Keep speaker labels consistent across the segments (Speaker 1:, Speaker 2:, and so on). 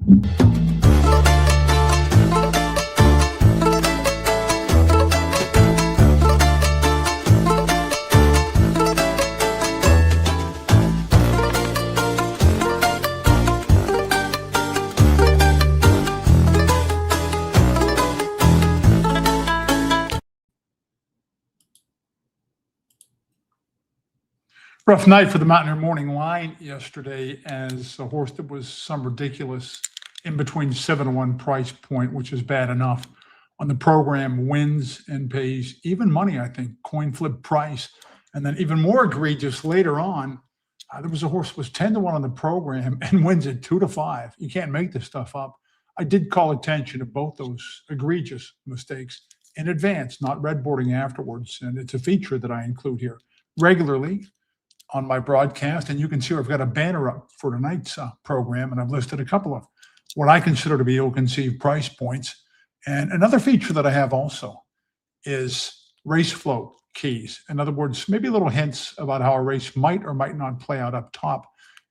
Speaker 1: Rough night for the Mountaineer Morning Line yesterday as a horse that was some ridiculous in between 7-1 price point, which is bad enough. On the program, wins and pays even money, I think, coin flip price. And then even more egregious later on, there was a horse that was 10-1 on the program and wins at 2-5. You can't make this stuff up. I did call attention to both those egregious mistakes in advance, not redboarding afterwards. And it's a feature that I include here regularly on my broadcast, and you can see I've got a banner up for tonight's program, and I've listed a couple of what I consider to be ill-conceived price points. And another feature that I have also is race flow keys. In other words, maybe little hints about how a race might or might not play out up top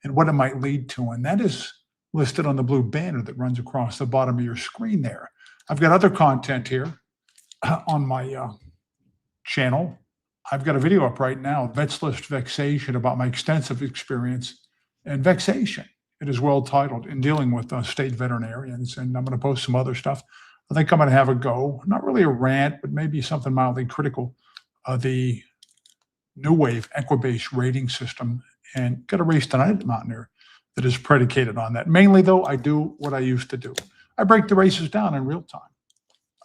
Speaker 1: and what it might lead to. And that is listed on the blue banner that runs across the bottom of your screen there. I've got other content here on my channel. I've got a video up right now, Vets List Vexation, about my extensive experience in vexation. It is well titled, In Dealing with State Veterinarians, and I'm going to post some other stuff. I think I'm going to have a go, not really a rant, but maybe something mildly critical of the New Wave Equibase rating system, and got a race tonight at Mountaineer that is predicated on that. Mainly, though, I do what I used to do. I break the races down in real time.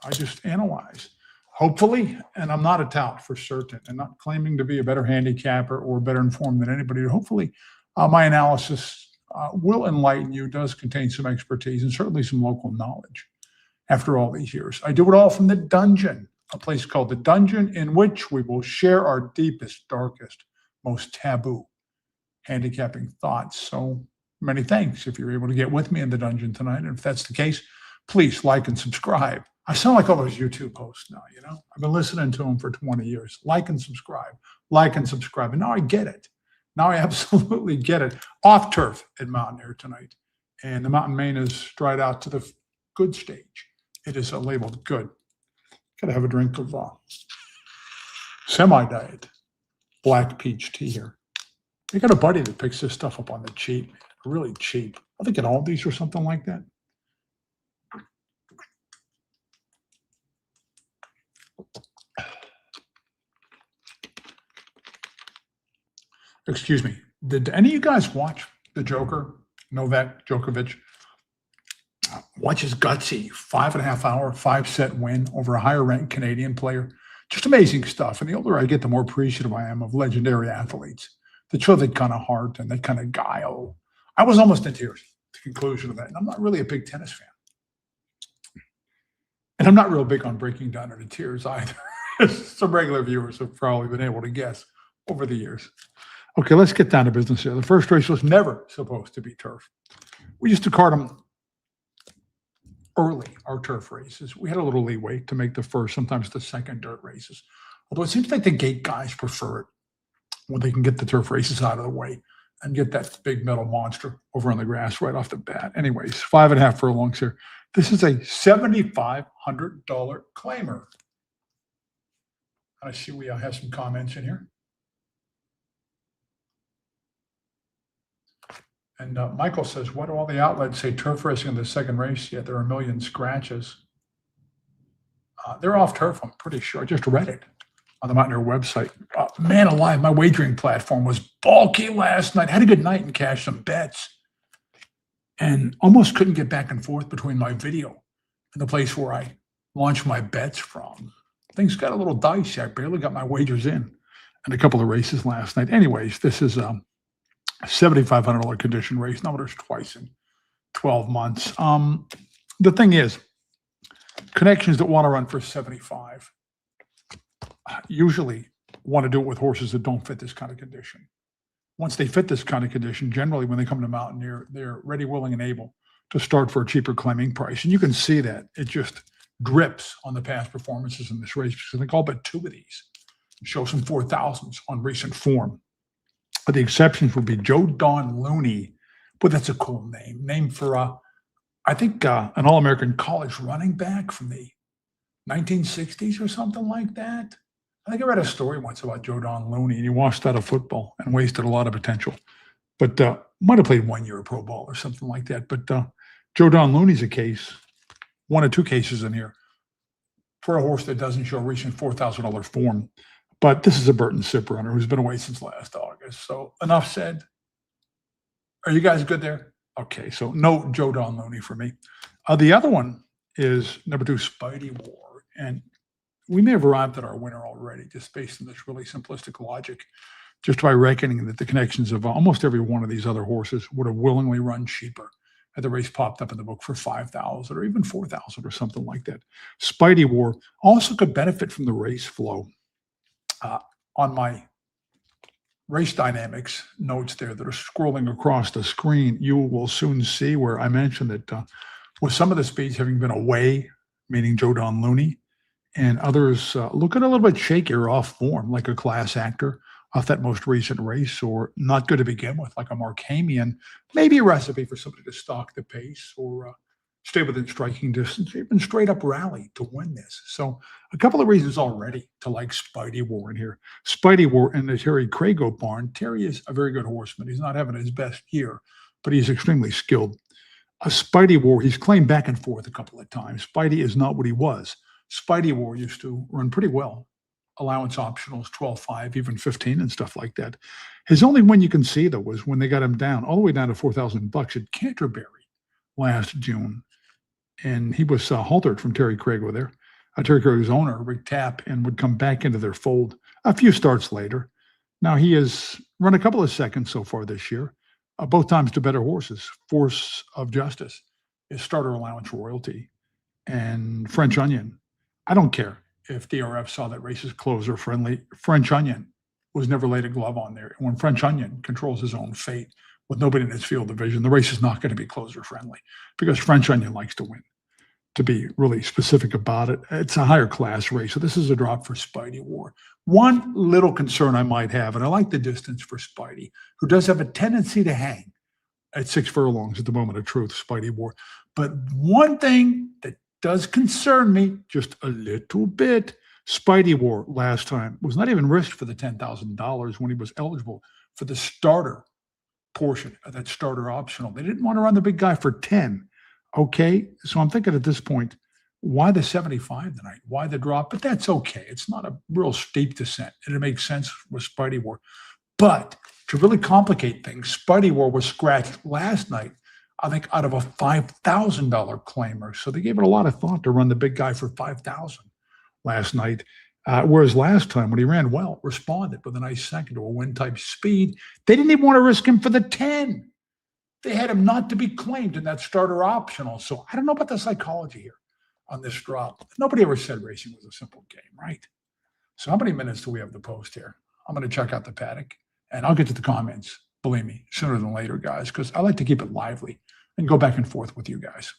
Speaker 1: I just analyze. Hopefully, and I'm not a tout for certain, and not claiming to be a better handicapper or better informed than anybody. Hopefully, my analysis will enlighten you, does contain some expertise and certainly some local knowledge after all these years. I do it all from the Dungeon, a place called the Dungeon, in which we will share our deepest, darkest, most taboo handicapping thoughts. So many thanks if you're able to get with me in the Dungeon tonight. And if that's the case, please like and subscribe. I sound like all those YouTube hosts now, you know? I've been listening to them for 20 years. Like and subscribe, like and subscribe. And now I get it. Now I absolutely get it. Off turf at Mountaineer tonight. And the Mountain Main is dried out to the good stage. It is labeled good. Got to have a drink of semi-diet black peach tea here. I got a buddy that picks this stuff up on the cheap, really cheap. I think at Aldi's or something like that. Excuse me. Did any of you guys watch the Joker, Novak Djokovic? Watch his gutsy 5.5 hour, 5-set win over a higher ranked Canadian player. Just amazing stuff. And the older I get, the more appreciative I am of legendary athletes that show that kind of heart and that kind of guile. I was almost in tears at the conclusion of that. And I'm not really a big tennis fan. And I'm not real big on breaking down into tears either. Some regular viewers have probably been able to guess over the years. Okay, let's get down to business here. The first race was never supposed to be turf. We used to card them early, our turf races. We had a little leeway to make the first, sometimes the second dirt races. Although it seems like the gate guys prefer it when they can get the turf races out of the way and get that big metal monster over on the grass right off the bat. Anyways, 5.5 furlongs here. This is a $7,500 claimer. I see we have some comments in here. And Michael says, why do all the outlets say turf racing in the second race? Yet there are a million scratches. They're off turf, I'm pretty sure. I just read it on the Mountaineer website. Man alive, my wagering platform was bulky last night. Had a good night and cashed some bets. And almost couldn't get back and forth between my video and the place where I launched my bets from. Things got a little dicey. I barely got my wagers in a couple of races last night. Anyways, this is a $7,500 condition race. Now there's twice in 12 months. The thing is, connections that want to run for 75 usually want to do it with horses that don't fit this kind of condition. Once they fit this kind of condition, generally when they come to Mountaineer, they're ready, willing, and able to start for a cheaper claiming price. And you can see that it just drips on the past performances in this race, because I think all but two of these show some 4,000s on recent form. But the exceptions would be Joe Don Looney, but that's a cool name for I think, an All-American college running back from the 1960s or something like that. I think I read a story once about Joe Don Looney, and he washed out of football and wasted a lot of potential. But, might have played 1 year of pro ball or something like that. But, Joe Don Looney's a case, 1 or 2 cases in here for a horse that doesn't show recent $4,000 form. But this is a Burton Sip runner who's been away since last August. So enough said. Are you guys good there? Okay, so no Joe Don Looney for me. The other one is number 2, Spidey War. And we may have arrived at our winner already just based on this really simplistic logic, just by reckoning that the connections of almost every one of these other horses would have willingly run cheaper had the race popped up in the book for 5,000 or even 4,000 or something like that. Spidey War also could benefit from the race flow. On my race dynamics notes there that are scrolling across the screen, you will soon see where I mentioned that with some of the speeds having been away, meaning Joe Don Looney, and others looking a little bit shakier off form, like a Class Actor off that most recent race, or not good to begin with, like a Markamian, maybe a recipe for somebody to stalk the pace or stay within striking distance, even straight up rally to win this. So a couple of reasons already to like Spidey War in here. Spidey War in the Terry Crago barn. Terry is a very good horseman. He's not having his best year, but he's extremely skilled. A Spidey War, he's claimed back and forth a couple of times. Spidey is not what he was. Spidey War used to run pretty well. Allowance optionals, 12.5, even 15 and stuff like that. His only win you can see, though, was when they got him down, all the way down to $4,000 at Canterbury last June. And he was haltered from Terry Crago there. Terry Crago's owner, Rick Tapp, and would come back into their fold a few starts later. Now, he has run a couple of seconds so far this year, both times to better horses. Force of Justice is starter allowance royalty. And French Onion, I don't care if DRF saw that race as closer friendly. French Onion was never laid a glove on there. And when French Onion controls his own fate with nobody in his field of vision, the race is not going to be closer friendly because French Onion likes to win. To be really specific about it, it's a higher class race. So this is a drop for Spidey War. One little concern I might have, and I like the distance for Spidey, who does have a tendency to hang at 6 furlongs at the moment of truth, Spidey War. But one thing that does concern me just a little bit, Spidey War last time was not even risked for the $10,000 when he was eligible for the starter portion of that starter optional. They didn't want to run the big guy for 10. Okay, so I'm thinking at this point, why the 75 tonight? Why the drop? But that's okay. It's not a real steep descent, and it makes sense with Spidey War. But to really complicate things, Spidey War was scratched last night, I think, out of a $5,000 claimer. So they gave it a lot of thought to run the big guy for 5,000 last night. Whereas last time, when he ran well, responded with a nice second to a win-type speed, they didn't even want to risk him for the 10. They had him not to be claimed in that starter optional. So I don't know about the psychology here on this drop. Nobody ever said racing was a simple game, right? So how many minutes do we have to post here? I'm going to check out the paddock, and I'll get to the comments, believe me, sooner than later, guys, because I like to keep it lively and go back and forth with you guys.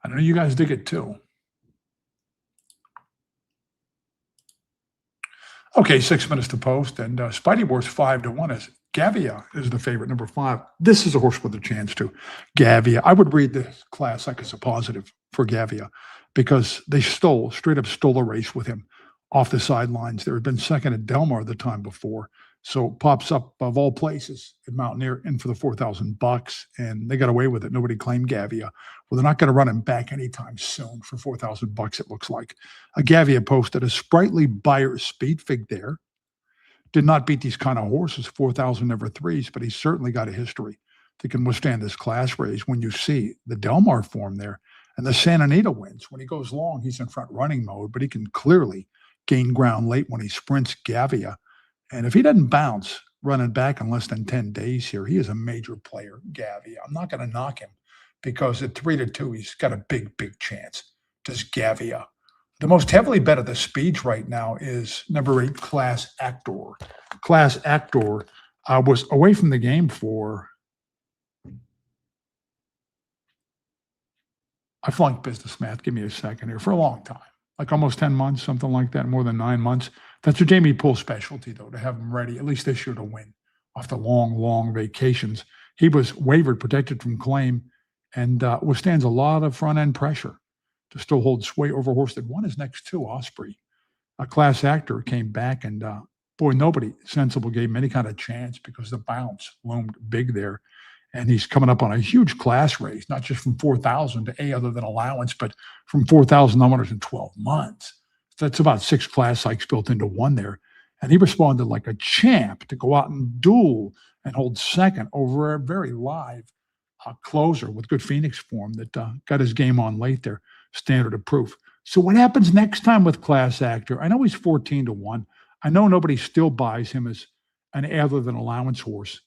Speaker 1: I know you guys dig it too. Okay, 6 minutes to post, and Spidey War's 5-1 as Gavia is the favorite, number 5. This is a horse with a chance to. Gavia, I would read this class like it's a positive for Gavia because they straight up stole a race with him off the sidelines. There had been second at Del Mar the time before. So pops up of all places at Mountaineer in for the $4,000, and they got away with it. Nobody claimed Gavia. Well, they're not going to run him back anytime soon for $4,000, it looks like. Gavia posted a sprightly buyer speed fig there. Did not beat these kind of horses, 4,000 never threes, but he's certainly got a history that can withstand this class race. When you see the Del Mar form there and the Santa Anita wins, when he goes long, he's in front running mode, but he can clearly gain ground late when he sprints. Gavia. And if he doesn't bounce running back in less than 10 days here, he is a major player, Gavia. I'm not going to knock him because at 3-2, he's got a big, big chance. Does Gavia. The most heavily bet of the speeds right now is number 8, Class Actor. Class Actor was away from the game for, I flunked business math, give me a second here, for a long time. Like almost 10 months, something like that, more than 9 months. That's a Jamie Poole specialty, though, to have him ready, at least this year, to win off the long, long vacations He was wavered, protected from claim, and withstands a lot of front end pressure to still hold sway over a horse that won his next two, Osprey. A class actor came back, and boy, nobody sensible gave him any kind of chance because the bounce loomed big there. And he's coming up on a huge class race, not just from 4,000 to A other than allowance, but from 4,000 numbers in 12 months. That's about 6 class hikes built into one there. And he responded like a champ to go out and duel and hold second over a very live closer with good Phoenix form that got his game on late there, standard of proof. So what happens next time with class actor? I know he's 14-1. I know nobody still buys him as an other than allowance horse,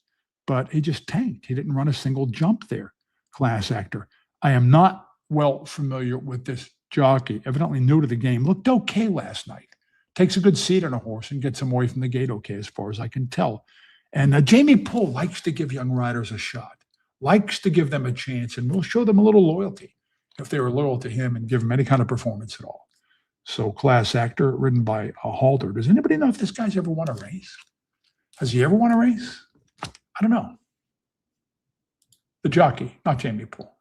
Speaker 1: but he just tanked. He didn't run a single jump there, class actor. I am not well familiar with this jockey, evidently new to the game. Looked okay last night. Takes a good seat on a horse and gets him away from the gate okay, as far as I can tell. And Jamie Poole likes to give young riders a shot, likes to give them a chance, and will show them a little loyalty if they were loyal to him and give him any kind of performance at all. So class actor, ridden by a halter. Does anybody know if this guy's ever won a race? Has he ever won a race? I don't know. The jockey, not Jamie Poole.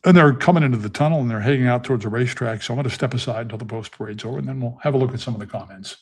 Speaker 1: And they're coming into the tunnel and they're heading out towards the racetrack. So I'm going to step aside until the post parade's over, and then we'll have a look at some of the comments.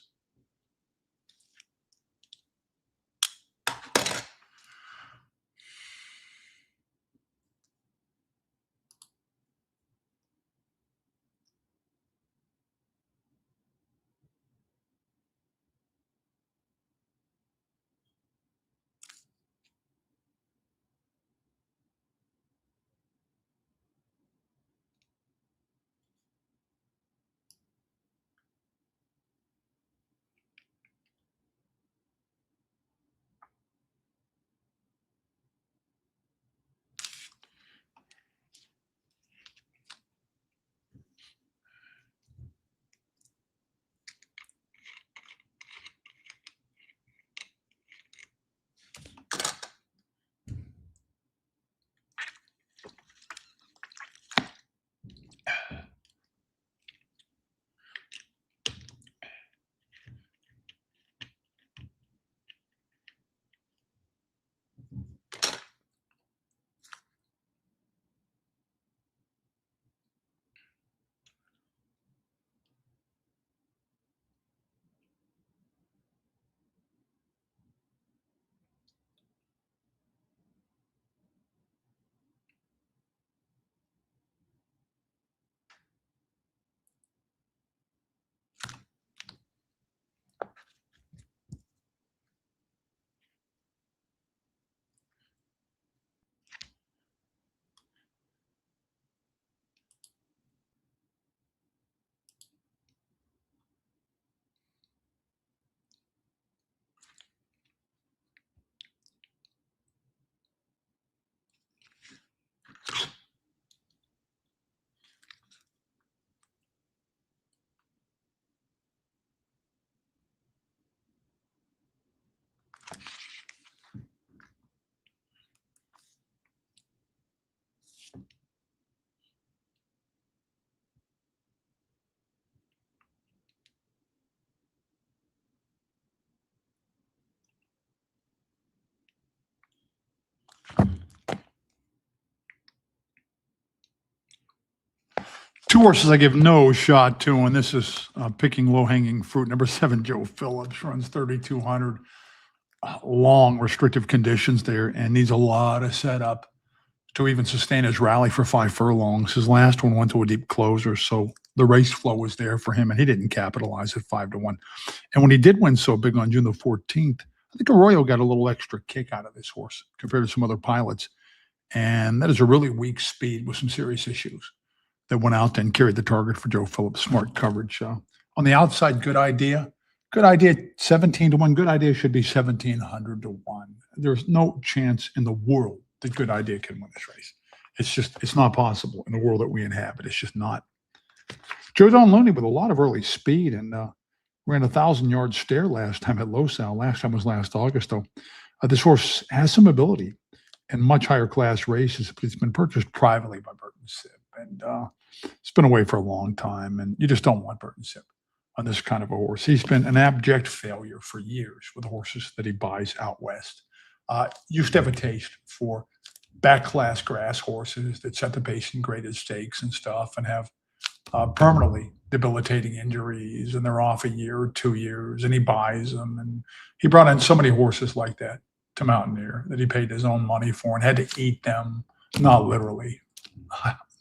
Speaker 1: Two horses I give no shot to, and this is picking low-hanging fruit. Number 7, Joe Phillips, runs 3,200. Long restrictive conditions there and needs a lot of setup to even sustain his rally for 5 furlongs. His last one went to a deep closer, so the race flow was there for him, and he didn't capitalize at 5-1. And when he did win so big on June the 14th, I think Arroyo got a little extra kick out of this horse compared to some other pilots. And that is a really weak speed with some serious issues that went out and carried the target for Joe Phillips. Smart coverage. On the outside, good idea. Good idea, 17-1. Good idea should be 1,700-1. There's no chance in the world that good idea can win this race. It's not possible in the world that we inhabit. It's just not. Joe Don Looney with a lot of early speed and ran 1,000-yard stare last time at Losal. Last time was last August, though. This horse has some ability in much higher class races, but it's been purchased privately by Burton Sip. And it's been away for a long time, and you just don't want Burton Sip on this kind of a horse. He's been an abject failure for years with the horses that he buys out west. Used to have a taste for back class grass horses that set the pace in graded stakes and stuff and have permanently debilitating injuries and they're off a year or 2 years and he buys them. And he brought in so many horses like that to Mountaineer that he paid his own money for and had to eat them, not literally,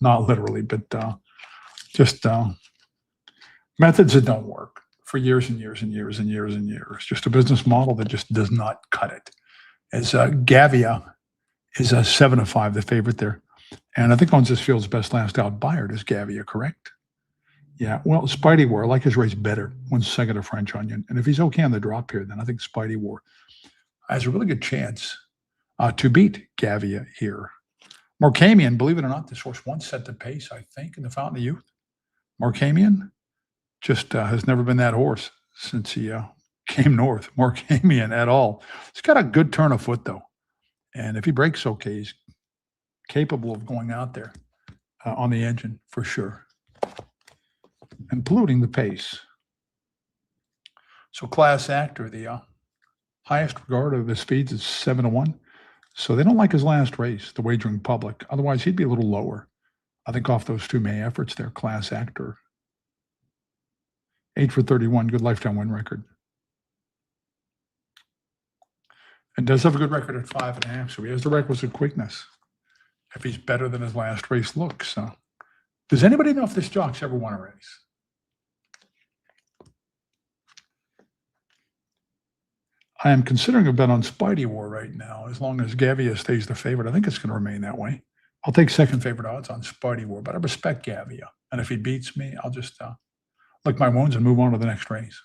Speaker 1: not literally, but just methods that don't work for years and years and years and years and years. Just a business model that just does not cut it. As Gavia is a 7-5, the favorite there. And I think owns this field's best last out Bayard is Gavia, correct? Yeah, well, Spidey War, I like his race better, 1 second of French Onion. And if he's okay on the drop here, then I think Spidey War has a really good chance to beat Gavia here. Markamian, believe it or not, this horse once set the pace, I think, in the Fountain of Youth. Markamian just has never been that horse since he came north. Markamian at all. He's got a good turn of foot, though. And if he breaks okay, he's capable of going out there on the engine for sure and polluting the pace. So Class Actor, the highest regard of the speeds is 7-1. So they don't like his last race, the wagering public. Otherwise, he'd be a little lower. I think off those 2 May efforts there, Class Actor. 8 for 31, good lifetime win record. And does have a good record at 5.5, so he has the requisite quickness if he's better than his last race looks. So, does anybody know if this jock's ever won a race? I am considering a bet on Spidey War right now, as long as Gavia stays the favorite. I think it's going to remain that way. I'll take second favorite odds on Spidey War, but I respect Gavia. And if he beats me, I'll just lick my wounds and move on to the next race.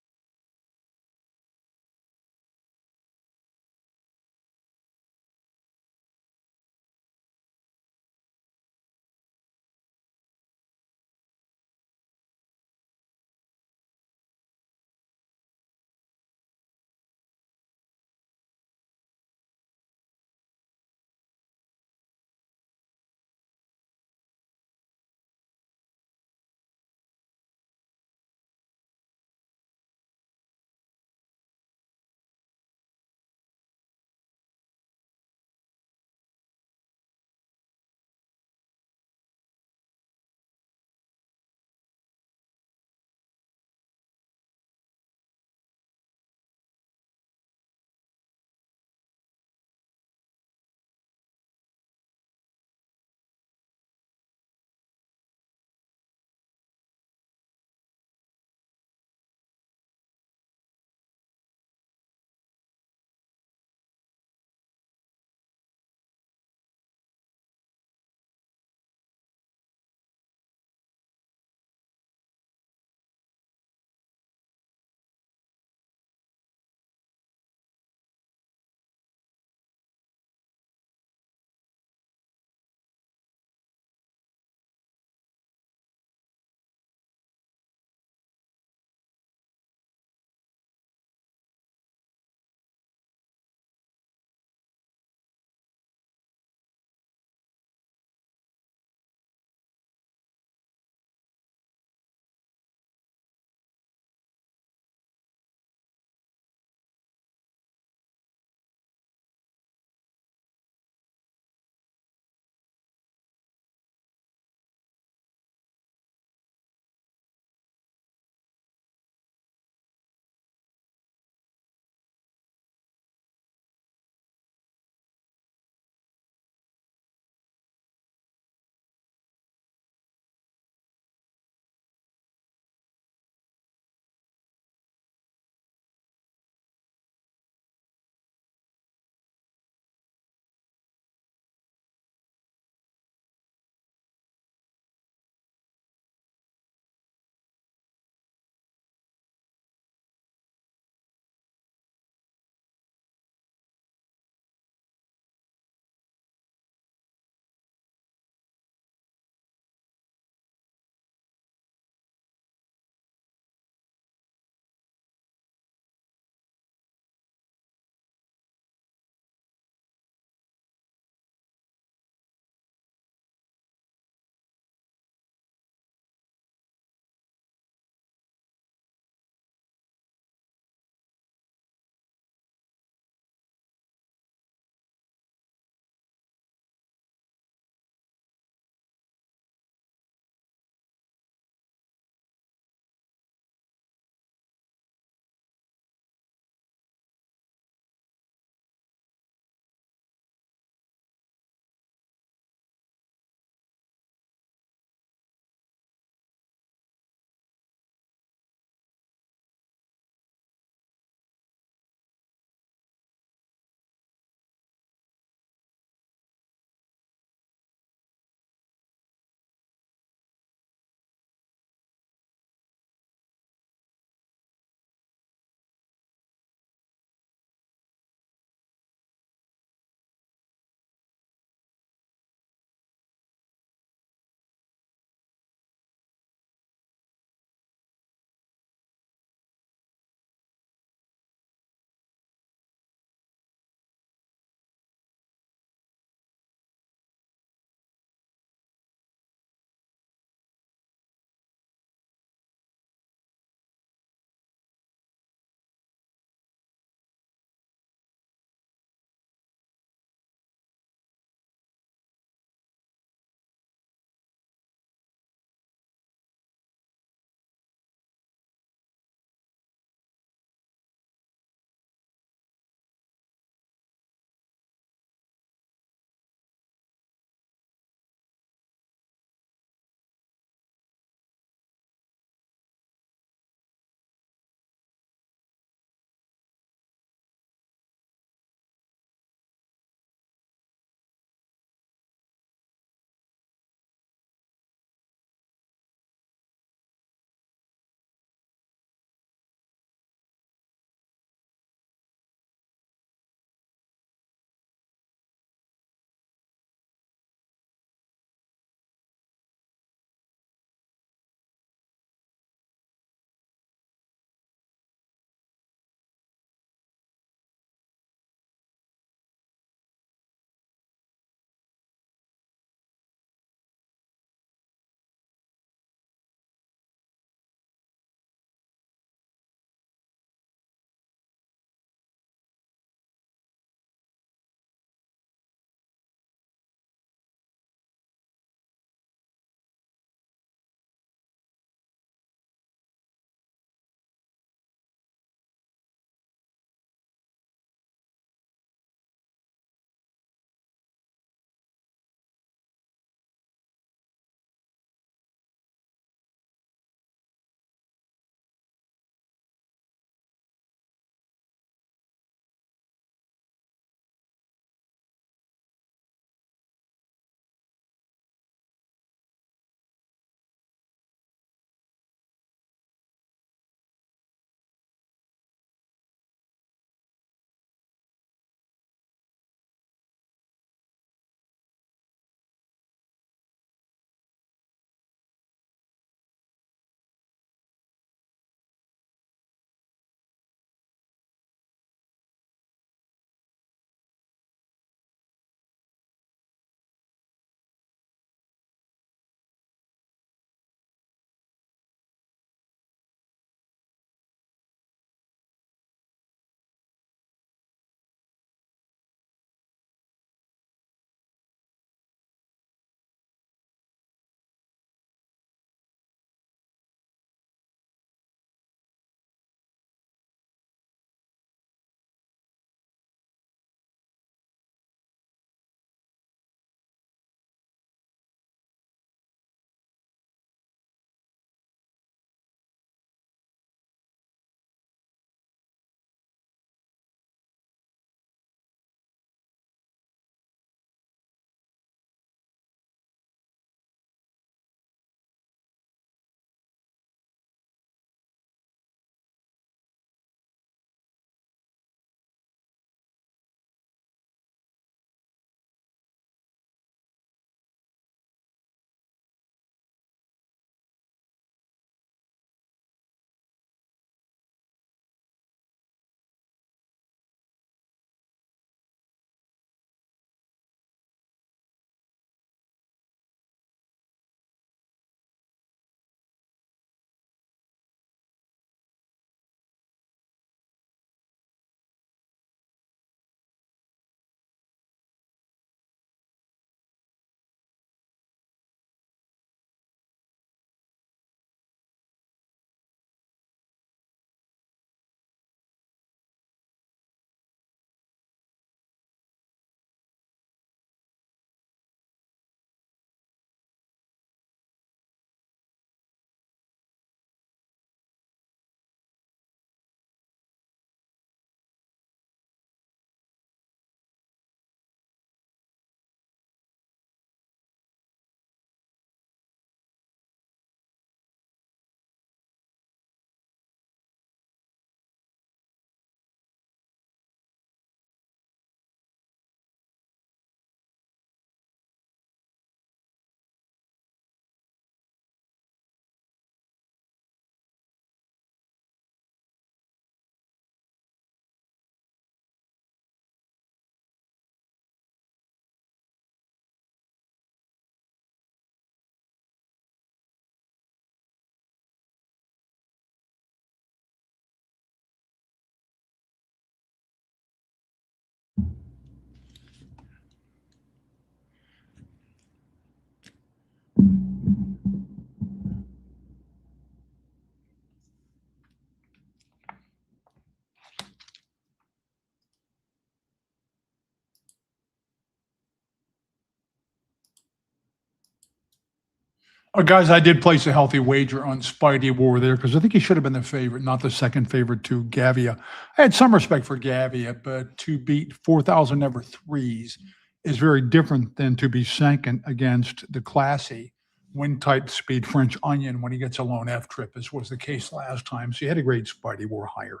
Speaker 1: Guys, I did place a healthy wager on Spidey War there because I think he should have been the favorite, not the second favorite to Gavia. I had some respect for Gavia, but to beat 4,000 never threes is very different than to be second against the classy wind type speed French onion when he gets a lone F trip, as was the case last time. So you had a great Spidey War higher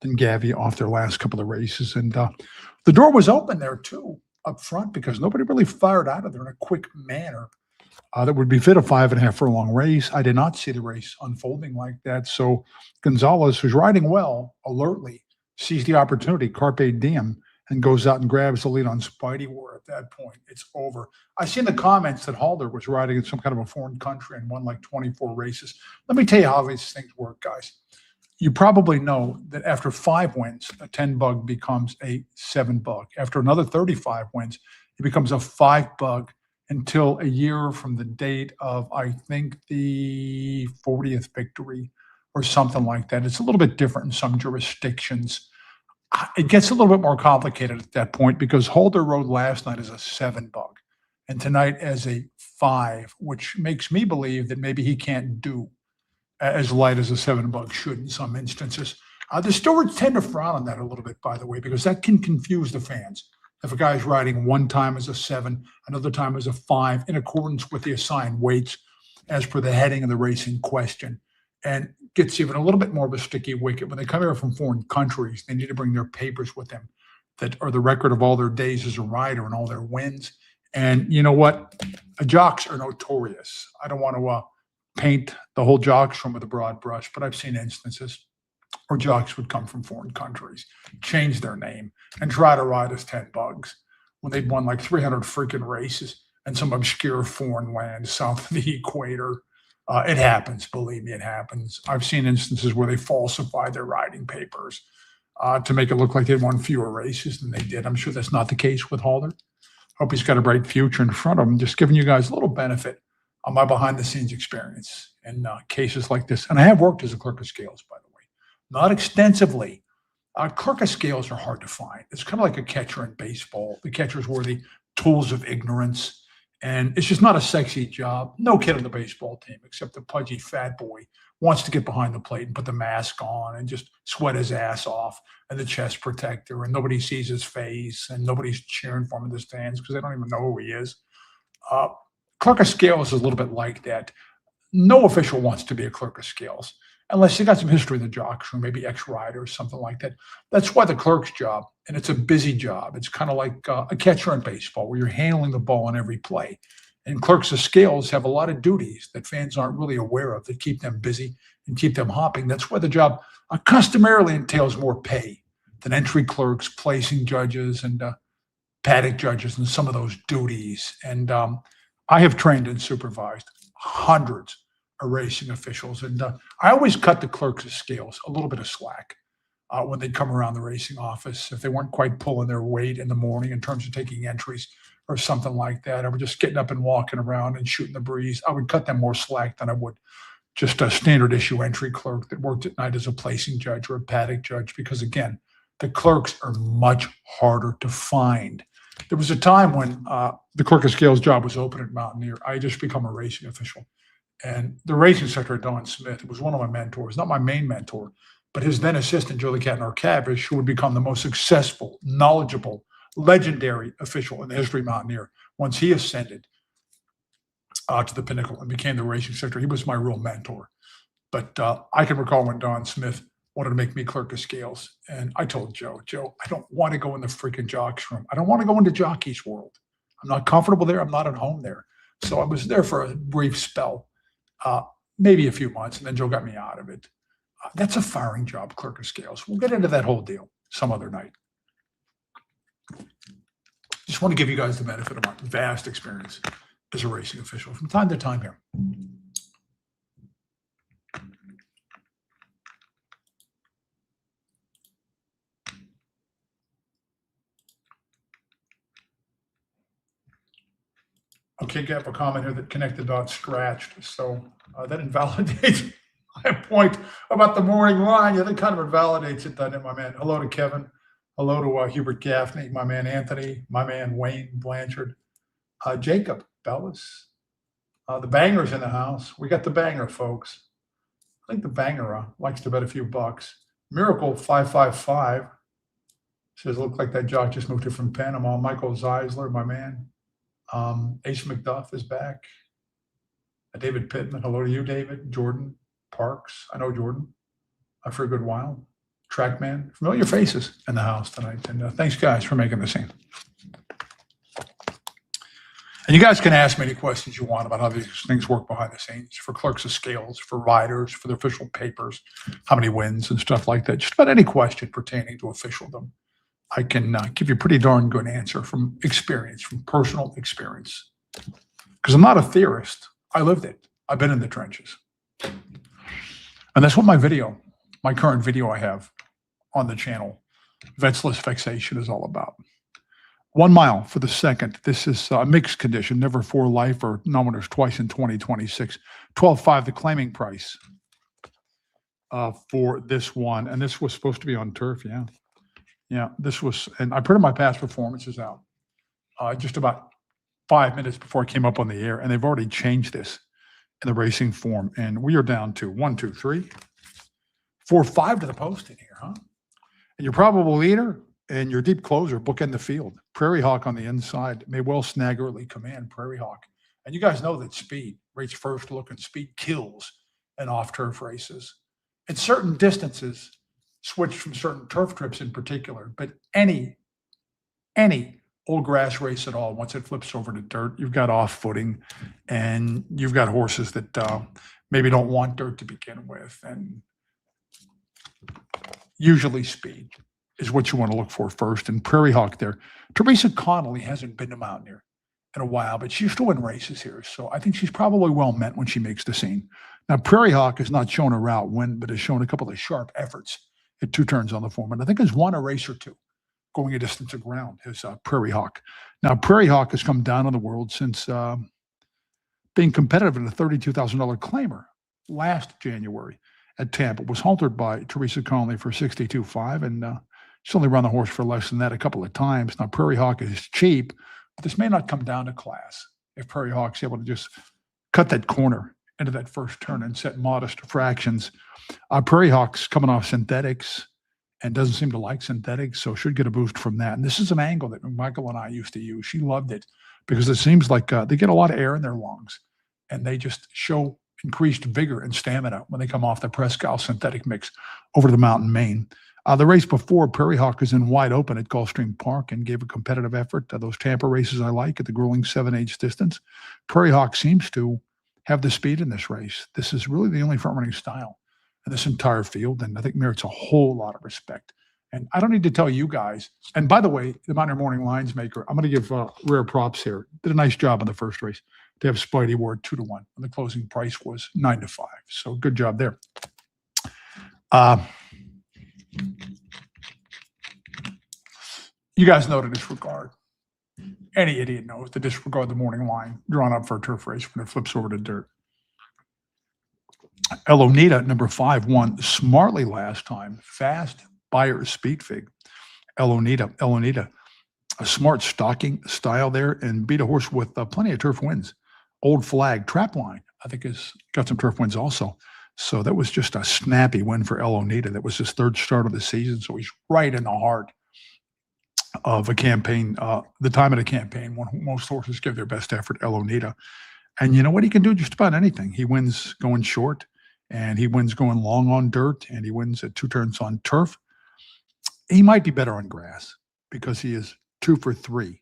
Speaker 1: than Gavia off their last couple of races. And the door was open there too up front because nobody really fired out of there in a quick manner that would be fit a 5.5 furlong race. I did not see the race unfolding like that. So Gonzalez, who's riding well, alertly sees the opportunity, carpe diem, and goes out and grabs the lead on Spidey War. At that point, it's over. I see in the comments that Halder was riding in some kind of a foreign country and won like 24 races. Let me tell you how these things work, guys. You probably know that after 5 wins, a 10 bug becomes a 7 bug. After another 35 wins, it becomes a 5 bug until a year from the date of, I think, the 40th victory or something like that. It's a little bit different in some jurisdictions. It gets a little bit more complicated at that point because Halder rode last night as a 7 bug and tonight as a 5, which makes me believe that maybe he can't do as light as a 7 bug should in some instances. The stewards tend to frown on that a little bit, by the way, because that can confuse the fans. If a guy's riding one time as a 7, another time as a 5, in accordance with the assigned weights as per the heading of the race in question, and gets even a little bit more of a sticky wicket. When they come here from foreign countries, they need to bring their papers with them that are the record of all their days as a rider and all their wins. And you know what? Jocks are notorious. I don't want to paint the whole jocks from with a broad brush, but I've seen instances where jocks would come from foreign countries, change their name, and try to ride as 10 bugs when they'd won like 300 freaking races in some obscure foreign land south of the equator. It happens. Believe me, it happens. I've seen instances where they falsified their riding papers to make it look like they won fewer races than they did. I'm sure that's not the case with Halder. Hope he's got a bright future in front of him. Just giving you guys a little benefit on my behind-the-scenes experience in cases like this. And I have worked as a clerk of scales, by the way. Not extensively. Clerk of scales are hard to find. It's kind of like a catcher in baseball. The catchers were the tools of ignorance. And it's just not a sexy job. No kid on the baseball team, except the pudgy fat boy, wants to get behind the plate and put the mask on and just sweat his ass off and the chest protector. And nobody sees his face and nobody's cheering for him in the stands because they don't even know who he is. Clerk of scales is a little bit like that. No official wants to be a clerk of scales unless you got some history in the jocks room, maybe ex-rider or something like that. That's why the clerk's job, and it's a busy job. It's kind of like a catcher in baseball where you're handling the ball on every play. And clerks of scales have a lot of duties that fans aren't really aware of that keep them busy and keep them hopping. That's why the job customarily entails more pay than entry clerks, placing judges, and paddock judges, and some of those duties. And I have trained and supervised hundreds of racing officials. And I always cut the clerks of scales a little bit of slack when they'd come around the racing office. If they weren't quite pulling their weight in the morning in terms of taking entries or something like that, or just getting up and walking around and shooting the breeze, I would cut them more slack than I would just a standard issue entry clerk that worked at night as a placing judge or a paddock judge, because again, the clerks are much harder to find. There was a time when the clerk of scales job was open at Mountaineer. I had just become a racing official. And the racing secretary, Don Smith, was one of my mentors, not my main mentor, but his then assistant, Julie Catton-Arcavish, who would become the most successful, knowledgeable, legendary official in the history of Mountaineer once he ascended to the pinnacle and became the racing secretary. He was my real mentor. But I can recall when Don Smith wanted to make me clerk of scales. And I told Joe, I don't want to go in the freaking jocks room. I don't want to go into jockey's world. I'm not comfortable there. I'm not at home there. So I was there for a brief spell, maybe a few months, and then Joe got me out of it. That's a firing job, clerk of scales. We'll get into that whole deal some other night. Just want to give you guys the benefit of my vast experience as a racing official from time to time here. Okay, got a comment here that connected dots scratched. So that invalidates my point about the morning line. Yeah, that kind of invalidates it, doesn't it, my man? Hello to Kevin. Hello to Hubert Gaffney, my man Anthony, my man Wayne Blanchard, Jacob Bellis, The banger's in the house. We got the banger, folks. I think the banger likes to bet a few bucks. Miracle 555 says, look like that jock just moved here from Panama. Michael Zeisler, my man. Ace McDuff is back. David Pittman. Hello to you, David. Jordan Parks. I know Jordan for a good while. Trackman. Familiar faces in the house tonight. And thanks, guys, for making the scene. And you guys can ask me any questions you want about how these things work behind the scenes for clerks of scales, for riders, for the official papers, how many wins and stuff like that. Just about any question pertaining to officialdom, I can give you a pretty darn good answer from experience, from personal experience. Because I'm not a theorist. I lived it. I've been in the trenches. And that's what my current video I have on the channel, Vetsless Vexation, is all about. 1 mile for the second. This is a mixed condition, never for life or no-winners twice in 2026. 12.5 the claiming price for this one. And this was supposed to be on turf, yeah. Yeah, this was, and I printed my past performances out just about 5 minutes before I came up on the air, and they've already changed this in the racing form. And we are down to 1, 2, 3, 4, 5 to the post in here, huh? And your probable leader and your deep closer bookend the field. Prairie Hawk on the inside may well snag early command. Prairie Hawk. And you guys know that speed rates first look, and speed kills in off-turf races. At certain distances, switch from certain turf trips in particular, but any old grass race at all, once it flips over to dirt, you've got off footing, and you've got horses that maybe don't want dirt to begin with. And usually speed is what you want to look for first. And Prairie Hawk there. Teresa Connolly hasn't been to Mountaineer in a while, but she used to win races here. So I think she's probably well met when she makes the scene. Now, Prairie Hawk has not shown a route win, but has shown a couple of sharp efforts at 2 turns on the form. And I think has won a race or 2 going a distance of ground, his Prairie Hawk. Now, Prairie Hawk has come down in the world since being competitive in a $32,000 claimer last January at Tampa. Was haltered by Teresa Connolly for 62.5, and she's only run the horse for less than that a couple of times. Now, Prairie Hawk is cheap, but this may not come down to class if Prairie Hawk's able to just cut that corner into that first turn and set modest fractions. Prairie Hawk's coming off synthetics and doesn't seem to like synthetics, so should get a boost from that. And this is an angle that Michael and I used to use. She loved it because it seems like they get a lot of air in their lungs, and they just show increased vigor and stamina when they come off the Prescal synthetic mix over to the Mountain Main. The race before, Prairie Hawk was in wide open at Gulfstream Park and gave a competitive effort. Those Tampa races I like at the grueling 7/8 distance. Prairie Hawk seems to have the speed in this race. This is really the only front-running style in this entire field, and I think merits a whole lot of respect. And I don't need to tell you guys. And by the way, the Mountaineer Morning Lines Maker, I'm going to give rare props here. Did a nice job on the first race to have Spidey Ward 2-1, and the closing price was 9-5. So good job there. You guys know to disregard. Any idiot knows to disregard the morning line drawn up for a turf race when it flips over to dirt. El Onita, number 5, won smartly last time. Fast Buyer Speed Fig. El Onita, a smart stalking style there, and beat a horse with plenty of turf wins. Old Flag Trapline, I think, has got some turf wins also. So that was just a snappy win for El Onita. That was his 3rd start of the season. So he's right in the heart of a campaign, the time of the campaign when most horses give their best effort, El Onita. And you know what? He can do just about anything. He wins going short, and he wins going long on dirt, and he wins at 2 turns on turf. He might be better on grass because he is 2 for 3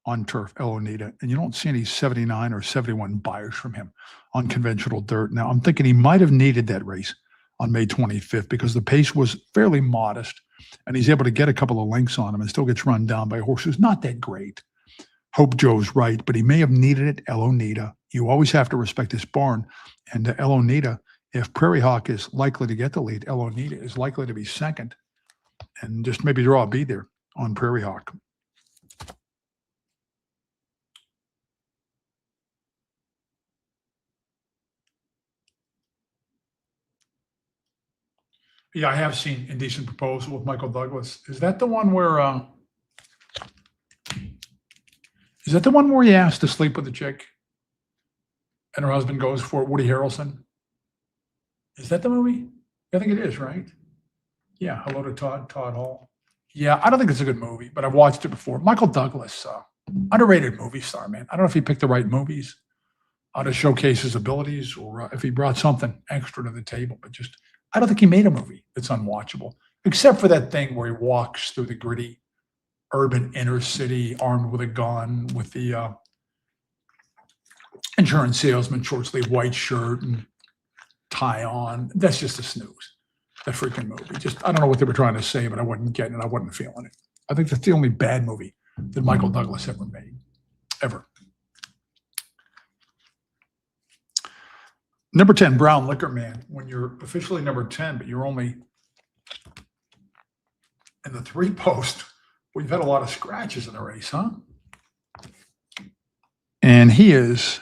Speaker 1: on turf, El Onita, and you don't see any 79 or 71 buyers from him on conventional dirt. Now, I'm thinking he might have needed that race on May 25th because the pace was fairly modest, and he's able to get a couple of lengths on him and still gets run down by a horse who's not that great. Hope Joe's right, but he may have needed it, El Onita. You always have to respect this barn, and El Onita, if Prairie Hawk is likely to get the lead, El Onita is likely to be second, and just maybe draw a B there on Prairie Hawk. Yeah, I have seen Indecent Proposal with Michael Douglas. Is that the one where he asked to sleep with the chick? and her husband goes for it, Woody Harrelson. Is that the movie? I think it is, right? Yeah, Hello to Todd Hall. Yeah, I don't think it's a good movie, but I've watched it before. Michael Douglas, underrated movie star, man. I don't know if he picked the right movies to showcase his abilities or if he brought something extra to the table, but just I don't think he made a movie that's unwatchable, except for that thing where he walks through the gritty urban inner city armed with a gun with the insurance salesman, short sleeve white shirt and tie on. That's just a snooze. That freaking movie. Just I don't know what they were trying to say, but I wasn't getting it. I wasn't feeling it. I think that's the only bad movie that Michael Douglas ever made, ever. Number 10, Brown Liquor Man. When you're officially number 10, but you're only in the 3 post, well, you've had a lot of scratches in the race, huh? And he is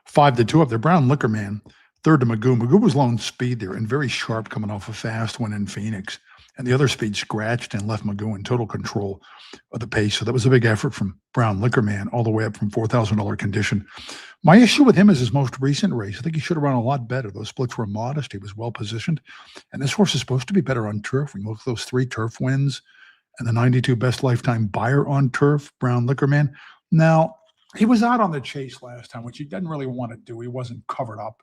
Speaker 1: 5-2 up there. Brown Liquor Man, third to Magoo. Magoo was lone speed there and very sharp coming off a fast one in Phoenix. And the other speed scratched and left Magoo in total control of the pace. So that was a big effort from Brown Liquor Man all the way up from $4,000 condition. My issue with him is his most recent race. I think he should have run a lot better. Those splits were modest. He was well positioned. And this horse is supposed to be better on turf. We look at those 3 turf wins and the 92 best lifetime buyer on turf, Brown Liquor Man. Now, he was out on the chase last time, which he didn't really want to do. He wasn't covered up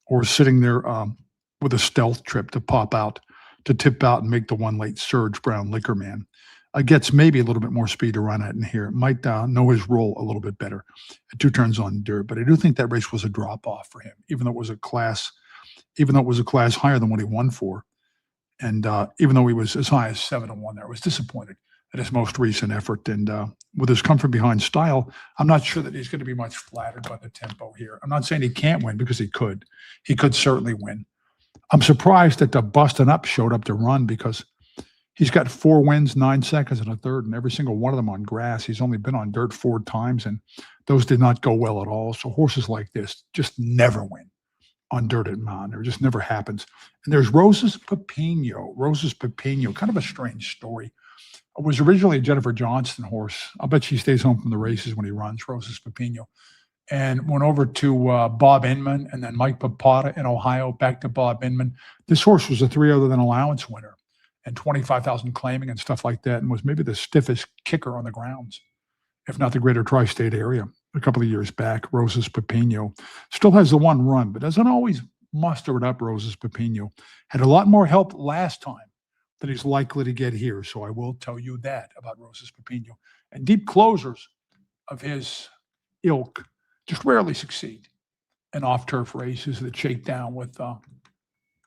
Speaker 1: or sitting there with a stealth trip to pop out, to tip out and make the one late surge, Brown Liquor Man. Gets maybe a little bit more speed to run at in here. Might know his role a little bit better at 2 turns on dirt. But I do think that race was a drop off for him, even though it was a class higher than what he won for. And even though he was as high as 7-1 there, I was disappointed at his most recent effort. And with his comfort behind style, I'm not sure that he's going to be much flattered by the tempo here. I'm not saying he can't win because he could. He could certainly win. I'm surprised that the Bustin' Up showed up to run because he's got 4 wins, 9 seconds, and a third, and every single one of them on grass. He's only been on dirt 4 times, and those did not go well at all. So horses like this just never win on dirt at Mountain. It just never happens. And there's Roses Pepino. Roses Pepino, kind of a strange story. It was originally a Jennifer Johnston horse. I'll bet she stays home from the races when he runs, Roses Pepino. And went over to Bob Inman and then Mike Papata in Ohio, back to Bob Inman. This horse was a 3 other than allowance winner and 25,000 claiming and stuff like that, and was maybe the stiffest kicker on the grounds, if not the greater tri-state area a couple of years back. Roses Pepino still has the 1 run, but doesn't always muster it up. Roses Pepino had a lot more help last time than he's likely to get here. So I will tell you that about Roses Pepino. And deep closers of his ilk just rarely succeed in off-turf races that shake down with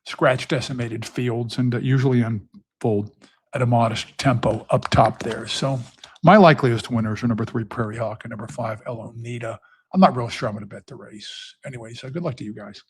Speaker 1: scratch-decimated fields and usually unfold at a modest tempo up top there. So my likeliest winners are number 3, Prairie Hawk, and number 5, El Onita. I'm not real sure I'm going to bet the race. Anyway, so good luck to you guys.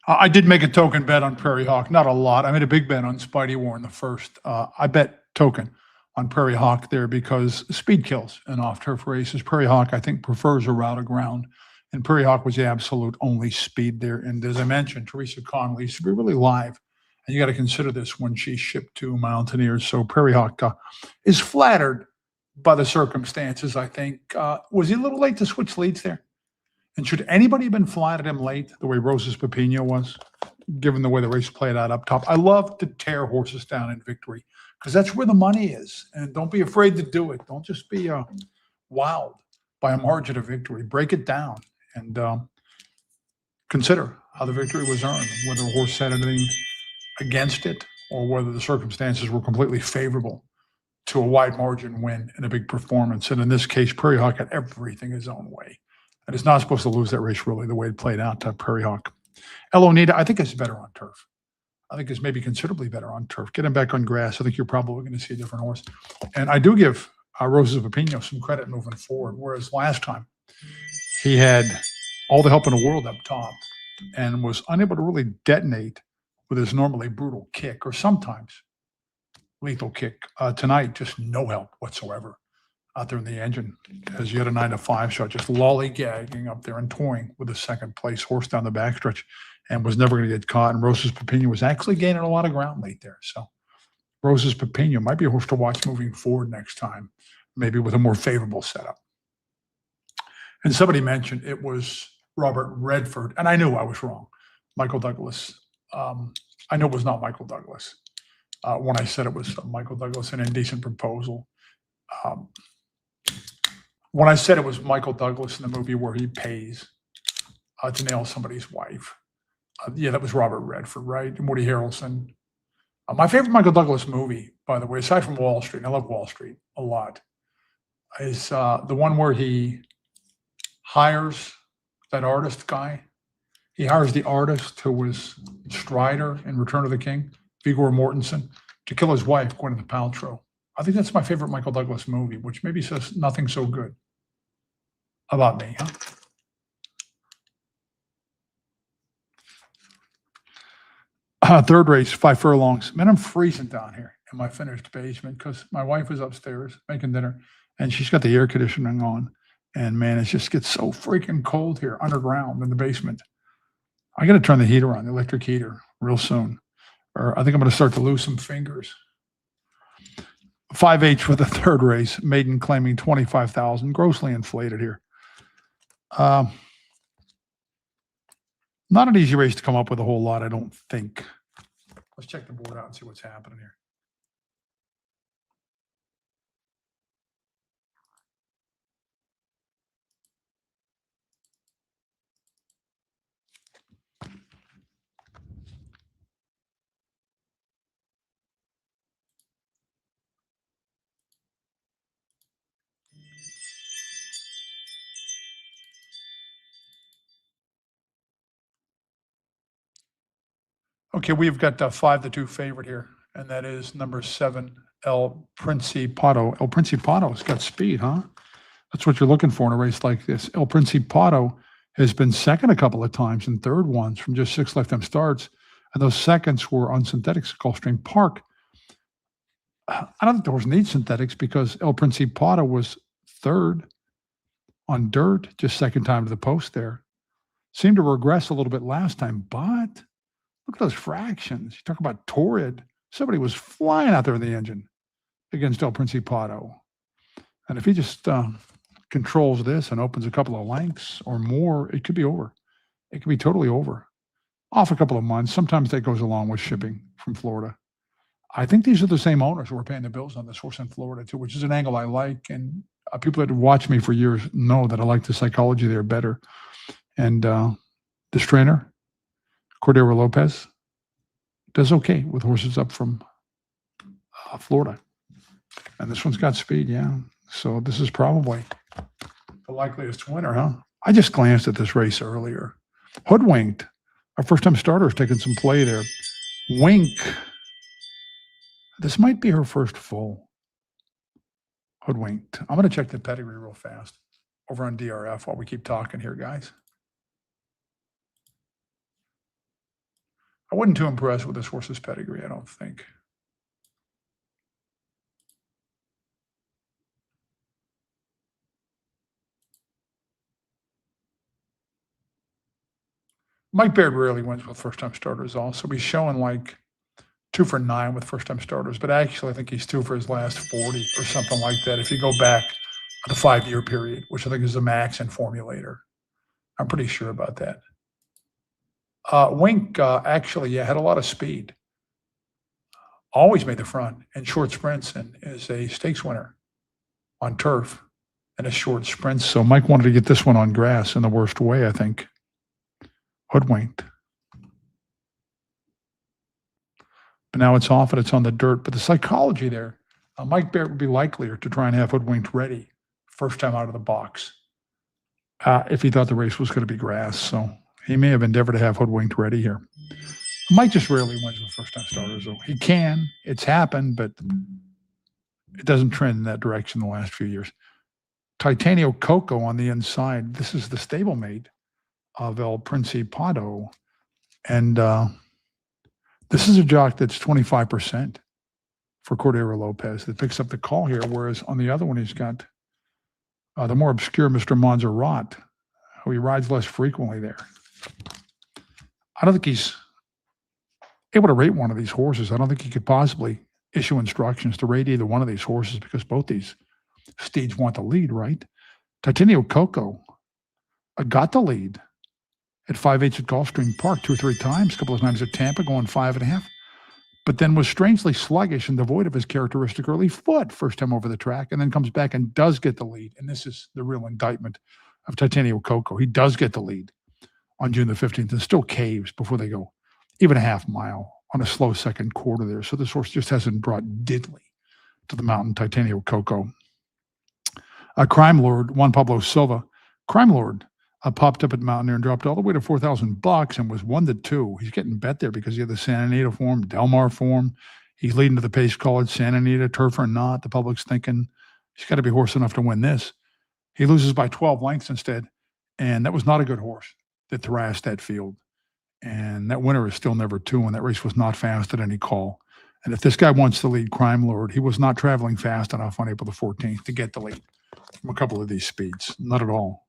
Speaker 1: I did make a token bet on Prairie Hawk, not a lot. I made a big bet on Spidey War in the first. I bet token on Prairie Hawk there because speed kills in off-turf races. Prairie Hawk, I think, prefers a route of ground, and Prairie Hawk was the absolute only speed there. And as I mentioned, Teresa Conley used to be really live, and you got to consider this when she shipped to Mountaineers. So Prairie Hawk is flattered by the circumstances, I think. Was he a little late to switch leads there? And should anybody have been flat at him late, the way Roses Pepino was, given the way the race played out up top? I love to tear horses down in victory because that's where the money is. And don't be afraid to do it. Don't just be wowed by a margin of victory. Break it down and consider how the victory was earned, whether a horse had anything against it or whether the circumstances were completely favorable to a wide margin win and a big performance. And in this case, Prairie Hawk had everything his own way. And it's not supposed to lose that race, really, the way it played out to Prairie Hawk. El Onita, I think it's better on turf. I think it's maybe considerably better on turf. Get him back on grass. I think you're probably going to see a different horse. And I do give Roses Pepino some credit moving forward, whereas last time he had all the help in the world up top and was unable to really detonate with his normally brutal kick or sometimes lethal kick. Tonight, just no help whatsoever out there in the engine as you had a 9-5 shot, just lollygagging up there and toying with a second place horse down the backstretch and was never going to get caught. And Roses Pepino was actually gaining a lot of ground late there. So Roses Pepino might be a horse to watch moving forward next time, maybe with a more favorable setup. And somebody mentioned it was Robert Redford, and I knew I was wrong. Michael Douglas. I know it was not Michael Douglas when I said it was Michael Douglas, an indecent proposal. When I said it was Michael Douglas in the movie where he pays to nail somebody's wife, yeah, that was Robert Redford, right? And Woody Harrelson. My favorite Michael Douglas movie, by the way, aside from Wall Street, I love Wall Street a lot, is the one where he hires that artist guy. He hires the artist who was Strider in Return of the King, Viggo Mortensen, to kill his wife, Gwyneth Paltrow. I think that's my favorite Michael Douglas movie, which maybe says nothing so good about me, huh? Third race, 5 furlongs. Man, I'm freezing down here in my finished basement because my wife is upstairs making dinner and she's got the air conditioning on. And man, it just gets so freaking cold here underground in the basement. I got to turn the heater on, the electric heater, real soon. Or I think I'm going to start to lose some fingers. 5H for the third race, maiden claiming 25,000, grossly inflated here. Not an easy race to come up with a whole lot, I don't think. Let's check the board out and see what's happening here. Okay, we've got 5-2 favorite here, and that is number 7, El Principado. El Principado's got speed, huh? That's what you're looking for in a race like this. El Principado has been second a couple of times and third ones from just 6 lifetime starts, and those seconds were on synthetics at Gulfstream Park. I don't think the horse needs synthetics because El Principado was third on dirt, just second time to the post there. Seemed to regress a little bit last time, but look at those fractions. You talk about torrid. Somebody was flying out there in the engine against El Principado. And if he just controls this and opens a couple of lengths or more, it could be over. It could be totally over. Off a couple of months. Sometimes that goes along with shipping from Florida. I think these are the same owners who are paying the bills on this horse in Florida too, which is an angle I like. And people that have watched me for years know that I like the psychology there better. And this trainer, Cordero Lopez, does okay with horses up from Florida. And this one's got speed, yeah. So this is probably the likeliest winner, huh? I just glanced at this race earlier. Hoodwinked. Our first-time starter is taking some play there. Wink. This might be her first full. Hoodwinked. I'm going to check the pedigree real fast over on DRF while we keep talking here, guys. I wasn't too impressed with this horse's pedigree, I don't think. Mike Baird rarely wins with first-time starters also. He's showing like 2 for 9 with first-time starters, but actually I think he's 2 for his last 40 or something like that if you go back the 5-year period, which I think is the max in Formulator. I'm pretty sure about that. Wink actually had a lot of speed. Always made the front in short sprints and is a stakes winner on turf and a short sprints. So Mike wanted to get this one on grass in the worst way, I think. Hoodwinked. But now it's off and it's on the dirt. But the psychology there, Mike Baird would be likelier to try and have Hoodwinked ready first time out of the box if he thought the race was going to be grass. So he may have endeavored to have Hoodwinked ready here. Mike just rarely wins with first-time starters, though. He can. It's happened, but it doesn't trend in that direction the last few years. Titanium Coco on the inside. This is the stablemate of El Principado. And this is a jock that's 25% for Cordero Lopez that picks up the call here, whereas on the other one, he's got the more obscure Mr. Montserrat, who he rides less frequently there. I don't think he's able to rate one of these horses. I don't think he could possibly issue instructions to rate either one of these horses because both these steeds want the lead, right? Titanium Coco got the lead at 5/8 at Gulfstream Park 2 or 3 times, a couple of times at Tampa, going 5.5, but then was strangely sluggish and devoid of his characteristic early foot first time over the track, and then comes back and does get the lead. And this is the real indictment of Titanium Coco. He does get the lead on June the 15th and still caves before they go even a half mile on a slow second quarter there. So this horse just hasn't brought diddly to the mountain, Titanium Coco. Crime Lord, Juan Pablo Silva. Crime Lord popped up at Mountaineer and dropped all the way to $4,000 and was 1-2. He's getting bet there because he had the Santa Anita form, Del Mar form. He's leading to the pace college, Santa Anita, turf or not. The public's thinking he's got to be horse enough to win this. He loses by 12 lengths instead. And that was not a good horse that thrashed that field. And that winner is still never 2, and that race was not fast at any call. And if this guy wants to lead Crime Lord, he was not traveling fast enough on April the 14th to get the lead from a couple of these speeds. Not at all.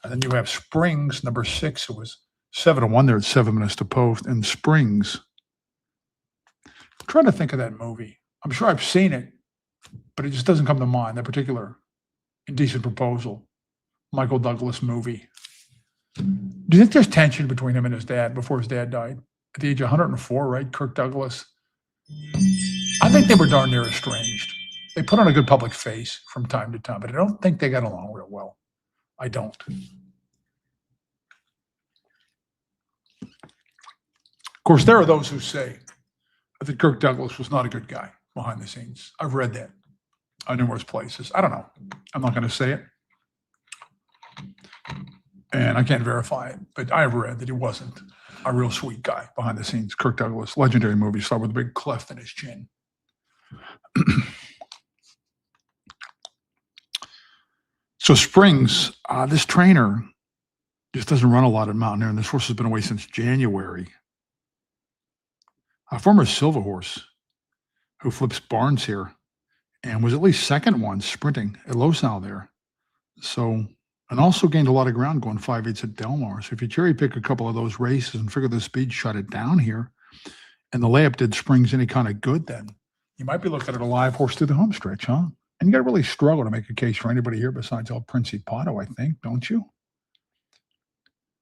Speaker 1: And then you have Springs, number 6. It was 7-1 there at 7 minutes to post. And Springs, I'm trying to think of that movie. I'm sure I've seen it, but it just doesn't come to mind, that particular Indecent Proposal, Michael Douglas movie. Do you think there's tension between him and his dad before his dad died? At the age of 104, right? Kirk Douglas. I think they were darn near estranged. They put on a good public face from time to time, but I don't think they got along real well. I don't. Of course, there are those who say that Kirk Douglas was not a good guy behind the scenes. I've read that on numerous places. I don't know. I'm not going to say it. And I can't verify it, but I have read that he wasn't a real sweet guy behind the scenes. Kirk Douglas, legendary movie star with a big cleft in his chin. So Springs, this trainer just doesn't run a lot at Mountaineer, and this horse has been away since January. A former Silva horse who flips barns here and was at least second one sprinting at Losal there. So, and also gained a lot of ground going 5/8 at Del Mar. So if you cherry pick a couple of those races and figure the speed shut it down here, and the layup did Springs any kind of good, then you might be looking at a live horse through the home stretch, huh? And you got to really struggle to make a case for anybody here besides El Principado, I think, don't you?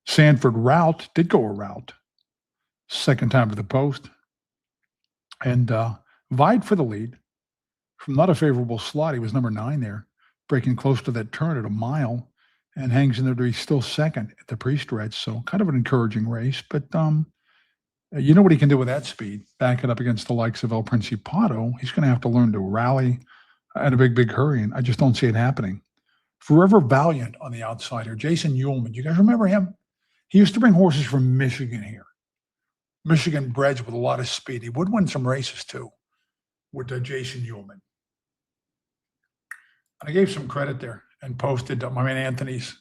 Speaker 1: Sanford Route did go a route, second time to the post, and vied for the lead from not a favorable slot. He was number 9 there, breaking close to that turn at a mile, and hangs in there to be still second at the pre-stretch. So kind of an encouraging race, but you know what he can do with that speed, back it up against the likes of El Principado. He's going to have to learn to rally at a big hurry, and I just don't see it happening. Forever Valiant on the outside here. Jason Ullman, you guys remember him? He used to bring horses from Michigan here. Michigan breds with a lot of speed. He would win some races too with Jason Ullman. I gave some credit there and posted my man Anthony's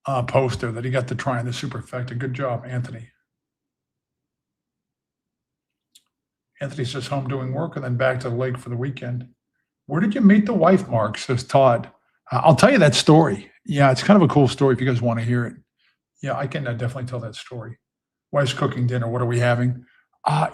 Speaker 1: poster that he got to try in the superfecta. Good job, Anthony. Anthony's just home doing work and then back to the lake for the weekend. Where did you meet the wife, Mark? Says Todd. I'll tell you that story. Yeah, it's kind of a cool story if you guys want to hear it. Yeah, I can definitely tell that story. Wife's cooking dinner. What are we having?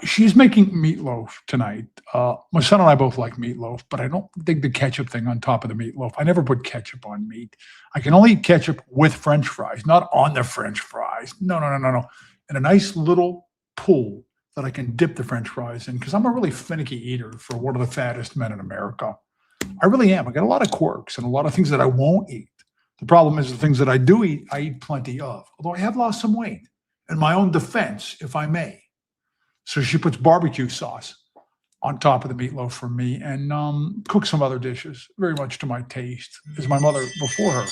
Speaker 1: She's making meatloaf tonight. My son and I both like meatloaf, but I don't dig the ketchup thing on top of the meatloaf. I never put ketchup on meat. I can only eat ketchup with French fries, not on the French fries. No, no, no, no, no. And a nice little pool that I can dip the French fries in because I'm a really finicky eater for one of the fattest men in America. I really am. I got a lot of quirks and a lot of things that I won't eat. The problem is the things that I do eat, I eat plenty of, although I have lost some weight. In my own defense, if I may. So she puts barbecue sauce on top of the meatloaf for me and cooks some other dishes, very much to my taste, as my mother before her.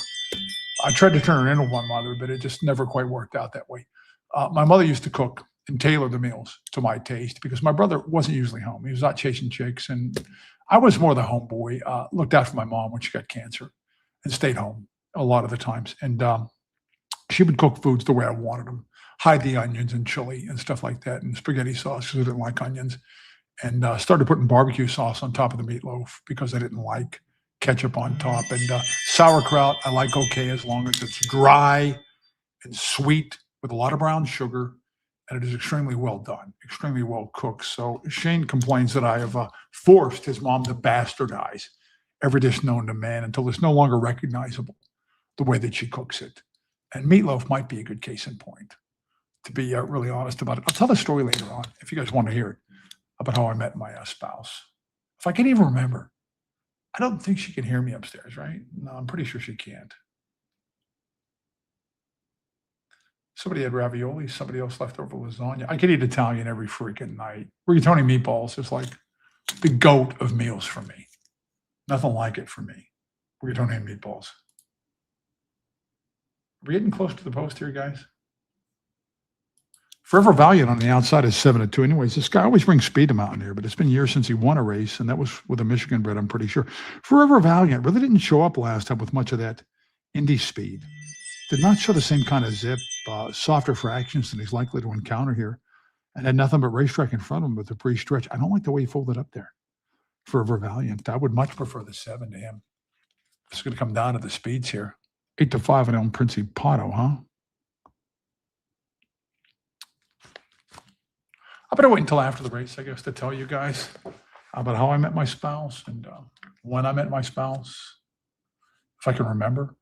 Speaker 1: I tried to turn her into one mother, but it just never quite worked out that way. My mother used to cook and tailor the meals to my taste because my brother wasn't usually home. He was out chasing chicks, and I was more the homeboy. Looked after my mom when she got cancer and stayed home a lot of the times. And she would cook foods the way I wanted them, hide the onions and chili and stuff like that, and spaghetti sauce because I didn't like onions. And started putting barbecue sauce on top of the meatloaf because I didn't like ketchup on top. And sauerkraut, I like okay as long as it's dry and sweet with a lot of brown sugar, and it is extremely well done, extremely well cooked. So Shane complains that I have forced his mom to bastardize every dish known to man until it's no longer recognizable the way that she cooks it. And meatloaf might be a good case in point, to be really honest about it. I'll tell the story later on if you guys want to hear it about how I met my spouse. If I can even remember, I don't think she can hear me upstairs, right? No, I'm pretty sure she can't. Somebody had ravioli, somebody else left over lasagna. I could eat Italian every freaking night. Rigatoni meatballs is like the goat of meals for me. Nothing like it for me. Rigatoni meatballs. Are we getting close to the post here, guys? Forever Valiant on the outside is 7-2. Anyways, this guy always brings speed to Mountain here, but it's been years since he won a race, and that was with a Michigan bred, I'm pretty sure. Forever Valiant really didn't show up last time with much of that Indy speed. Did not show the same kind of zip, softer fractions than he's likely to encounter here, and had nothing but racetrack in front of him with the pre-stretch. I don't like the way he folded up there. Forever Valiant. I would much prefer the 7 to him. It's going to come down to the speeds here. 8-5 on El Principato, huh? I better wait until after the race, I guess, to tell you guys about how I met my spouse and when I met my spouse, if I can remember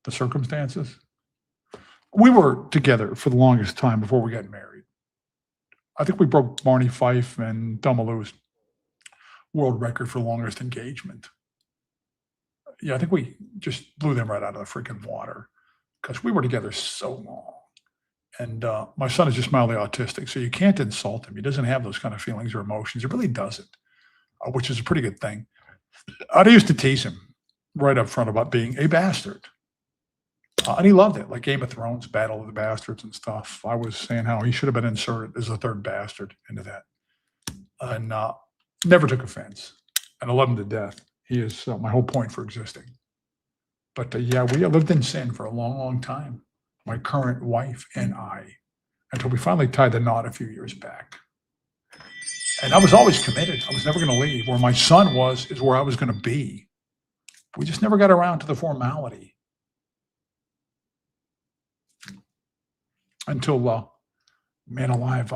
Speaker 1: the circumstances. We were together for the longest time before we got married. I think we broke Barney Fife and Dumalou's world record for longest engagement. Yeah, I think we just blew them right out of the freaking water because we were together so long. And my son is just mildly autistic, so you can't insult him. He doesn't have those kind of feelings or emotions. He really doesn't, which is a pretty good thing. I used to tease him right up front about being a bastard. And he loved it, like Game of Thrones, Battle of the Bastards and stuff. I was saying how he should have been inserted as a third bastard into that. And never took offense. And I love him to death. He is my whole point for existing. But yeah, we lived in sin for a long, long time. My current wife and I, until we finally tied the knot a few years back. And I was always committed. I was never going to leave. Where my son was is where I was going to be. We just never got around to the formality. Until, man alive,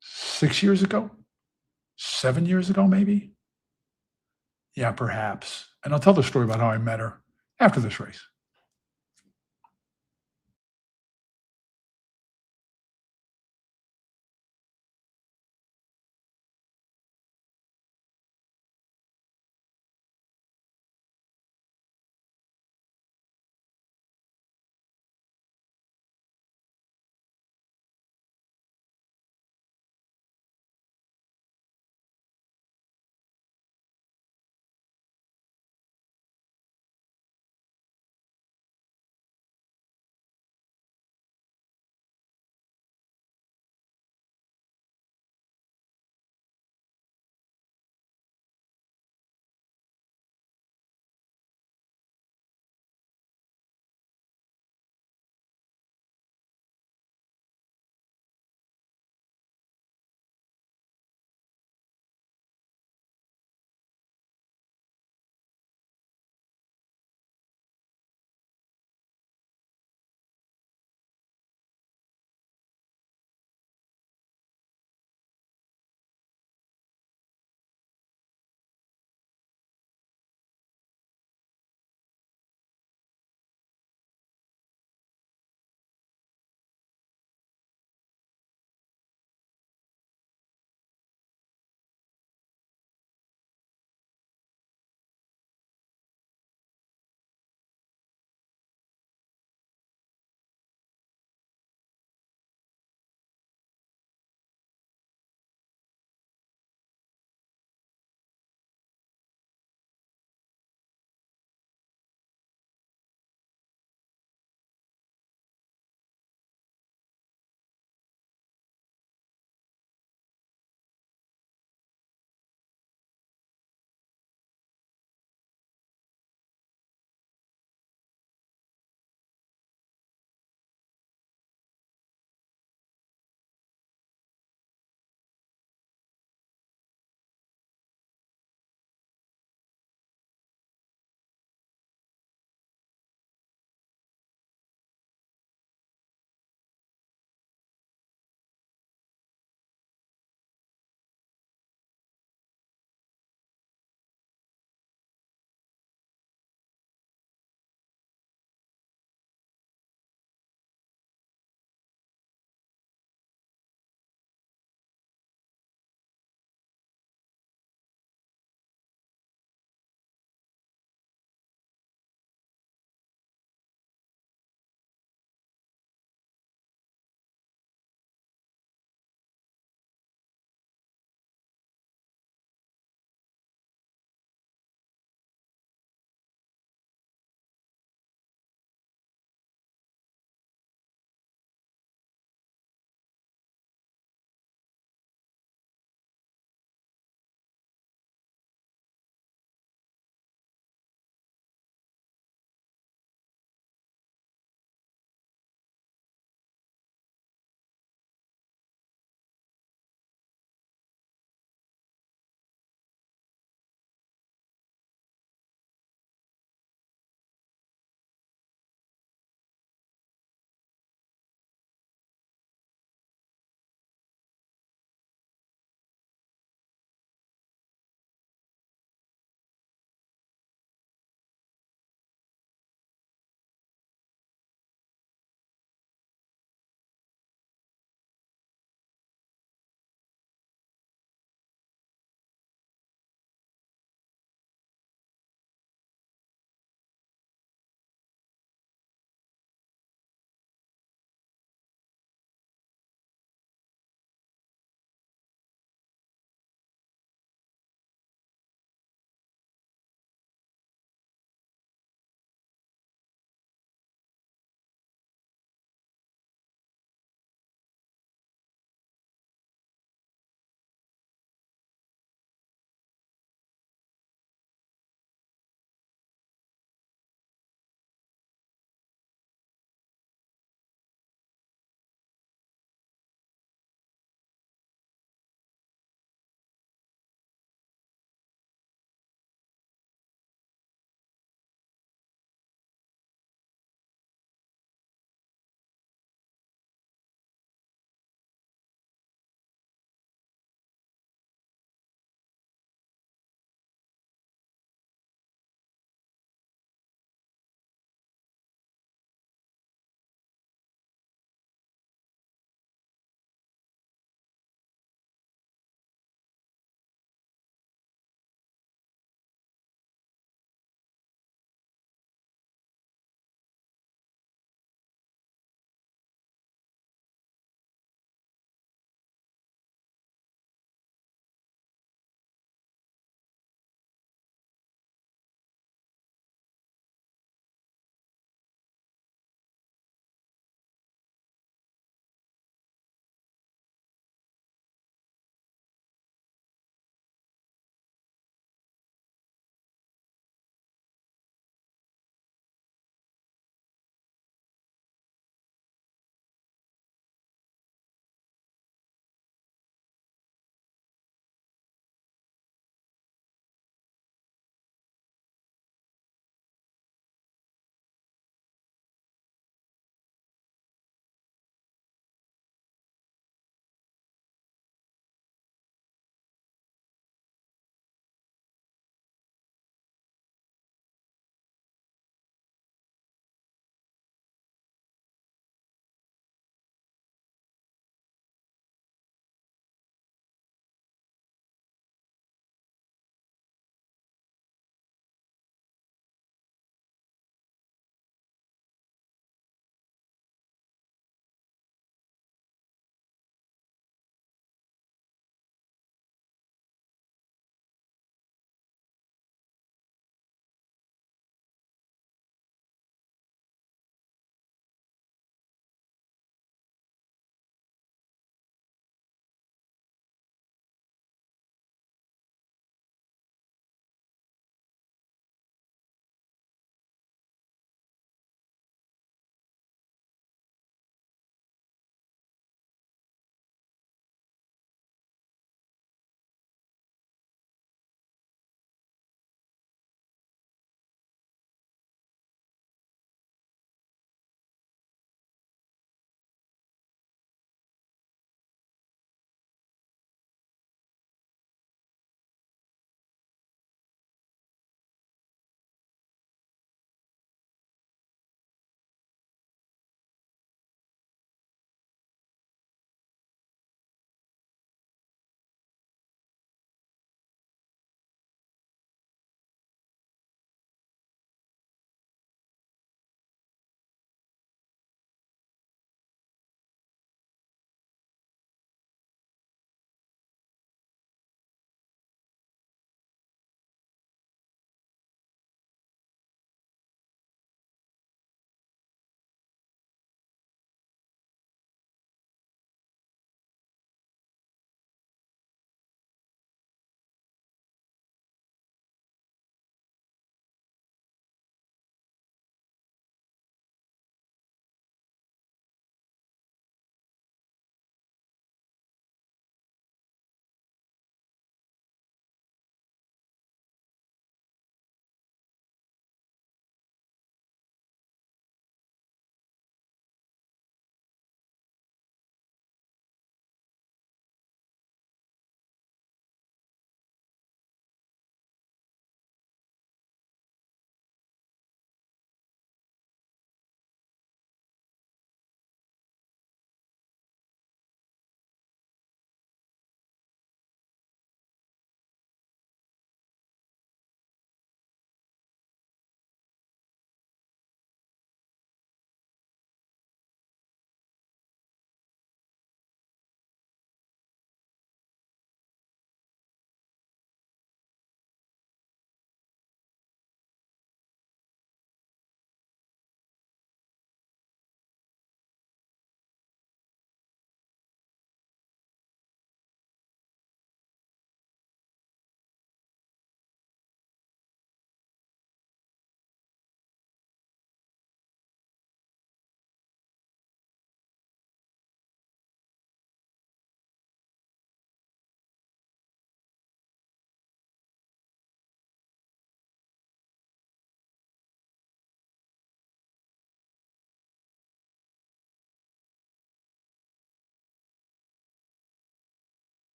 Speaker 1: 6 years ago? 7 years ago, maybe? Yeah, perhaps. And I'll tell the story about how I met her after this race.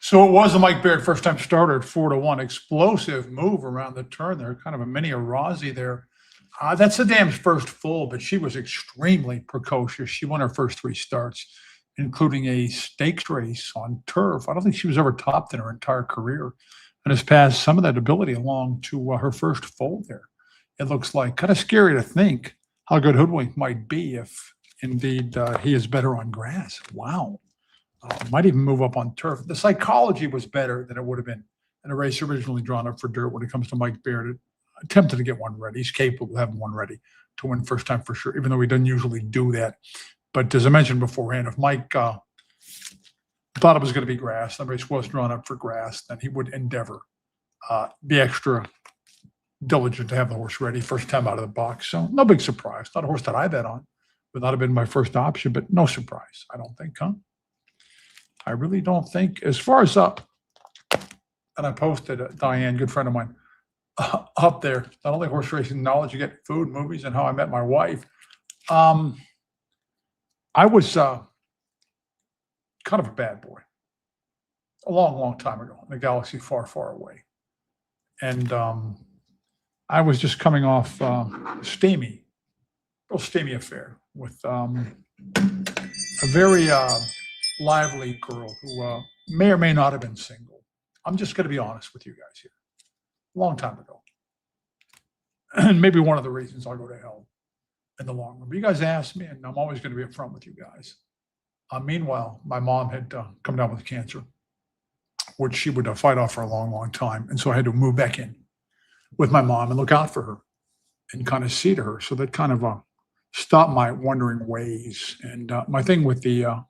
Speaker 1: So it was a Mike Baird first time starter at 4-1. Explosive move around the turn there, kind of a mini Rossi there. That's the dam's first full, but she was extremely precocious. She won her first three starts, including a stakes race on turf. I don't think she was ever topped in her entire career, and has passed some of that ability along to her first foal there. It looks like kind of scary to think how good Hoodwink might be if indeed he is better on grass. Wow. Might even move up on turf. The psychology was better than it would have been in a race originally drawn up for dirt when it comes to Mike Baird. Attempted to get one ready. He's capable of having one ready to win first time for sure, even though he doesn't usually do that. But as I mentioned beforehand, if Mike thought it was going to be grass, the race was drawn up for grass, then he would endeavor be extra diligent to have the horse ready first time out of the box. So no big surprise. Not a horse that I bet on. Would not have been my first option, but no surprise, I don't think, huh? I really don't think. As far as and I posted Diane, good friend of mine, up there, not only horse racing knowledge, you get food, movies, and how I met my wife. I was kind of a bad boy a long, long time ago in a galaxy far, far away. And I was just coming off real steamy affair with a very lively girl who may or may not have been single. I'm just going to be honest with you guys here. A long time ago. And maybe one of the reasons I'll go to hell in the long run. But you guys asked me, and I'm always going to be upfront with you guys. Meanwhile, my mom had come down with cancer, which she would fight off for a long, long time. And so I had to move back in with my mom and look out for her and kind of see to her. So that kind of stopped my wandering ways. And my thing with the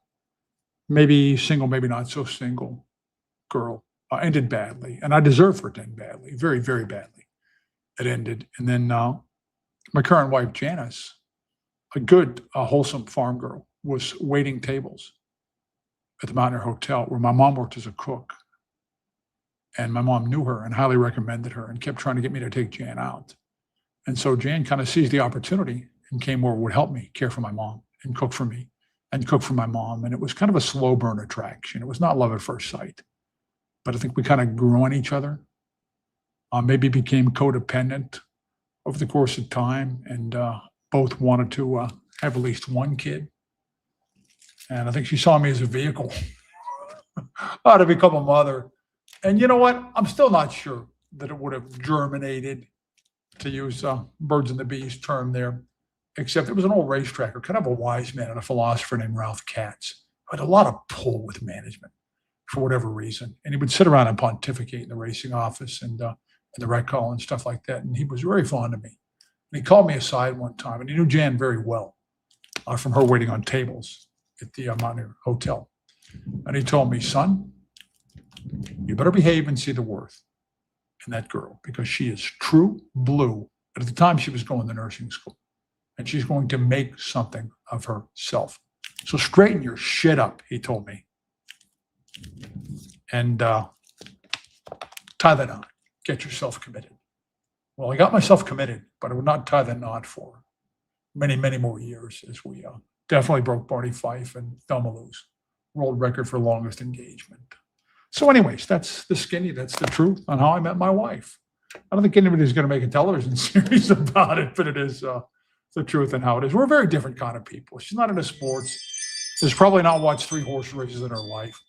Speaker 1: maybe single, maybe not so single girl ended badly. And I deserved for it to end badly, very, very badly. It ended. And then my current wife, Janice, a good, wholesome farm girl, was waiting tables at the Mountaineer Hotel where my mom worked as a cook. And my mom knew her and highly recommended her and kept trying to get me to take Jan out. And so Jan kind of seized the opportunity and came where it would help me care for my mom and cook for me and cook for my mom. And it was kind of a slow burn attraction. It was not love at first sight. But I think we kind of grew on each other, maybe became codependent over the course of time, and both wanted to have at least one kid. And I think she saw me as a vehicle to become a mother. And you know what? I'm still not sure that it would have germinated, to use Birds and the Bees term there, except it was an old racetracker, kind of a wise man and a philosopher named Ralph Katz, who had a lot of pull with management for whatever reason. And he would sit around and pontificate in the racing office and the rec hall and stuff like that. And he was very fond of me. And he called me aside one time, and he knew Jan very well from her waiting on tables at the Mountaineer Hotel. And he told me, son, you better behave and see the worth in that girl, because she is true blue. But at the time, she was going to nursing school, and she's going to make something of herself. So straighten your shit up, he told me. And tie the knot. Get yourself committed. Well, I got myself committed, but I would not tie the knot for many, many more years, as we definitely broke Barney Fife and Thelma Lou's world record for longest engagement. So anyways, that's the skinny. That's the truth on how I met my wife. I don't think anybody's going to make a television series about it, but it is the truth and how it is. We're a very different kind of people. She's not into sports. She's probably not watched 3 horse races in her life.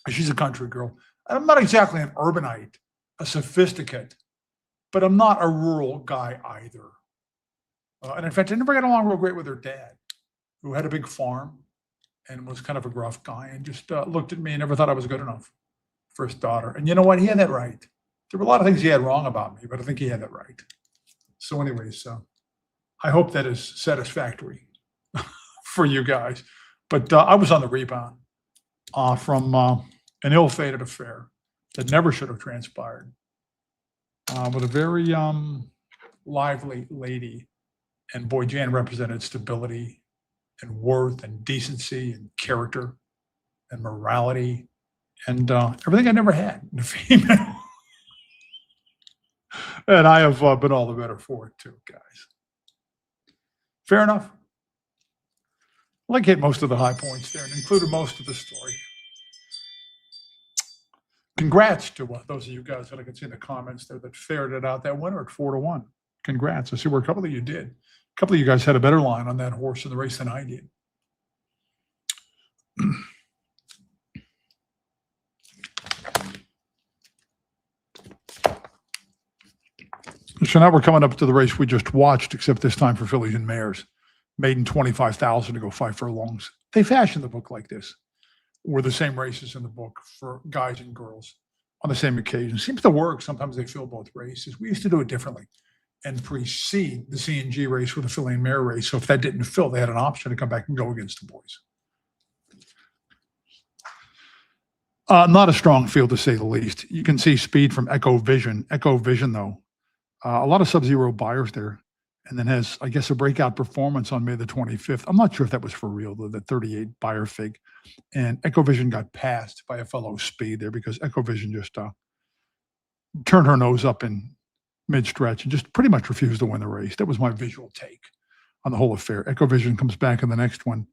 Speaker 1: She's a country girl. I'm not exactly an urbanite, a sophisticate, but I'm not a rural guy either. And in fact, I never got along real great with her dad, who had a big farm and was kind of a gruff guy and just looked at me and never thought I was good enough for his daughter. And you know what? He had that right. There were a lot of things he had wrong about me, but I think he had that right. So anyways, I hope that is satisfactory for you guys. But I was on the rebound from an ill-fated affair that never should have transpired with a very lively lady. And boy, Jan represented stability and worth and decency and character and morality and everything I never had in a female. And I have been all the better for it too, guys. Fair enough. Well, I hit most of the high points there and included most of the story. Congrats to those of you guys that I can see in the comments there that ferreted out that winner at 4-1. Congrats. I see where a couple of you did. A couple of you guys had a better line on that horse in the race than I did. So now we're coming up to the race we just watched, except this time for fillies and mares. Maiden 25,000 to go fight furlongs. They fashioned the book like this. Were the same races in the book for guys and girls on the same occasion. Seems to work. Sometimes they fill both races. We used to do it differently and precede the C&G race with a filly and mare race. So if that didn't fill, they had an option to come back and go against the boys. Not a strong field, to say the least. You can see speed from Echo Vision. Echo Vision, though, a lot of Sub-Zero buyers there, and then has, I guess, a breakout performance on May the 25th. I'm not sure if that was for real, though, the 38 buyer fig. And Echo Vision got passed by a fellow Speed there because Echo Vision just turned her nose up in mid-stretch and just pretty much refused to win the race. That was my visual take on the whole affair. Echo Vision comes back in the next one.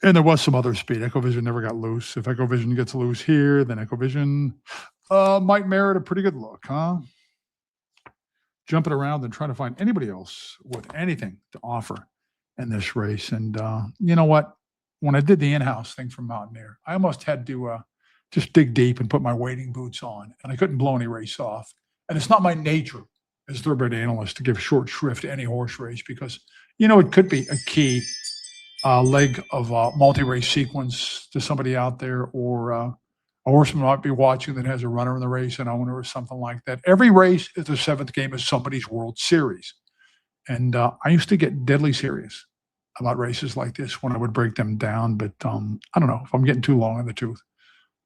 Speaker 1: And there was some other speed. Echo Vision never got loose. If Echo Vision gets loose here, then Echo Vision might merit a pretty good look, huh? Jumping around and trying to find anybody else with anything to offer in this race. And you know what? When I did the in-house thing from Mountaineer, I almost had to just dig deep and put my wading boots on, and I couldn't blow any race off. And it's not my nature as thoroughbred analyst to give short shrift to any horse race because, you know, it could be a key leg of a multi-race sequence to somebody out there, or a horseman might be watching that has a runner in the race, an owner or something like that. Every race is the seventh game of somebody's World Series. And I used to get deadly serious about races like this when I would break them down. But I don't know if I'm getting too long in the tooth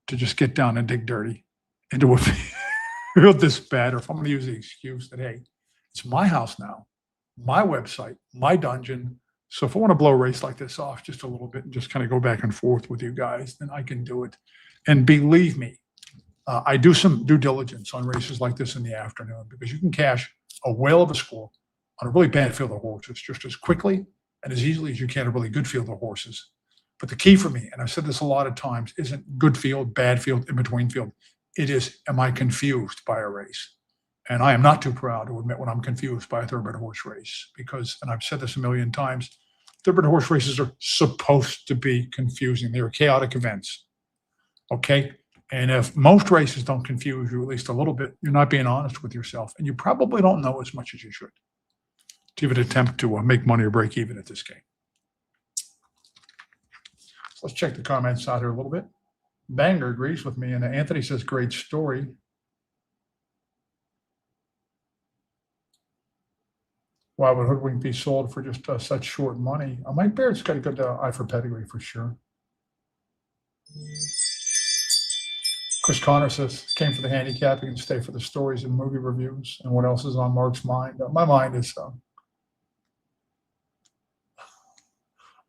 Speaker 1: to just get down and dig dirty into a field this bad, or if I'm going to use the excuse that, hey, it's my house now, my website, my dungeon. So if I want to blow a race like this off just a little bit and just kind of go back and forth with you guys, then I can do it. And believe me, I do some due diligence on races like this in the afternoon because you can cash a whale of a score on a really bad field of horses just as quickly and as easily as you can a really good field of horses. But the key for me, and I've said this a lot of times, isn't good field, bad field, in between field. It is, am I confused by a race? And I am not too proud to admit when I'm confused by a thoroughbred horse race because, and I've said this a million times, thoroughbred horse races are supposed to be confusing. They are chaotic events. Okay. And if most races don't confuse you at least a little bit, you're not being honest with yourself. And you probably don't know as much as you should to even attempt to make money or break even at this game. So let's check the comments out here a little bit. Banger agrees with me. And Anthony says, great story. Why would Hoodwink be sold for just such short money? Mike Barrett's got a good eye for pedigree for sure. Chris Connor says, came for the handicapping and stay for the stories and movie reviews. And what else is on Mark's mind? My mind is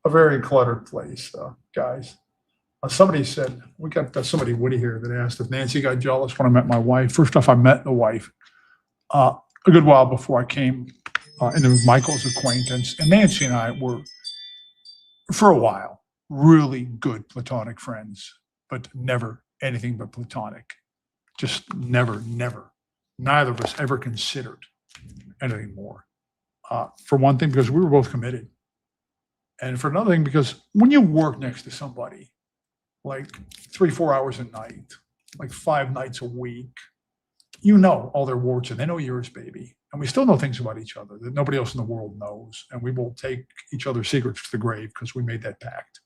Speaker 1: a very cluttered place, guys. Somebody said, we got somebody witty here that asked if Nancy got jealous when I met my wife. First off, I met the wife a good while before I came into Michael's acquaintance. And Nancy and I were, for a while, really good platonic friends, but never anything but platonic. Just never. Neither of us ever considered anything more. For one thing, because we were both committed. And for another thing, because when you work next to somebody, like 3-4 hours a night, like 5 nights a week, you know all their warts and they know yours, baby. And we still know things about each other that nobody else in the world knows. And we will take each other's secrets to the grave because we made that pact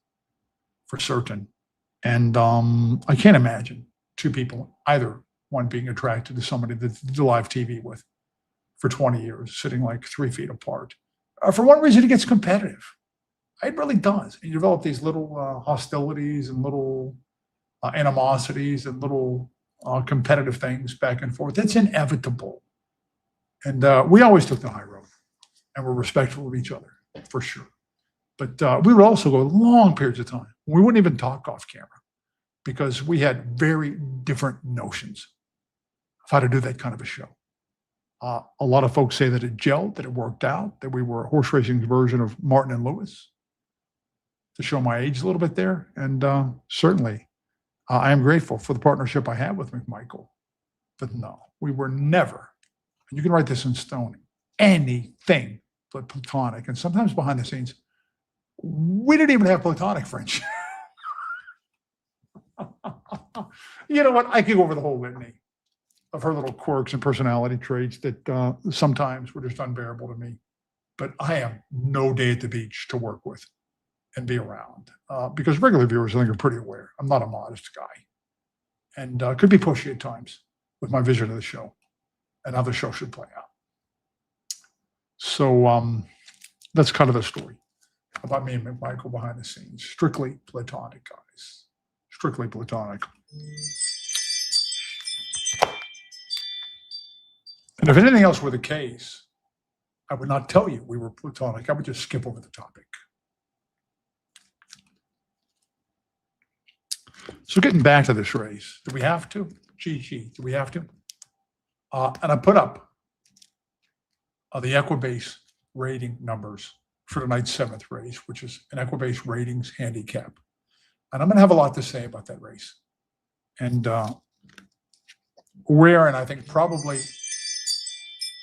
Speaker 1: for certain. And I can't imagine two people, either one being attracted to somebody that they did live TV with for 20 years, sitting like 3 feet apart. For one reason, it gets competitive. It really does. And you develop these little hostilities and little animosities and little competitive things back and forth. It's inevitable. And we always took the high road and were respectful of each other, for sure. But we would also go long periods of time. We wouldn't even talk off camera because we had very different notions of how to do that kind of a show. A lot of folks say that it gelled, that it worked out, that we were a horse racing version of Martin and Lewis, to show my age a little bit there. And certainly, I am grateful for the partnership I have with McMichael, but no, we were never, and you can write this in stone, anything but platonic. And sometimes behind the scenes, we didn't even have platonic friendship. You know what? I could go over the whole litany of her little quirks and personality traits that sometimes were just unbearable to me. But I have no day at the beach to work with and be around because regular viewers, I think, are pretty aware. I'm not a modest guy and could be pushy at times with my vision of the show and how the show should play out. So that's kind of the story about me and McMichael behind the scenes. Strictly platonic, guys. Strictly platonic. And if anything else were the case, I would not tell you we were platonic. I would just skip over the topic. So getting back to this race, do we have to? Gee, do we have to? And I put up the Equibase rating numbers for tonight's 7th race, which is an Equibase ratings handicap. And I'm going to have a lot to say about that race. And where, and I think probably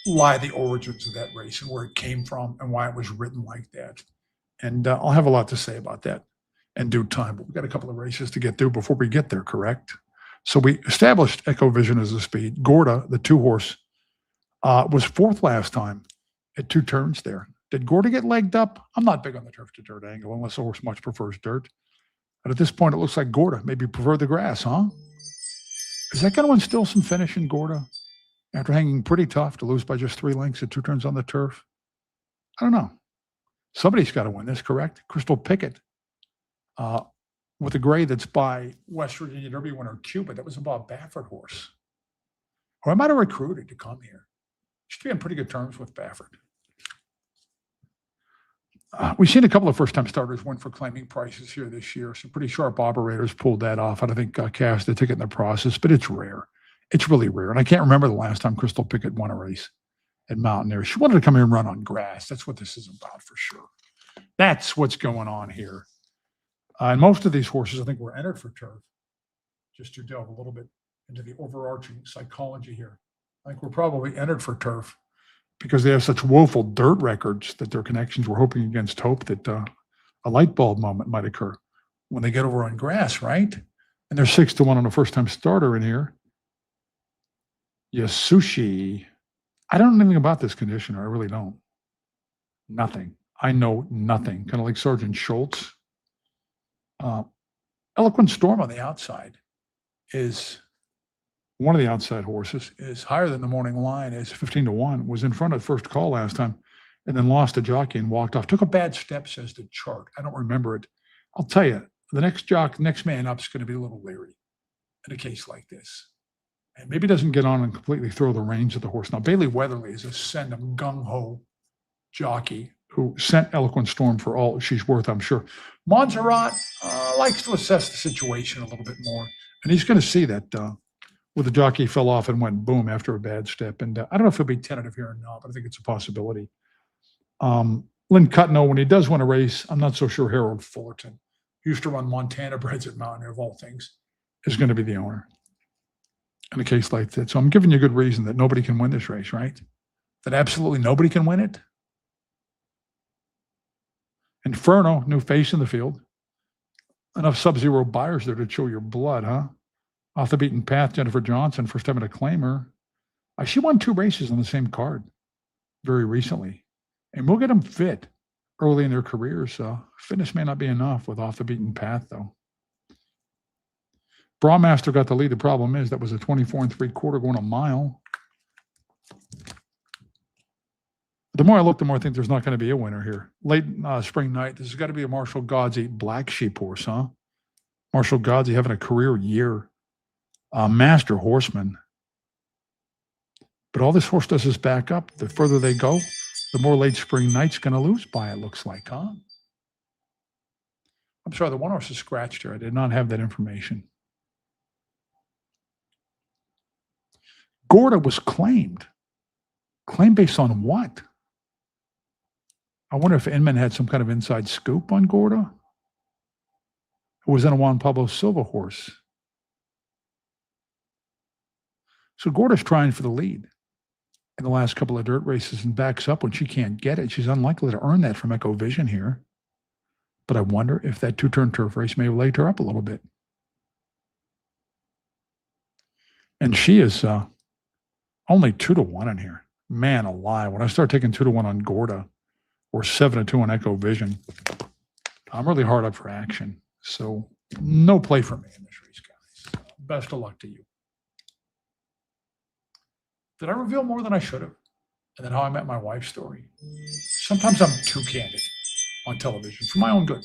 Speaker 1: lie the origins of that race and where it came from and why it was written like that. And I'll have a lot to say about that in due time. But we've got a couple of races to get through before we get there, correct? So we established Ecovision as a speed. Gorda, the 2-horse, was 4th last time at 2 turns there. Did Gorda get legged up? I'm not big on the turf to dirt angle unless the horse much prefers dirt. But at this point, it looks like Gorda maybe preferred the grass, huh? Is that going to instill some finish in Gorda after hanging pretty tough to lose by just 3 lengths at 2 turns on the turf? I don't know. Somebody's got to win this, correct? Crystal Pickett with a grade that's by West Virginia Derby winner Cuba. That was a Bob Baffert horse. Or I might have recruited to come here. Should be on pretty good terms with Baffert. We've seen a couple of first-time starters win for claiming prices here this year. Some pretty sharp operators pulled that off. I don't think cashed the ticket in the process, but it's rare. It's really rare. And I can't remember the last time Crystal Pickett won a race at Mountaineer. She wanted to come here and run on grass. That's what this is about for sure. That's what's going on here. And most of these horses, I think, were entered for turf. Just to delve a little bit into the overarching psychology here. I think we're probably entered for turf because they have such woeful dirt records that their connections were hoping against hope that a light bulb moment might occur when they get over on grass, right? And they're 6-1 on a first-time starter in here. Yasushi. I don't know anything about this conditioner. I really don't. Nothing. I know nothing. Kind of like Sergeant Schultz. Eloquent Storm on the outside is one of the outside horses, is higher than the morning line, is 15-1, was in front at first call last time, and then lost a jockey and walked off. Took a bad step, says the chart. I don't remember it. I'll tell you, the next man up is going to be a little leery in a case like this. And maybe doesn't get on and completely throw the reins of the horse. Now, Bailey Weatherly is a send-em gung-ho jockey who sent Eloquent Storm for all she's worth, I'm sure. Montserrat likes to assess the situation a little bit more. And he's going to see that where the jockey fell off and went boom after a bad step. And I don't know if he'll be tentative here or not, but I think it's a possibility. Lynn Cutno, when he does win a race, I'm not so sure Harold Fullerton, who used to run Montana Breds at Mountaineer, of all things, is going to be the owner in a case like that. So I'm giving you a good reason that nobody can win this race, right? That absolutely nobody can win it. Inferno, new face in the field. Enough Sub-Zero buyers there to chill your blood, huh? Off the beaten path, Jennifer Johnson, first time at a claimer. She won 2 races on the same card very recently. And we'll get them fit early in their careers. Fitness may not be enough with off the beaten path, though. Brawmaster got the lead. The problem is that was a 24 3/4 going a mile. The more I look, the more I think there's not going to be a winner here. Late spring night, this has got to be a Marshall Godsey Black Sheep horse, huh? Marshall Godsey having a career year. Master horseman. But all this horse does is back up. The further they go, the more late spring night's going to lose by, it looks like, huh? I'm sorry, the one horse is scratched here. I did not have that information. Gorda was claimed. Claimed based on what? I wonder if Inman had some kind of inside scoop on Gorda. Who was in a Juan Pablo Silva horse. So Gorda's trying for the lead in the last couple of dirt races and backs up when she can't get it. She's unlikely to earn that from Echo Vision here. But I wonder if that two-turn turf race may have laid her up a little bit. And she is only 2-1 in here. Man alive. When I start taking 2-1 on Gorda or 7-2 on Echo Vision, I'm really hard up for action. So no play for me in this race, guys. Best of luck to you. Did I reveal more than I should have? And then how I met my wife's story. Sometimes I'm too candid on television for my own good.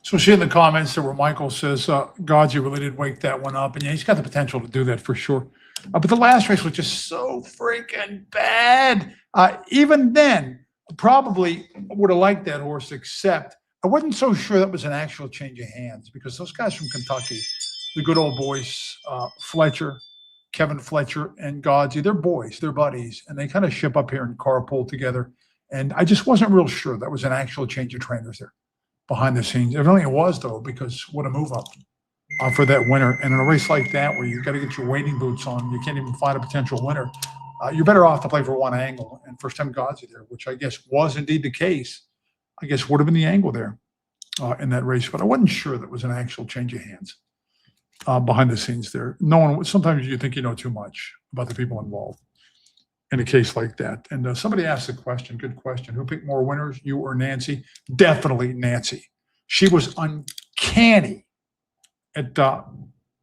Speaker 1: So see in the comments there where Michael says, Godsey really did wake that one up. And yeah, he's got the potential to do that for sure. But the last race was just so freaking bad. Even then, probably would have liked that horse, except I wasn't so sure that was an actual change of hands because those guys from Kentucky, the good old boys, Fletcher, Kevin Fletcher, and Godsey, they're boys, they're buddies, and they kind of ship up here and carpool together. And I just wasn't real sure that was an actual change of trainers there behind the scenes. Evidently it was, though, because what a move up for that winner. And in a race like that, where you've got to get your wading boots on, you can't even find a potential winner. You're better off to play for one angle. And first time Godsey there, which I guess was indeed the case, I guess would have been the angle there in that race. But I wasn't sure that was an actual change of hands behind the scenes there. No one. Sometimes you think you know too much about the people involved in a case like that. And somebody asked a question, good question. Who picked more winners, you or Nancy? Definitely Nancy. She was uncanny at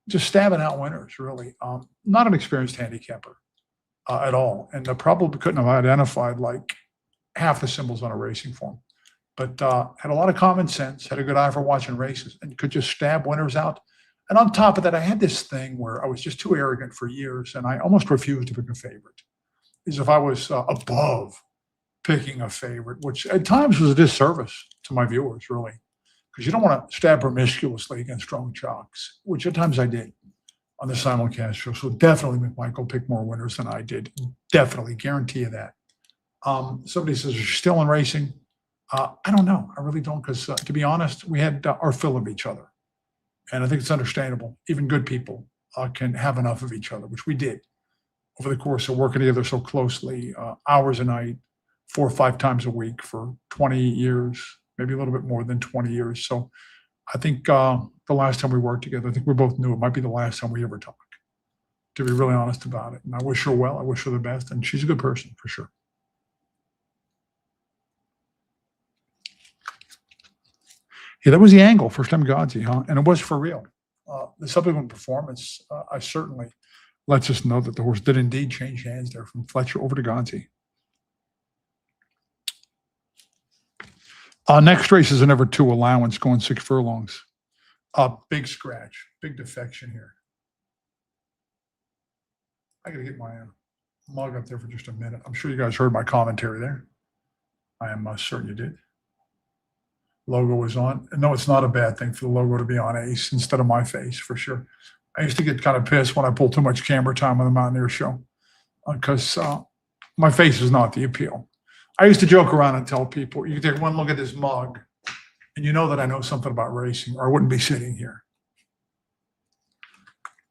Speaker 1: just stabbing out winners, really. Not an experienced handicapper at all. And probably couldn't have identified like half the symbols on a racing form. But had a lot of common sense, had a good eye for watching races, and could just stab winners out. And on top of that, I had this thing where I was just too arrogant for years, and I almost refused to pick a favorite. As if I was above picking a favorite, which at times was a disservice to my viewers, really, because you don't want to stab promiscuously against strong chalks, which at times I did on the simulcast show. So definitely McMichael picked more winners than I did. Definitely, guarantee you that. Somebody says, "Are you still in racing?" I don't know. I really don't, because to be honest, we had our fill of each other. And I think it's understandable. Even good people can have enough of each other, which we did over the course of working together so closely, hours a night, 4 or 5 times a week for 20 years, maybe a little bit more than 20 years. So I think the last time we worked together, I think we both knew it might be the last time we ever talked, to be really honest about it. And I wish her well. I wish her the best. And she's a good person for sure. Yeah, that was the angle, first time Godsey, huh? And it was for real. The subsequent performance, I certainly lets us know that the horse did indeed change hands there from Fletcher over to Godsey. Next race is a number 2 allowance going 6 furlongs. Big scratch, big defection here. I got to get my mug up there for just a minute. I'm sure you guys heard my commentary there. I am certain you did. Logo was on. No, it's not a bad thing for the logo to be on Ace instead of my face, for sure. I used to get kind of pissed when I pulled too much camera time on the Mountaineer show because my face is not the appeal. I used to joke around and tell people, you can take one look at this mug and you know that I know something about racing, or I wouldn't be sitting here.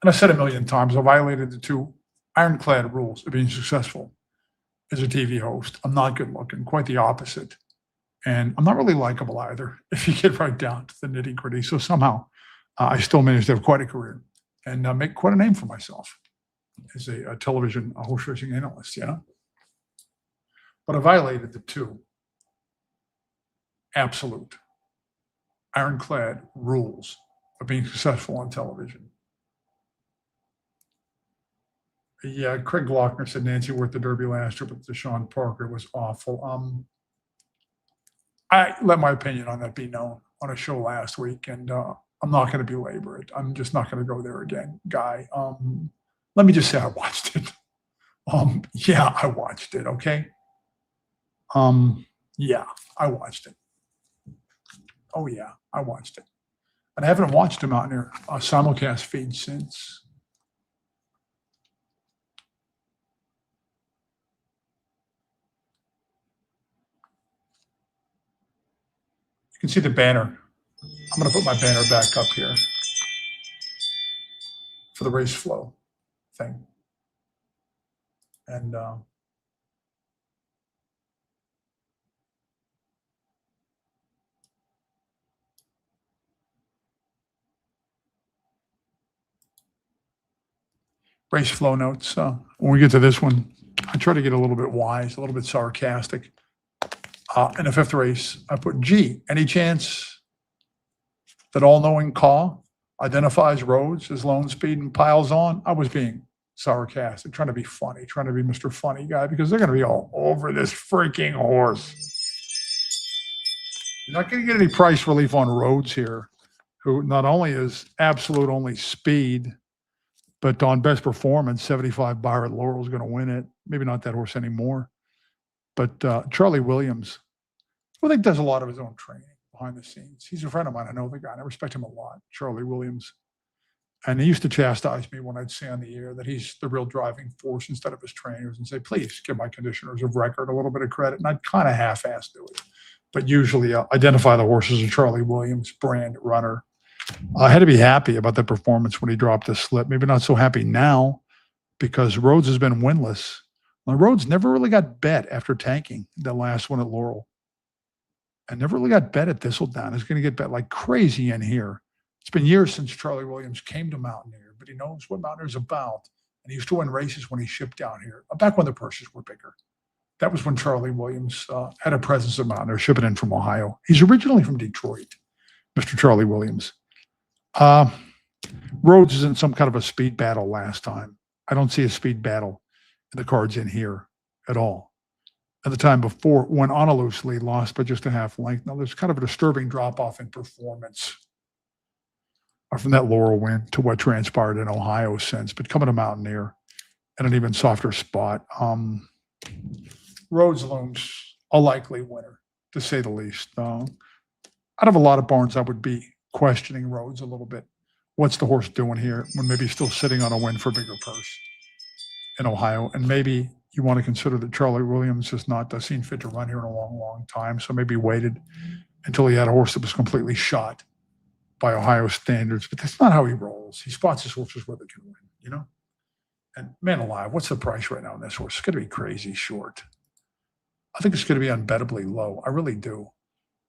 Speaker 1: And I said a million times, I violated the 2 ironclad rules of being successful as a TV host. I'm not good looking, quite the opposite. And I'm not really likable either, if you get right down to the nitty gritty. So somehow I still managed to have quite a career and make quite a name for myself as a television horse racing analyst, you know? But I violated the 2 absolute ironclad rules of being successful on television. Yeah, Craig Glockner said Nancy worked the Derby last year, but Deshaun Parker was awful. I let my opinion on that be known on a show last week, and I'm not going to belabor it. I'm just not going to go there again, Guy. Let me just say I watched it. Yeah, I watched it, okay? Yeah, I watched it. Oh, yeah, I watched it. And I haven't watched a Mountaineer simulcast feed since. You can see the banner. I'm going to put my banner back up here for the race flow thing. And race flow notes. When we get to this one, I try to get a little bit wise, a little bit sarcastic. In the 5th race, I put G. Any chance that all-knowing Caw identifies roads as lone speed and piles on? I was being sarcastic, trying to be funny, trying to be Mr. Funny Guy, because they're going to be all over this freaking horse. You're not going to get any price relief on Rhodes here, who not only is absolute only speed, but on best performance, 75 Byron Laurel is going to win it. Maybe not that horse anymore. But Charlie Williams, who I think does a lot of his own training behind the scenes. He's a friend of mine. I know the guy, and I respect him a lot, Charlie Williams. And he used to chastise me when I'd say on the air that he's the real driving force instead of his trainers and say, please give my conditioners of record a little bit of credit. And I'd kind of half-ass do it. But usually identify the horse as a Charlie Williams brand runner. I had to be happy about the performance when he dropped the slip. Maybe not so happy now because Rhodes has been winless. Well, Rhodes never really got bet after tanking the last one at Laurel. And never really got bet at Thistledown. He's going to get bet like crazy in here. It's been years since Charlie Williams came to Mountaineer, but he knows what Mountaineer's about. And he used to win races when he shipped down here, back when the purses were bigger. That was when Charlie Williams had a presence at Mountaineer, shipping in from Ohio. He's originally from Detroit, Mr. Charlie Williams. Rhodes is in some kind of a speed battle last time. I don't see a speed battle in the cards in here at all. At the time before, when on a loose lead, lost by just a half length. Now, there's kind of a disturbing drop-off in performance from that Laurel win to what transpired in Ohio since, but coming to Mountaineer in an even softer spot. Rhodes looms a likely winner, to say the least. Out of a lot of barns, I would be questioning Rhodes a little bit. What's the horse doing here when maybe still sitting on a win for a bigger purse in Ohio? And maybe you want to consider that Charlie Williams has not seen fit to run here in a long, long time. So maybe waited until he had a horse that was completely shot by Ohio standards. But that's not how he rolls. He spots his horses where they can win, you know? And man alive, what's the price right now on this horse? It's going to be crazy short. I think it's going to be unbettably low. I really do.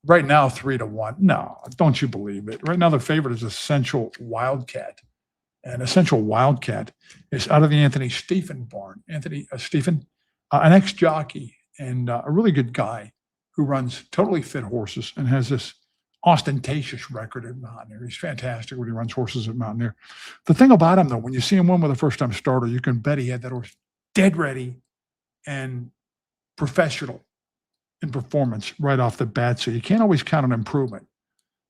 Speaker 1: Right now, 3-1. No, don't you believe it? Right now, the favorite is Essential Wildcat. And Essential Wildcat is out of the Anthony Stephen barn. Anthony Stephen, an ex-jockey and a really good guy who runs totally fit horses and has this ostentatious record at Mountaineer. He's fantastic when he runs horses at Mountaineer. The thing about him, though, when you see him win with a first-time starter, you can bet he had that horse dead ready and professional in performance right off the bat. So you can't always count on improvement.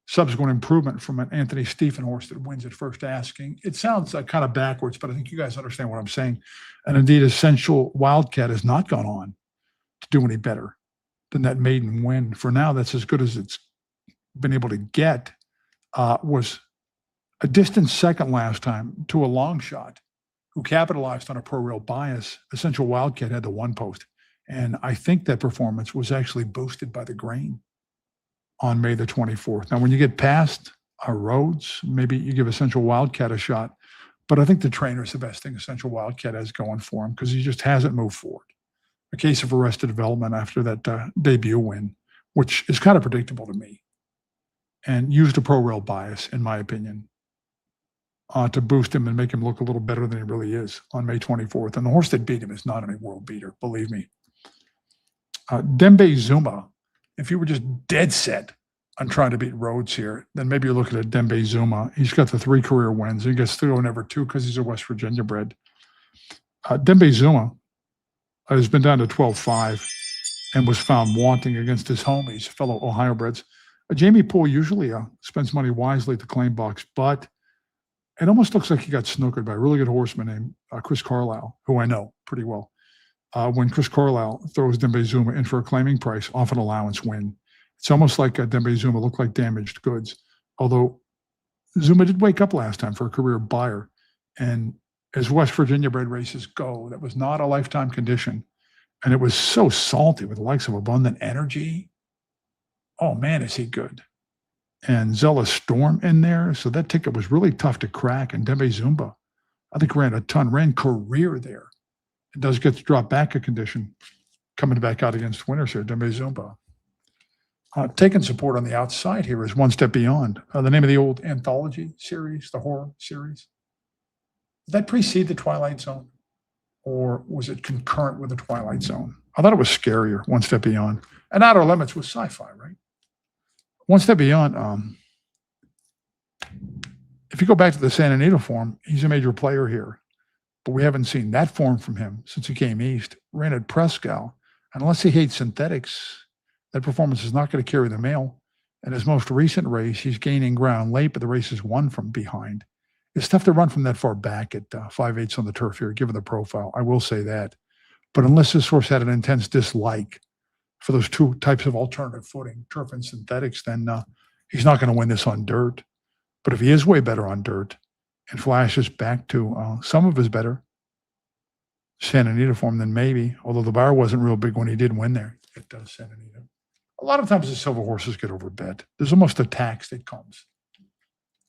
Speaker 1: Subsequent improvement from an Anthony Stephen horse that wins at first asking. It sounds kind of backwards, but I think you guys understand what I'm saying. And indeed, Essential Wildcat has not gone on to do any better than that maiden win. For now, that's as good as it's been able to get. Was a distant second last time to a long shot who capitalized on a pro rail bias. Essential Wildcat had the one post. And I think that performance was actually boosted by the grain on May the 24th. Now, when you get past Rhodes, maybe you give Essential Wildcat a shot. But I think the trainer is the best thing Essential Wildcat has going for him because he just hasn't moved forward. A case of arrested development after that debut win, which is kind of predictable to me. And used a pro rail bias, in my opinion, to boost him and make him look a little better than he really is on May 24th. And the horse that beat him is not any world beater, believe me. Dembe Zuma, if you were just dead set on trying to beat Rhodes here, then maybe you're looking at Dembe Zuma. He's got the 3 career wins. He gets 3 over 2 because he's a West Virginia bred. Dembe Zuma has been down to 12-5 and was found wanting against his homies, fellow Ohio breds. Jamie Poole usually spends money wisely at the claim box, but it almost looks like he got snookered by a really good horseman named Chris Carlisle, who I know pretty well. When Chris Carlisle throws Dembe Zuma in for a claiming price off an allowance win, it's almost like Dembe Zuma looked like damaged goods. Although Zuma did wake up last time for a career buyer. And as West Virginia bred races go, that was not a lifetime condition. And it was so salty with the likes of Abundant Energy. Oh, man, is he good. And Zealous Storm in there. So that ticket was really tough to crack. And Dembe Zuma, I think, ran career there. It does get to drop back a condition coming back out against winners here, Dembe Zuma. Taking support on the outside here is One Step Beyond. The name of the old anthology series, the horror series. Did that precede the Twilight Zone? Or was it concurrent with the Twilight Zone? I thought it was scarier, One Step Beyond. And Outer Limits was sci-fi, right? One Step Beyond, if you go back to the Santa Anita form, he's a major player here. But we haven't seen that form from him since he came east. Ran at Prescal. And unless he hates synthetics, that performance is not going to carry the mail. In his most recent race, he's gaining ground late, but the race is won from behind. It's tough to run from that far back at 5/8 on the turf here, given the profile. I will say that. But unless this horse had an intense dislike for those two types of alternative footing, turf and synthetics, then he's not going to win this on dirt. But if he is way better on dirt and flashes back to some of his better Santa Anita form, then maybe, although the bar wasn't real big when he did win there at Santa Anita. A lot of times the silver horses get overbet. There's almost a tax that comes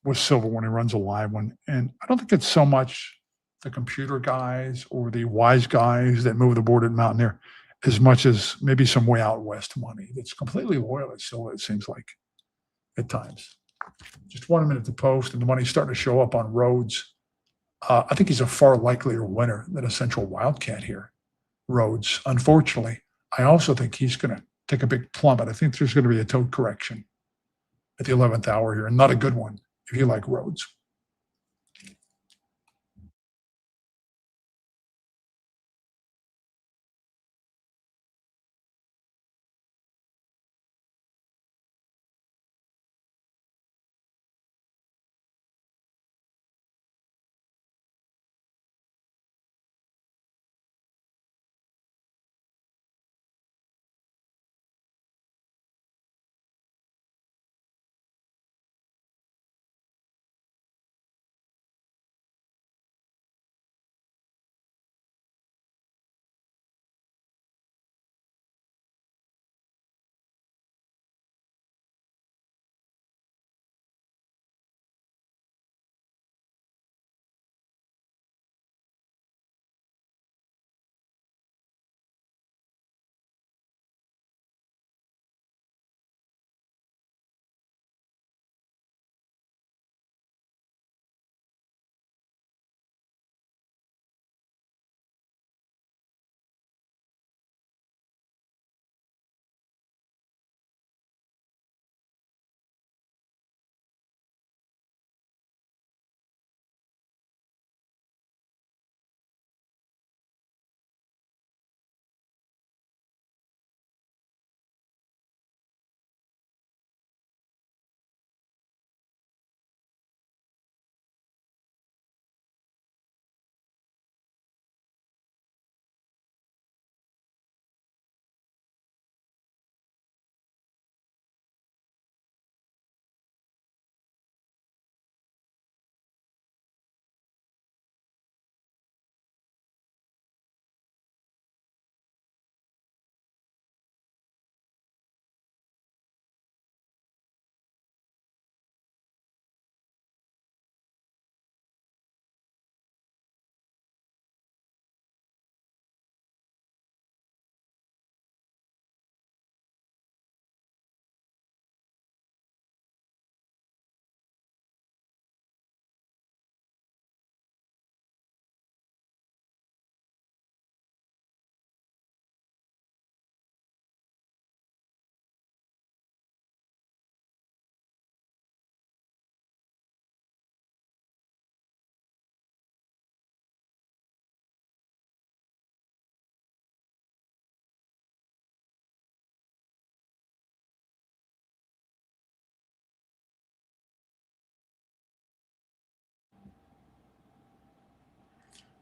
Speaker 1: with silver when he runs a live one. And I don't think it's so much the computer guys or the wise guys that move the board at Mountaineer as much as maybe some way out west money that's completely loyal at silver, it seems like at times. Just 1 minute to post, and the money's starting to show up on Rhodes. I think he's a far likelier winner than a Central Wildcat here, Rhodes. Unfortunately, I also think he's going to take a big plummet. I think there's going to be a toe correction at the 11th hour here, and not a good one if you like Rhodes.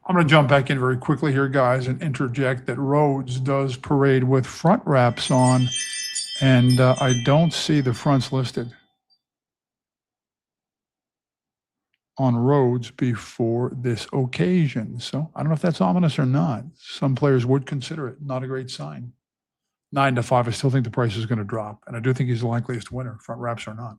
Speaker 1: I'm going to jump back in very quickly here, guys, and interject that Rhodes does parade with front wraps on, and I don't see the fronts listed on Rhodes before this occasion. So I don't know if that's ominous or not. Some players would consider it not a great sign. 9 to 5, I still think the price is going to drop, and I do think he's the likeliest winner, front wraps or not.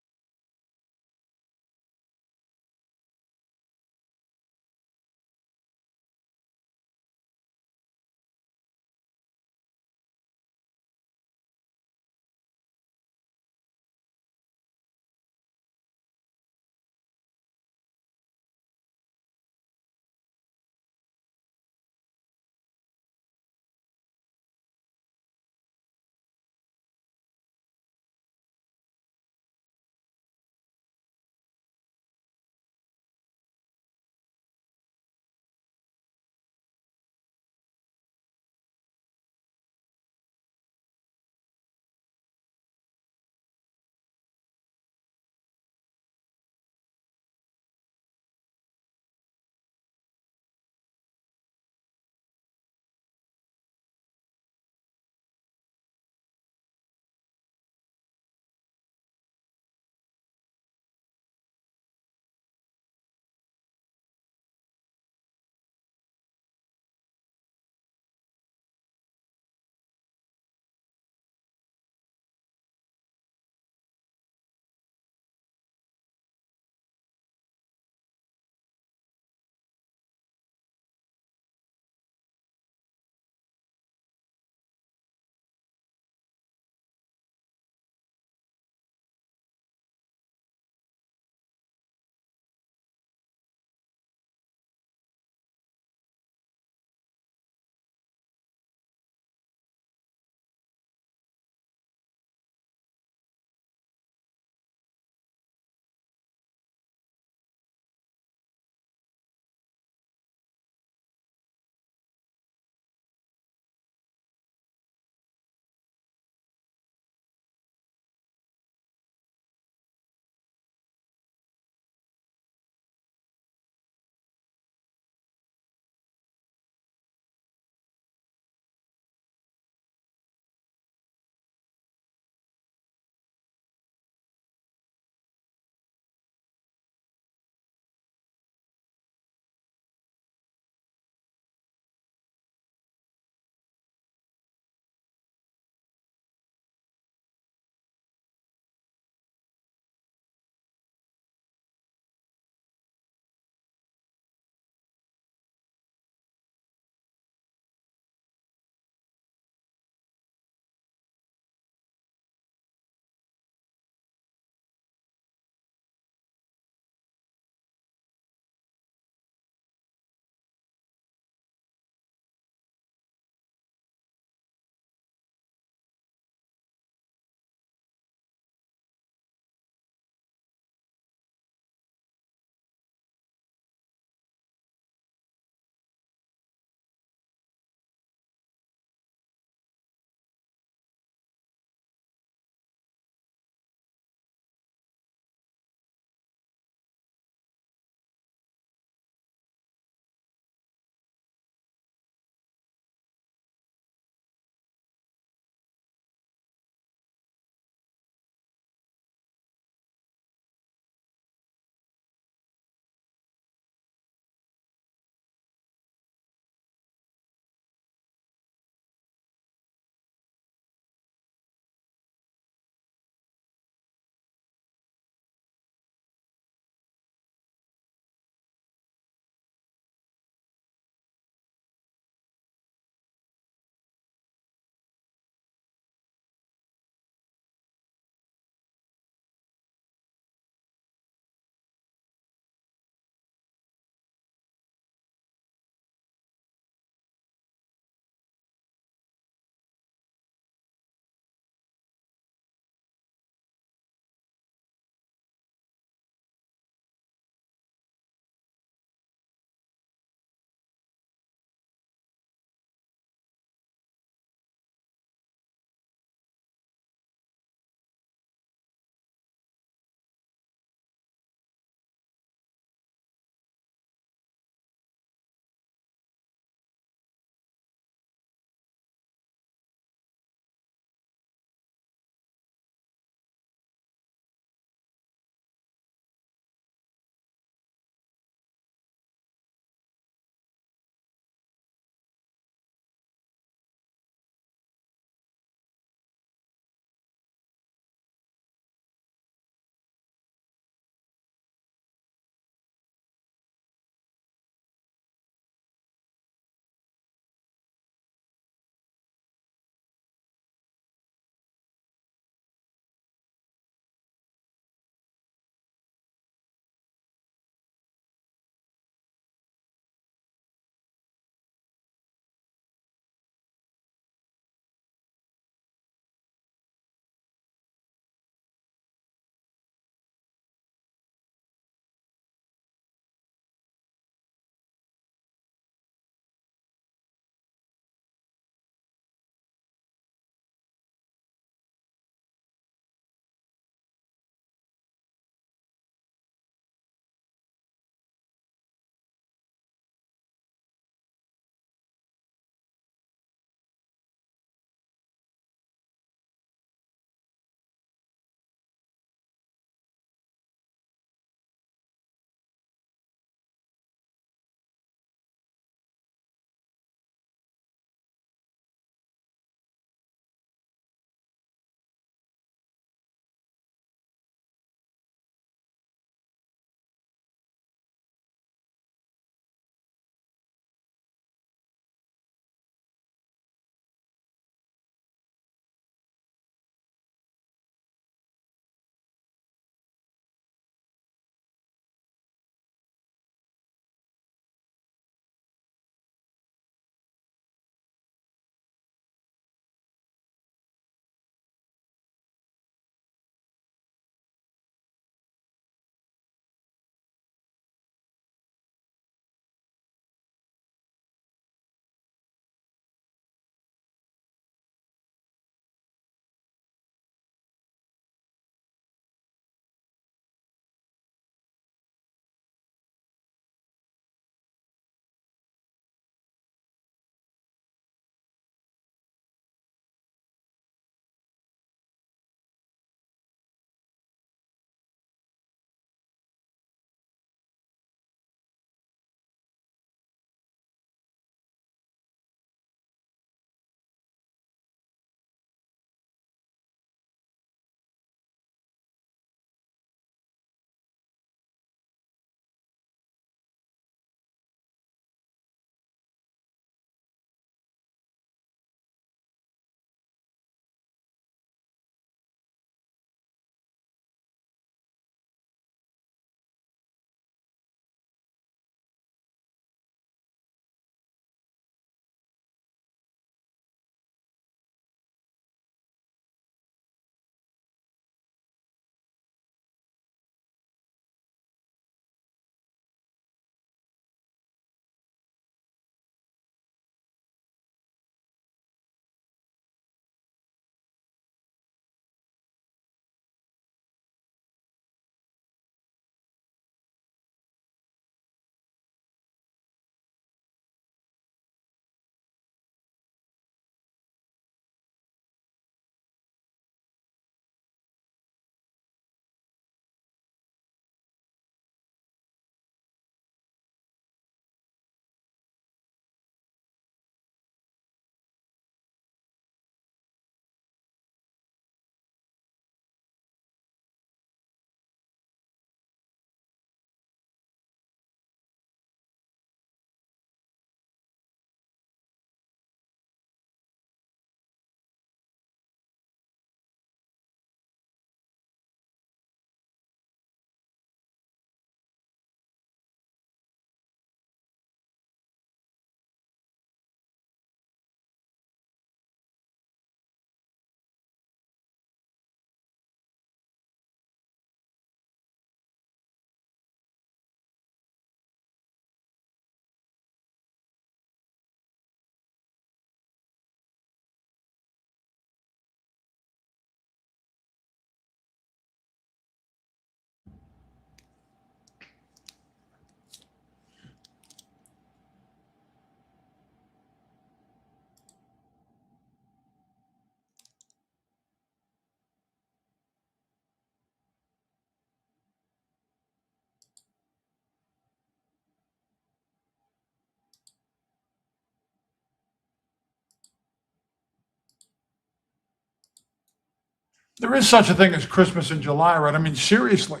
Speaker 1: There is such a thing as Christmas in July, right? I mean, seriously.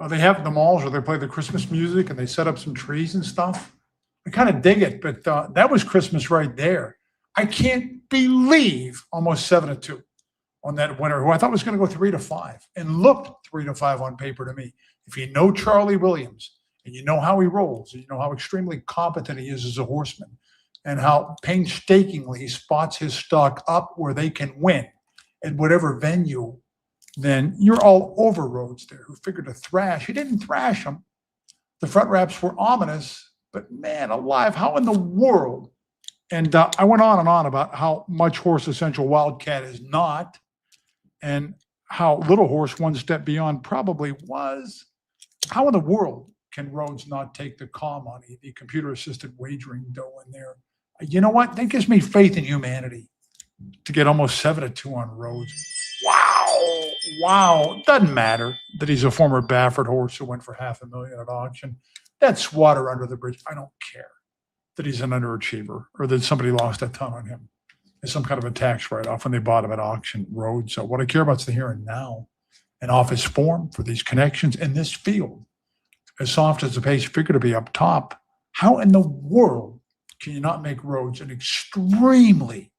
Speaker 1: They have the malls where they play the Christmas music and they set up some trees and stuff. I kind of dig it, but that was Christmas right there. I can't believe almost 7-2 on that winner, who I thought was going to go 3-5 and looked 3-5 on paper to me. If you know Charlie Williams and you know how he rolls, and you know how extremely competent he is as a horseman, and how painstakingly he spots his stock up where they can win at whatever venue, then you're all over Rhodes there, who figured to thrash. He didn't thrash him. The front wraps were ominous, but man alive, how in the world? And I went on and on about how much Horse Essential Wildcat is not, and how Little Horse One Step Beyond probably was. How in the world can Rhodes not take the call money, the computer-assisted wagering dough in there? You know what? That gives me faith in humanity to get almost 7-2 on Rhodes. Wow. Wow. Doesn't matter that he's a former Baffert horse who went for $500,000 at auction. That's water under the bridge. I don't care that he's an underachiever or that somebody lost a ton on him. There's some kind of a tax write-off when they bought him at auction Rhodes. So what I care about is the here and now and off his form for these connections in this field. As soft as the pace figure to be up top, how in the world can you not make Rhodes an extremely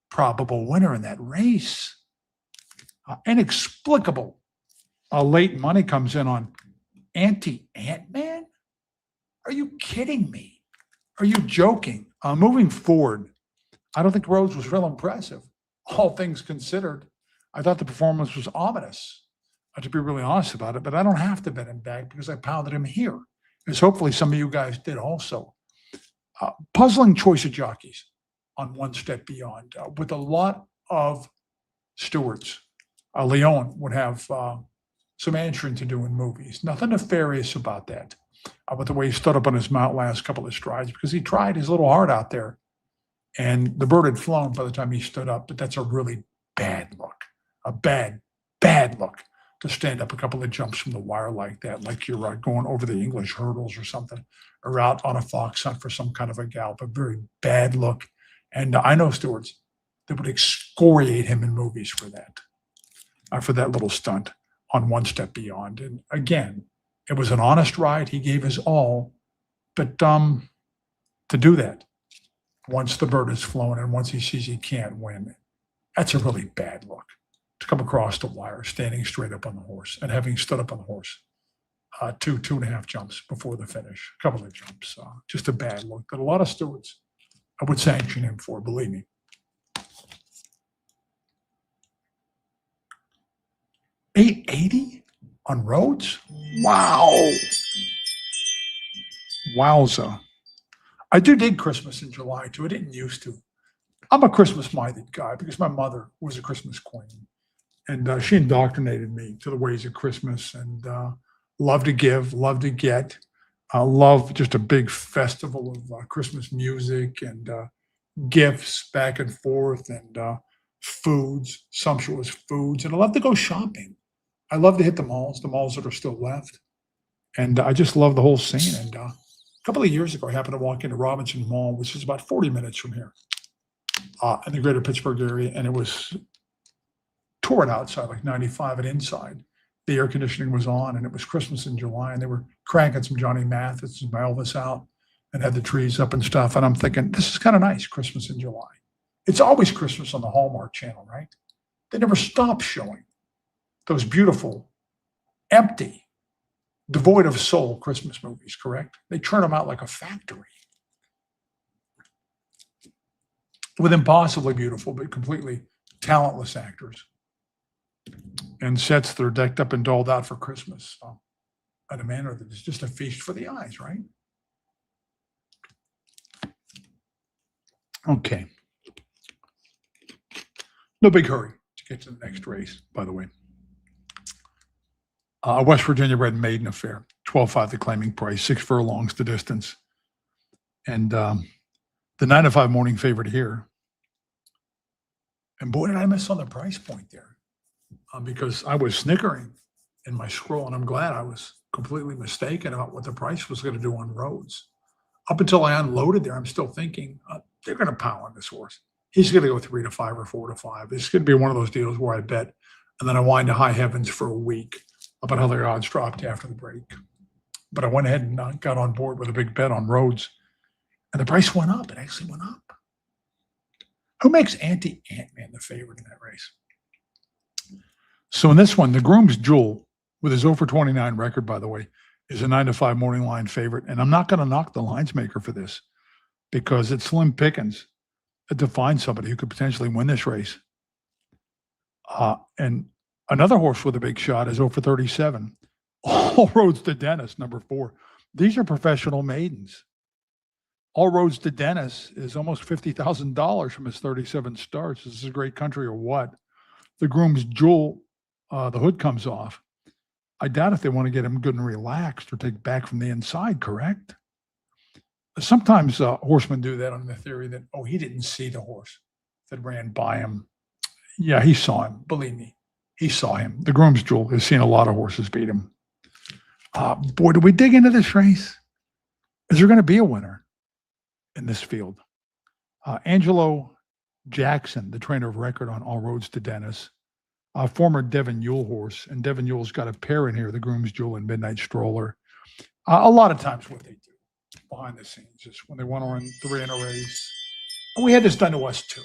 Speaker 1: probable winner in that race? Inexplicable. Late money comes in on anti-Ant-Man? Are you kidding me? Are you joking? Moving forward, I don't think Rhodes was real impressive. All things considered, I thought the performance was ominous, to be really honest about it, but I don't have to bet him back because I pounded him here, as hopefully some of you guys did also. Puzzling choice of jockeys on One Step Beyond, with a lot of stewards. Leon would have some answering to do in movies. Nothing nefarious about that, with the way he stood up on his mount last couple of strides, because he tried his little heart out there. And the bird had flown by the time he stood up, but that's a really bad look, a bad, bad look to stand up a couple of jumps from the wire like that, like you're going over the English hurdles or something, or out on a fox hunt for some kind of a gallop. A very bad look. And I know stewards that would excoriate him in movies for that little stunt on One Step Beyond. And again, it was an honest ride. He gave his all, but to do that, once the bird has flown and once he sees he can't win, that's a really bad look. To come across the wire, standing straight up on the horse and having stood up on the horse 2.5 jumps before the finish, a couple of jumps, just a bad look that a lot of stewards I would sanction him for, believe me. $880 on Rhodes? Wow. Wowza. I do dig Christmas in July too. I didn't used to. I'm a Christmas-minded guy because my mother was a Christmas queen. And she indoctrinated me to the ways of Christmas and love to give, love to get. Love just a big festival of Christmas music and gifts back and forth and foods, sumptuous foods. And I love to go shopping. I love to hit the malls that are still left. And I just love the whole scene. And a couple of years ago, I happened to walk into Robinson Mall, which is about 40 minutes from here in the greater Pittsburgh area. And it was torrid outside, like 95, and inside the air conditioning was on, and it was Christmas in July, and they were cranking some Johnny Mathis and Elvis out and had the trees up and stuff. And I'm thinking, this is kind of nice, Christmas in July. It's always Christmas on the Hallmark Channel, right? They never stop showing those beautiful, empty, devoid of soul Christmas movies, correct? They churn them out like a factory with impossibly beautiful but completely talentless actors and sets that are decked up and dolled out for Christmas in a manner that is just a feast for the eyes, right? Okay. No big hurry to get to the next race, by the way. West Virginia Red Maiden Affair, 12.5 the claiming price, 6 furlongs the distance. And the 9-5 morning favorite here. And boy, did I miss on the price point there. Because I was snickering in my scroll, and I'm glad I was completely mistaken about what the price was going to do on Rhodes. Up until I unloaded there, I'm still thinking they're going to pound on this horse. He's going to go 3-5 or 4-5. It's going to be one of those deals where I bet And then I whined to high heavens for a week about how their odds dropped after the break. But I went ahead and got on board with a big bet on Rhodes. And the price went up. It actually went up. Who makes Ant-Man the favorite in that race? So in this one, the Groom's Jewel, with his 0-for-29 record, by the way, is a 9-to-5 morning line favorite. And I'm not going to knock the lines maker for this because it's slim pickings to find somebody who could potentially win this race. And another horse with a big shot is 0-for-37. All Roads to Dennis, number 4. These are professional maidens. All Roads to Dennis is almost $50,000 from his 37 starts. This is a great country or what? The Groom's Jewel, the hood comes off. I doubt if they want to get him good and relaxed or take back from the inside, correct? Sometimes horsemen do that on the theory that, oh, he didn't see the horse that ran by him. Yeah, he saw him. Believe me, he saw him. The Groom's Jewel has seen a lot of horses beat him. Boy, do we dig into this race? Is there going to be a winner in this field? Angelo Jackson, the trainer of record on All Roads to Dennis, former Devin Yule horse, and Devin Yule's got a pair in here, the Groom's Jewel and Midnight Stroller. A lot of times what they do behind the scenes is when they want to run 3 in a race, and we had this done to us too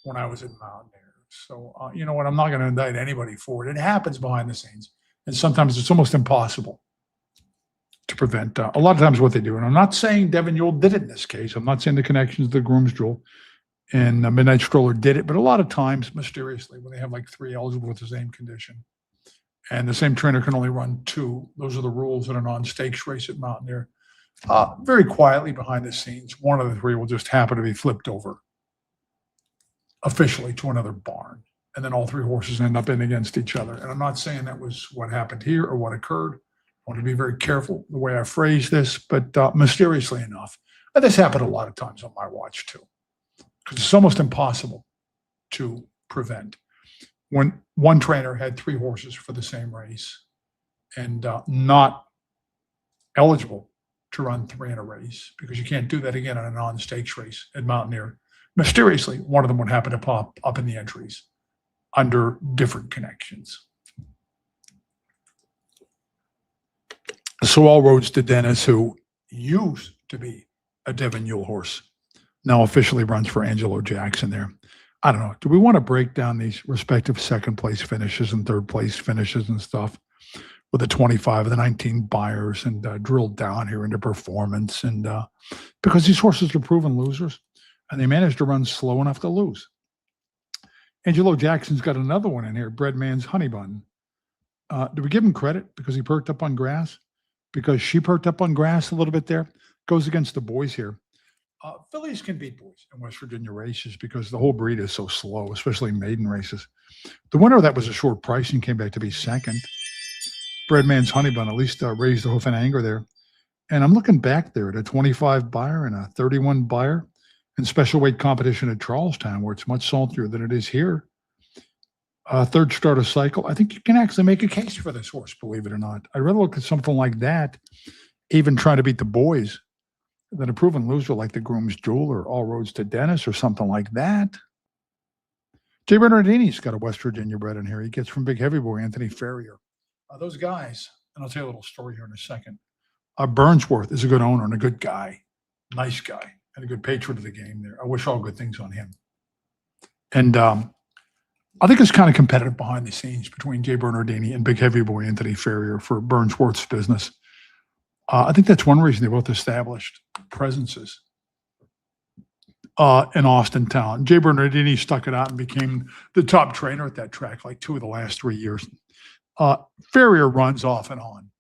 Speaker 1: when I was in Mountaineer. So, you know what, I'm not going to indict anybody for it. It happens behind the scenes, and sometimes it's almost impossible to prevent. A lot of times what they do, and I'm not saying Devin Yule did it in this case. I'm not saying the connections to the Groom's Jewel and Midnight Stroller did it, but a lot of times, mysteriously, when they have like 3 eligible with the same condition, and the same trainer can only run 2, those are the rules in a non-stakes race at Mountaineer. Very quietly behind the scenes, one of the 3 will just happen to be flipped over officially to another barn, and then all 3 horses end up in against each other. And I'm not saying that was what happened here or what occurred. I want to be very careful the way I phrase this, but mysteriously enough, and this happened a lot of times on my watch too, because it's almost impossible to prevent. When one trainer had 3 horses for the same race and not eligible to run 3 in a race, because you can't do that again in a non-stakes race at Mountaineer, mysteriously, one of them would happen to pop up in the entries under different connections. So All Roads to Dennis, who used to be a Devin Yule horse, now officially runs for Angelo Jackson there. I don't know. Do we want to break down these respective second place finishes and third place finishes and stuff with the 25 and the 19 buyers and drill down here into performance? And because these horses are proven losers and they managed to run slow enough to lose. Angelo Jackson's got another one in here, Breadman's Honey Bun. Do we give him credit because he perked up on grass? Because she perked up on grass a little bit there? Goes against the boys here. Fillies can beat boys in West Virginia races because the whole breed is so slow, especially maiden races. The winner of that was a short price and came back to be second. Breadman's Honey Bun at least raised the hoof and anger there. And I'm looking back there at a 25 buyer and a 31 buyer in special weight competition at Charlestown, where it's much saltier than it is here. Third start of cycle. I think you can actually make a case for this horse, believe it or not. I'd rather look at something like that, even trying to beat the boys, than a proven loser like the Groom's Jewel or All Roads to Dennis or something like that. Jay Bernardini's got a West Virginia bred in here. He gets from big heavy boy Anthony Ferrier. Those guys, and I'll tell you a little story here in a second. Burnsworth is a good owner and a good guy, nice guy, and a good patriot of the game there. I wish all good things on him. And I think it's kind of competitive behind the scenes between Jay Bernardini and big heavy boy Anthony Ferrier for Burnsworth's business. I think that's one reason they both established presences in Austin town. Jay Bernardini stuck it out and became the top trainer at that track like 2 of the last 3 years. Ferrier runs off and on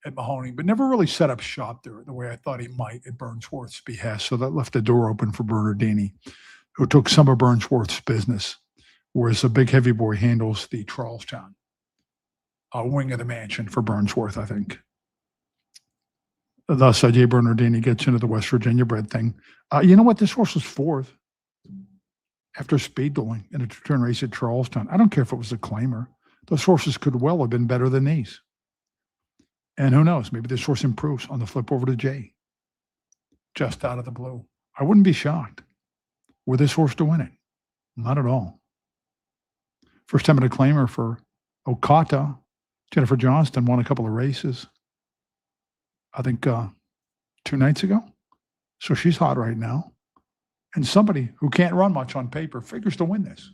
Speaker 1: at Mahoney, but never really set up shop there the way I thought he might at Burnsworth's behest. So that left the door open for Bernardini, who took some of Burnsworth's business, whereas a big heavy boy handles the Charlestown wing of the mansion for Burnsworth, I think. Thus, Jay Bernardini gets into the West Virginia bred thing. You know what? This horse was 4th after speed dueling in a 2-turn race at Charlestown. I don't care if it was a claimer. Those horses could well have been better than these. And who knows? Maybe this horse improves on the flip over to Jay. Just out of the blue. I wouldn't be shocked were this horse to win it. Not at all. First time in a claimer for Okata. Jennifer Johnston won a couple of races, I think 2 nights ago. So she's hot right now. And somebody who can't run much on paper figures to win this.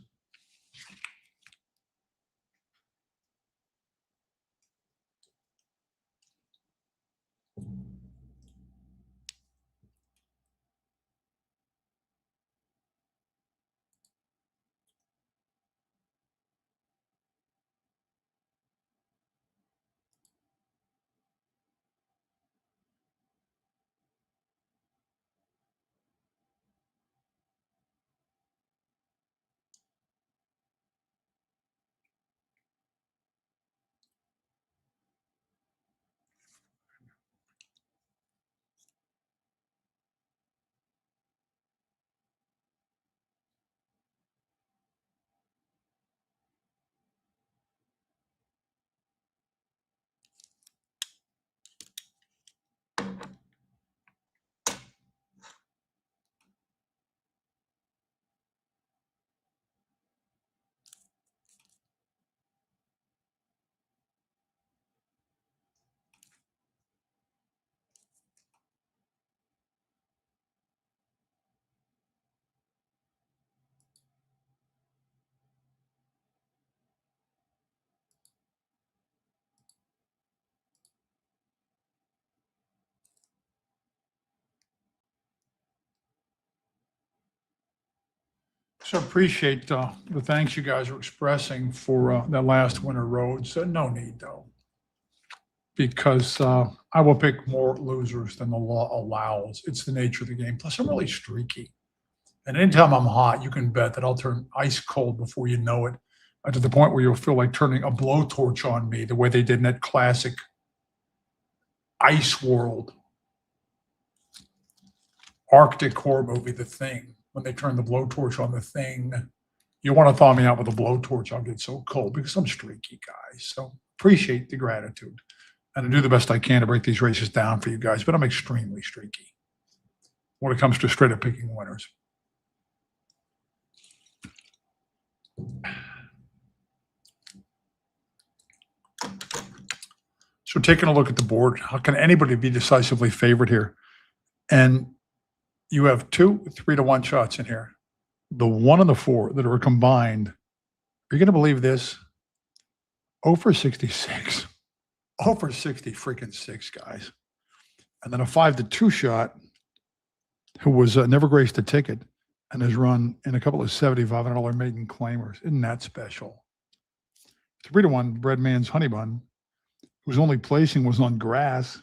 Speaker 1: So appreciate the thanks you guys are expressing for that last winter roads. No need though, because I will pick more losers than the law allows. It's the nature of the game. Plus, I'm really streaky, and anytime I'm hot, you can bet that I'll turn ice cold before you know it, to the point where you'll feel like turning a blowtorch on me, the way they did in that classic Ice World Arctic horror movie, The Thing. When they turn the blowtorch on The Thing, you want to thaw me out with a blowtorch. I'll get so cold because I'm streaky, guys. So appreciate the gratitude. And I do the best I can to break these races down for you guys, but I'm extremely streaky when it comes to straight up picking winners. So taking a look at the board, how can anybody be decisively favored here? And you have 2 3-to-1 shots in here. The 1 and the 4 that are combined. Are you going to believe this? 0 for 66. 0 for 60 freaking 6, guys. And then a 5-to-2 shot who was never graced a ticket and has run in a couple of $7,500 maiden claimers. Isn't that special? 3-to-1 Breadman's Honey Bun, whose only placing was on grass,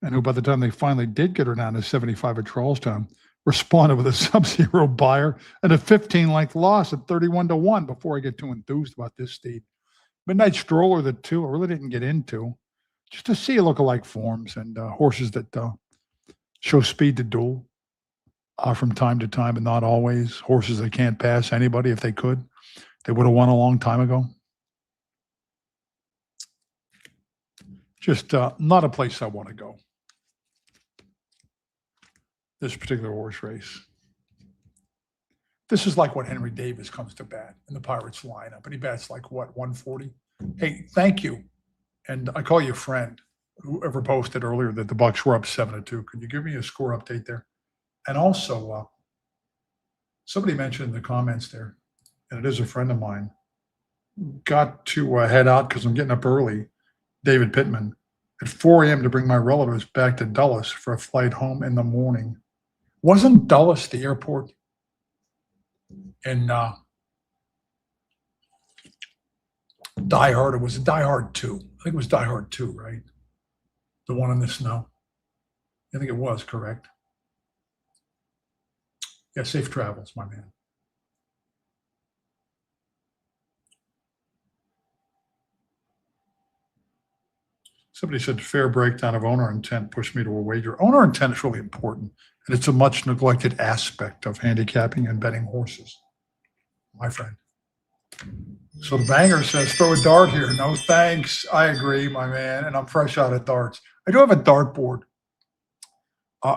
Speaker 1: and who by the time they finally did get her down to 75 at Charlestown, responded with a sub-zero buyer and a 15-length loss at 31-1 before I get too enthused about this steed. Midnight Stroller, the 2, I really didn't get into, just to see lookalike forms and horses that show speed to duel from time to time, but not always. Horses that can't pass anybody. If they could, they would have won a long time ago. Just not a place I want to go. This particular horse race. This is like when Henry Davis comes to bat in the Pirates lineup, and he bats like what, 140? Hey, thank you. And I call you a friend. Whoever posted earlier that the Bucks were up 7-2. Could you give me a score update there? And also, somebody mentioned in the comments there, and it is a friend of mine, got to head out because I'm getting up early, David Pittman, at 4 a.m. to bring my relatives back to Dulles for a flight home in the morning. Wasn't Dulles the airport in Die Hard? Or was it Die Hard 2? I think it was Die Hard 2, right? The one in the snow. I think it was, correct? Yeah, safe travels, my man. Somebody said fair breakdown of owner intent pushed me to a wager. Owner intent is really important, and it's a much neglected aspect of handicapping and betting horses, my friend. So the banger says, throw a dart here. No thanks. I agree, my man, and I'm fresh out of darts. I do have a dartboard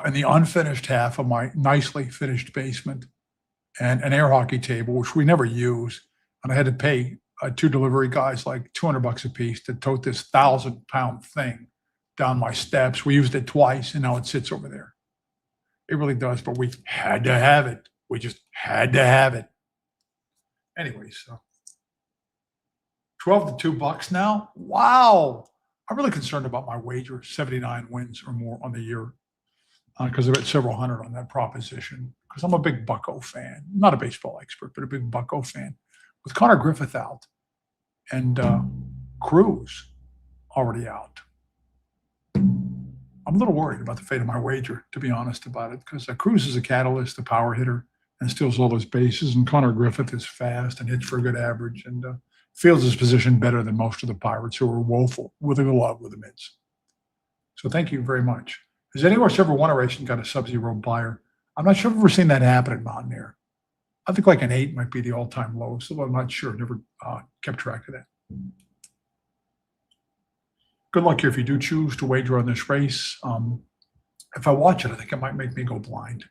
Speaker 1: in the unfinished half of my nicely finished basement and an air hockey table, which we never use, and I had to pay two delivery guys like 200 bucks a piece to tote this 1,000 pound thing down my steps. We used it twice and now it sits over there. It really does, but we had to have it. We just had to have it. Anyway, so 12 to 2 bucks now. Wow. I'm really concerned about my wager, 79 wins or more on the year, because I've got several hundred on that proposition. Because I'm a big Bucko fan, not a baseball expert, but a big Bucko fan. With Connor Griffith out and Cruz already out, I'm a little worried about the fate of my wager, to be honest about it, because Cruz is a catalyst, a power hitter, and steals all those bases. And Connor Griffith is fast and hits for a good average and fields his position better than most of the Pirates, who are woeful with a glove with the mids. So thank you very much. Has any of us ever won a race and got a sub-zero buyer? I'm not sure if I've ever seen that happen at Mountaineer. I think like an 8 might be the all-time low, so I'm not sure. Never kept track of that. Good luck here if you do choose to wager on this race. If I watch it, I think it might make me go blind.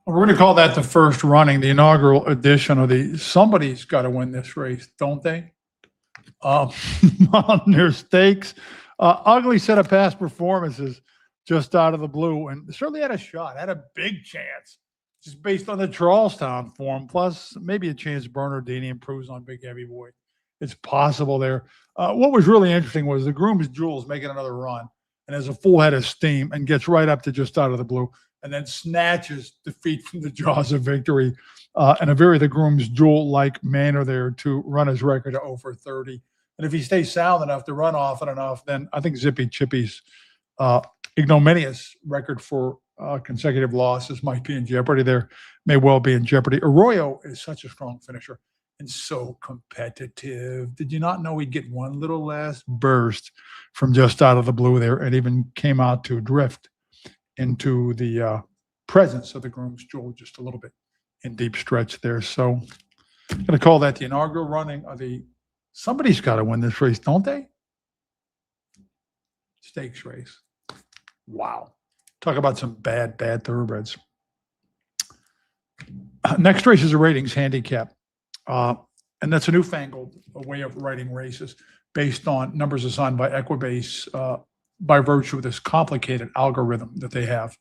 Speaker 1: We're going to call that the first running, the inaugural edition of somebody's got to win this race, don't they? Uh, on their stakes, ugly set of past performances just out of the blue, and certainly had a shot, had a big chance, just based on the Charlestown form, plus maybe a chance Bernardini improves on Big Heavy Boy. It's possible there. What was really interesting was the groom's Jules making another run and has a full head of steam and gets right up to just out of the blue and then snatches defeat from the jaws of victory in a very the groom's Jewel-like manner there to run his record to over 30. And if he stays sound enough to run often enough, then I think Zippy Chippy's ignominious record for consecutive losses might be in jeopardy there, may well be in jeopardy. Arroyo is such a strong finisher and so competitive. Did you not know he'd get one little last burst from just out of the blue there and even came out to drift into the presence of the groom's Jewel just a little bit in deep stretch there. So I'm going to call that the inaugural running of somebody's got to win this race, don't they? Stakes race. Wow. Talk about some bad thoroughbreds. Next race is a ratings handicap. And that's a newfangled way of writing races based on numbers assigned by Equibase by virtue of this complicated algorithm that they have.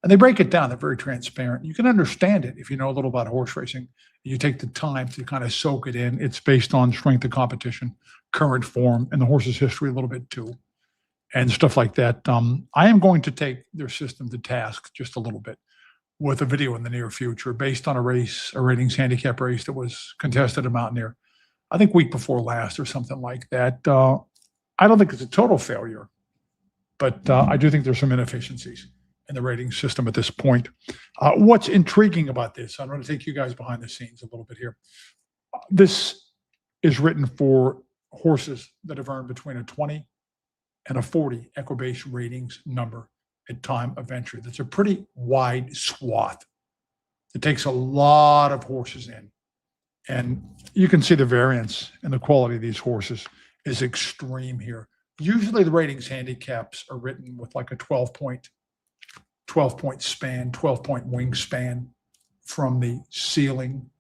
Speaker 1: And they break it down. They're very transparent. You can understand it if you know a little about horse racing. You take the time to kind of soak it in. It's based on strength of competition, current form, and the horse's history a little bit too, and stuff like that. I am going to take their system to task just a little bit with a video in the near future based on a ratings handicap race that was contested at Mountaineer, I think week before last or something like that. I don't think it's a total failure, but I do think there's some inefficiencies in the rating system at this point. What's intriguing about this, I'm going to take you guys behind the scenes a little bit here. This is written for horses that have earned between a 20 and a 40 Equibase ratings number at time of entry. That's a pretty wide swath. It takes a lot of horses in. And you can see the variance in the quality of these horses is extreme here. Usually the ratings handicaps are written with like a 12-point span, 12-point wingspan from the ceiling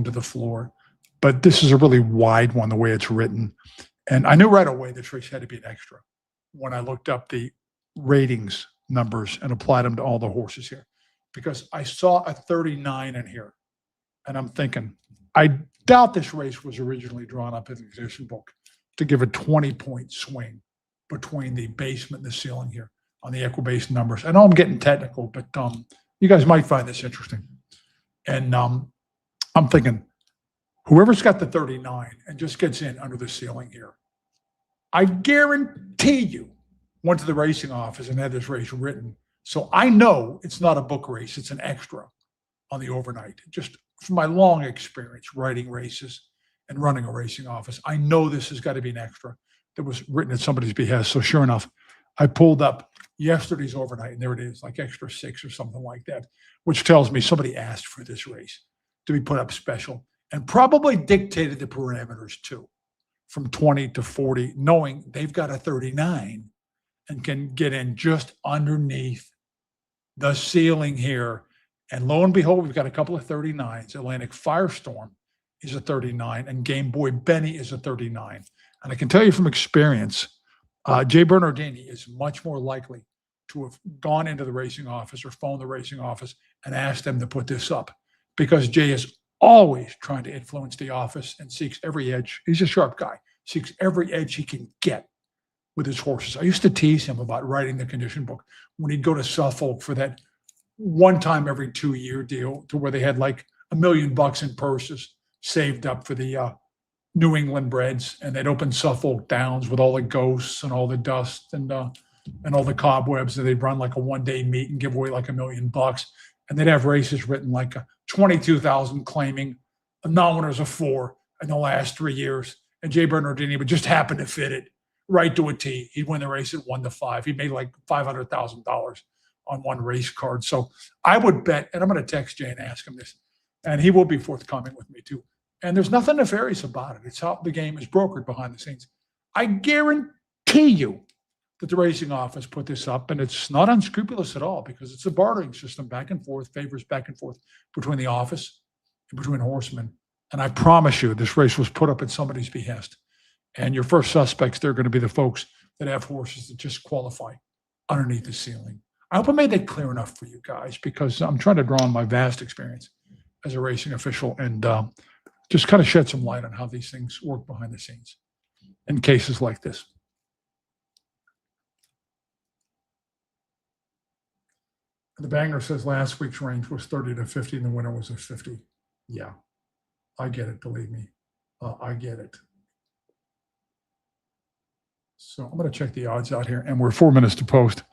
Speaker 1: to the floor. But this is a really wide one, the way it's written. And I knew right away this race had to be an extra when I looked up the ratings numbers and applied them to all the horses here, because I saw a 39 in here. And I'm thinking, I doubt this race was originally drawn up in the condition book to give a 20-point swing between the basement and the ceiling here on the Equibase numbers. I know I'm getting technical, but you guys might find this interesting. And I'm thinking, whoever's got the 39 and just gets in under the ceiling here, I guarantee you went to the racing office and had this race written. So I know it's not a book race, it's an extra on the overnight. Just from my long experience writing races and running a racing office, I know this has got to be an extra that was written at somebody's behest. So sure enough, I pulled up yesterday's overnight, and there it is, like extra 6 or something like that, which tells me somebody asked for this race to be put up special and probably dictated the parameters too, from 20 to 40, knowing they've got a 39 and can get in just underneath the ceiling here. And lo and behold, we've got a couple of 39s. Atlantic Firestorm is a 39, and Game Boy Benny is a 39. And I can tell you from experience, Jay Bernardini is much more likely to have gone into the racing office or phoned the racing office and asked them to put this up, because Jay is always trying to influence the office and seeks every edge. He's a sharp guy, seeks every edge he can get with his horses. I used to tease him about writing the condition book when he'd go to Suffolk for that one time every 2-year deal to where they had like $1 million in purses saved up for the New England breds, and they'd open Suffolk Downs with all the ghosts and all the dust and all the cobwebs, and they'd run like a one-day meet and give away like $1 million, and they'd have races written like 22,000 claiming non-winners of 4 in the last 3 years, and Jay Bernardini would just happen to fit it right to a T. He'd win the race at 1-5. He made like $500,000 on one race card. So I would bet, and I'm going to text Jay and ask him this, and he will be forthcoming with me too. And there's nothing nefarious about it. It's how the game is brokered behind the scenes. I guarantee you that the racing office put this up, and it's not unscrupulous at all because it's a bartering system back and forth, favors back and forth between the office and between horsemen. And I promise you, this race was put up at somebody's behest. And your first suspects, they're going to be the folks that have horses that just qualify underneath the ceiling. I hope I made that clear enough for you guys because I'm trying to draw on my vast experience as a racing official and just kind of shed some light on how these things work behind the scenes in cases like this. The Banger says last week's range was 30 to 50 and the winner was a 50. Yeah, I get it. Believe me, I get it. So I'm going to check the odds out here, and we're 4 minutes to post.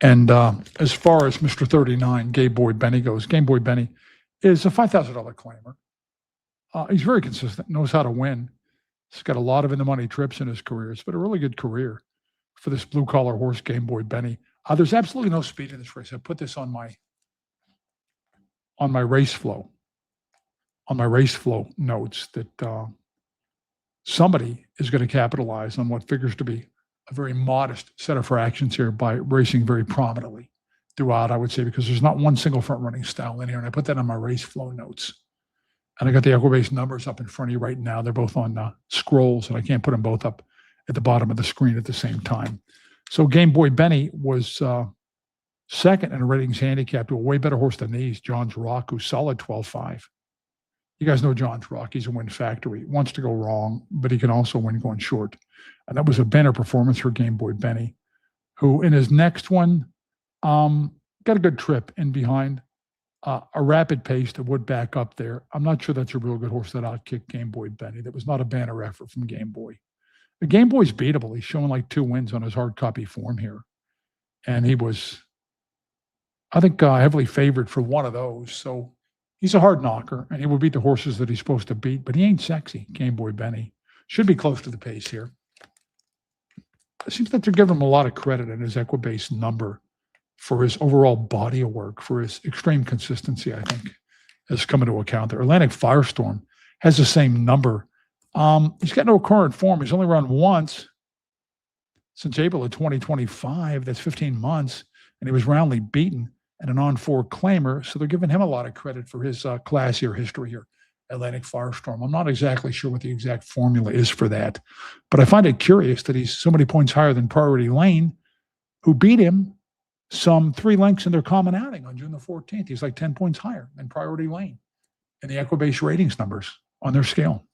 Speaker 1: And as far as Mr. 39, Game Boy Benny goes, Game Boy Benny is a $5,000 claimer. He's very consistent, knows how to win. He's got a lot of in-the-money trips in his career. It's been a really good career for this blue-collar horse, Game Boy Benny. There's absolutely no speed in this race. I put this on my race flow, notes that somebody is going to capitalize on what figures to be a very modest set of fractions here by racing very prominently throughout, I would say, because there's not one single front running style in here. And I put that on my race flow notes. And I got the Equibase numbers up in front of you right now. They're both on scrolls, and I can't put them both up at the bottom of the screen at the same time. So Game Boy Benny was second in a ratings handicap to a way better horse than these, John's Rock, who's solid 12-5. You guys know John's Rock. He's a win factory. Wants to go wrong, but he can also win going short. And that was a banner performance for Game Boy Benny, who in his next one got a good trip in behind a rapid pace that would back up there. I'm not sure that's a real good horse that outkicked Game Boy Benny. That was not a banner effort from Game Boy. The Game Boy's beatable. He's showing like 2 wins on his hard copy form here. And he was, I think, heavily favored for one of those. So he's a hard knocker, and he will beat the horses that he's supposed to beat, but he ain't sexy, Game Boy Benny. Should be close to the pace here. It seems that they're giving him a lot of credit in his Equibase number for his overall body of work, for his extreme consistency, I think, has come into account there. Atlantic Firestorm has the same number. He's got no current form. He's only run once since April of 2025. That's 15 months, and he was roundly beaten and an on-4 claimer. So they're giving him a lot of credit for his classier history here, Atlantic Firestorm. I'm not exactly sure what the exact formula is for that, but I find it curious that he's so many points higher than Priority Lane, who beat him some 3 lengths in their common outing on June the 14th. He's like 10 points higher than Priority Lane in the Equibase ratings numbers on their scale.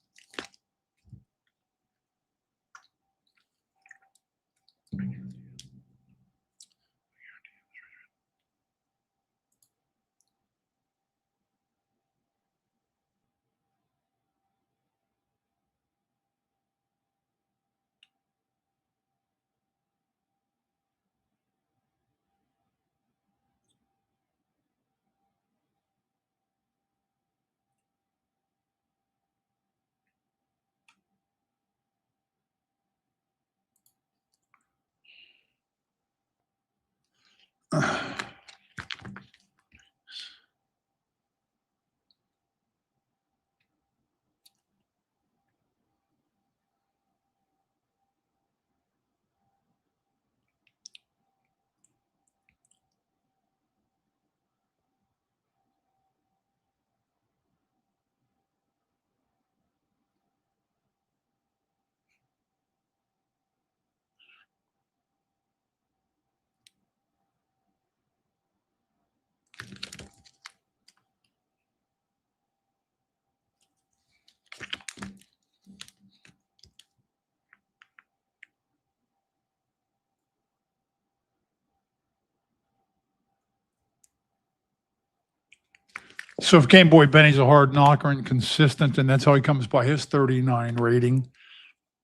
Speaker 1: So if Game Boy Benny's a hard knocker and consistent, and that's how he comes by his 39 rating,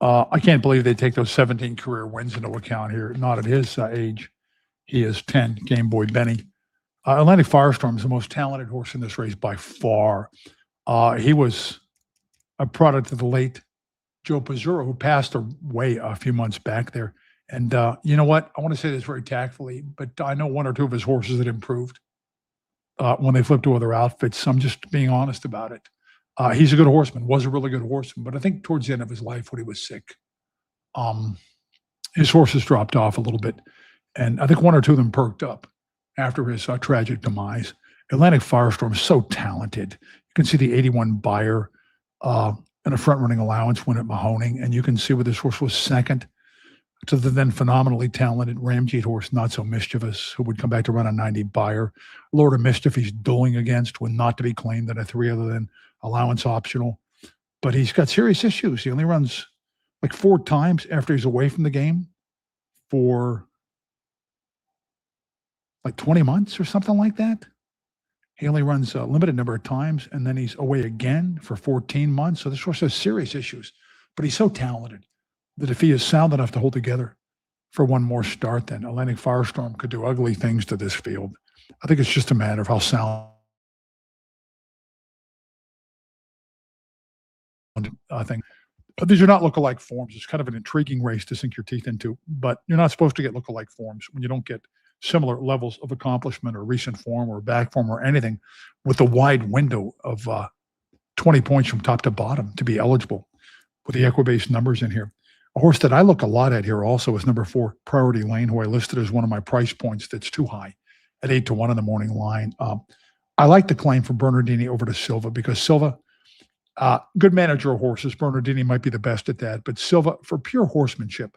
Speaker 1: I can't believe they take those 17 career wins into account here. Not at his age. He is 10, Game Boy Benny. Atlantic Firestorm is the most talented horse in this race by far. He was a product of the late Joe Pizzurro, who passed away a few months back there. And you know what? I want to say this very tactfully, but I know 1 or 2 of his horses that improved when they flipped to other outfits. I'm just being honest about it. He's a good horseman, was a really good horseman, but I think towards the end of his life when he was sick, his horses dropped off a little bit, and I think one or two of them perked up after his tragic demise. Atlantic Firestorm is so talented. You can see the 81 buyer uh, and a front running allowance win at Mahoning, and you can see where this horse was second to the then phenomenally talented Ramjeet horse, Not So Mischievous, who would come back to run a 90 buyer. Lord of Mischief, he's dueling against, when not to be claimed in a three other than allowance optional. But he's got serious issues. He only runs like 4 times after he's away from the game for like 20 months or something like that. He only runs a limited number of times, and then he's away again for 14 months. So this horse has serious issues, but he's so talented that if he is sound enough to hold together for one more start, then Atlantic Firestorm could do ugly things to this field. I think it's just a matter of how sound I think. But these are not lookalike forms. It's kind of an intriguing race to sink your teeth into, but you're not supposed to get lookalike forms when you don't get similar levels of accomplishment or recent form or back form or anything with a wide window of 20 points from top to bottom to be eligible with the Equibase numbers in here. A horse that I look a lot at here also is number 4, Priority Lane, who I listed as one of my price points that's too high at 8-1 in the morning line. I like the claim from Bernardini over to Silva because Silva, good manager of horses. Bernardini might be the best at that, but Silva, for pure horsemanship,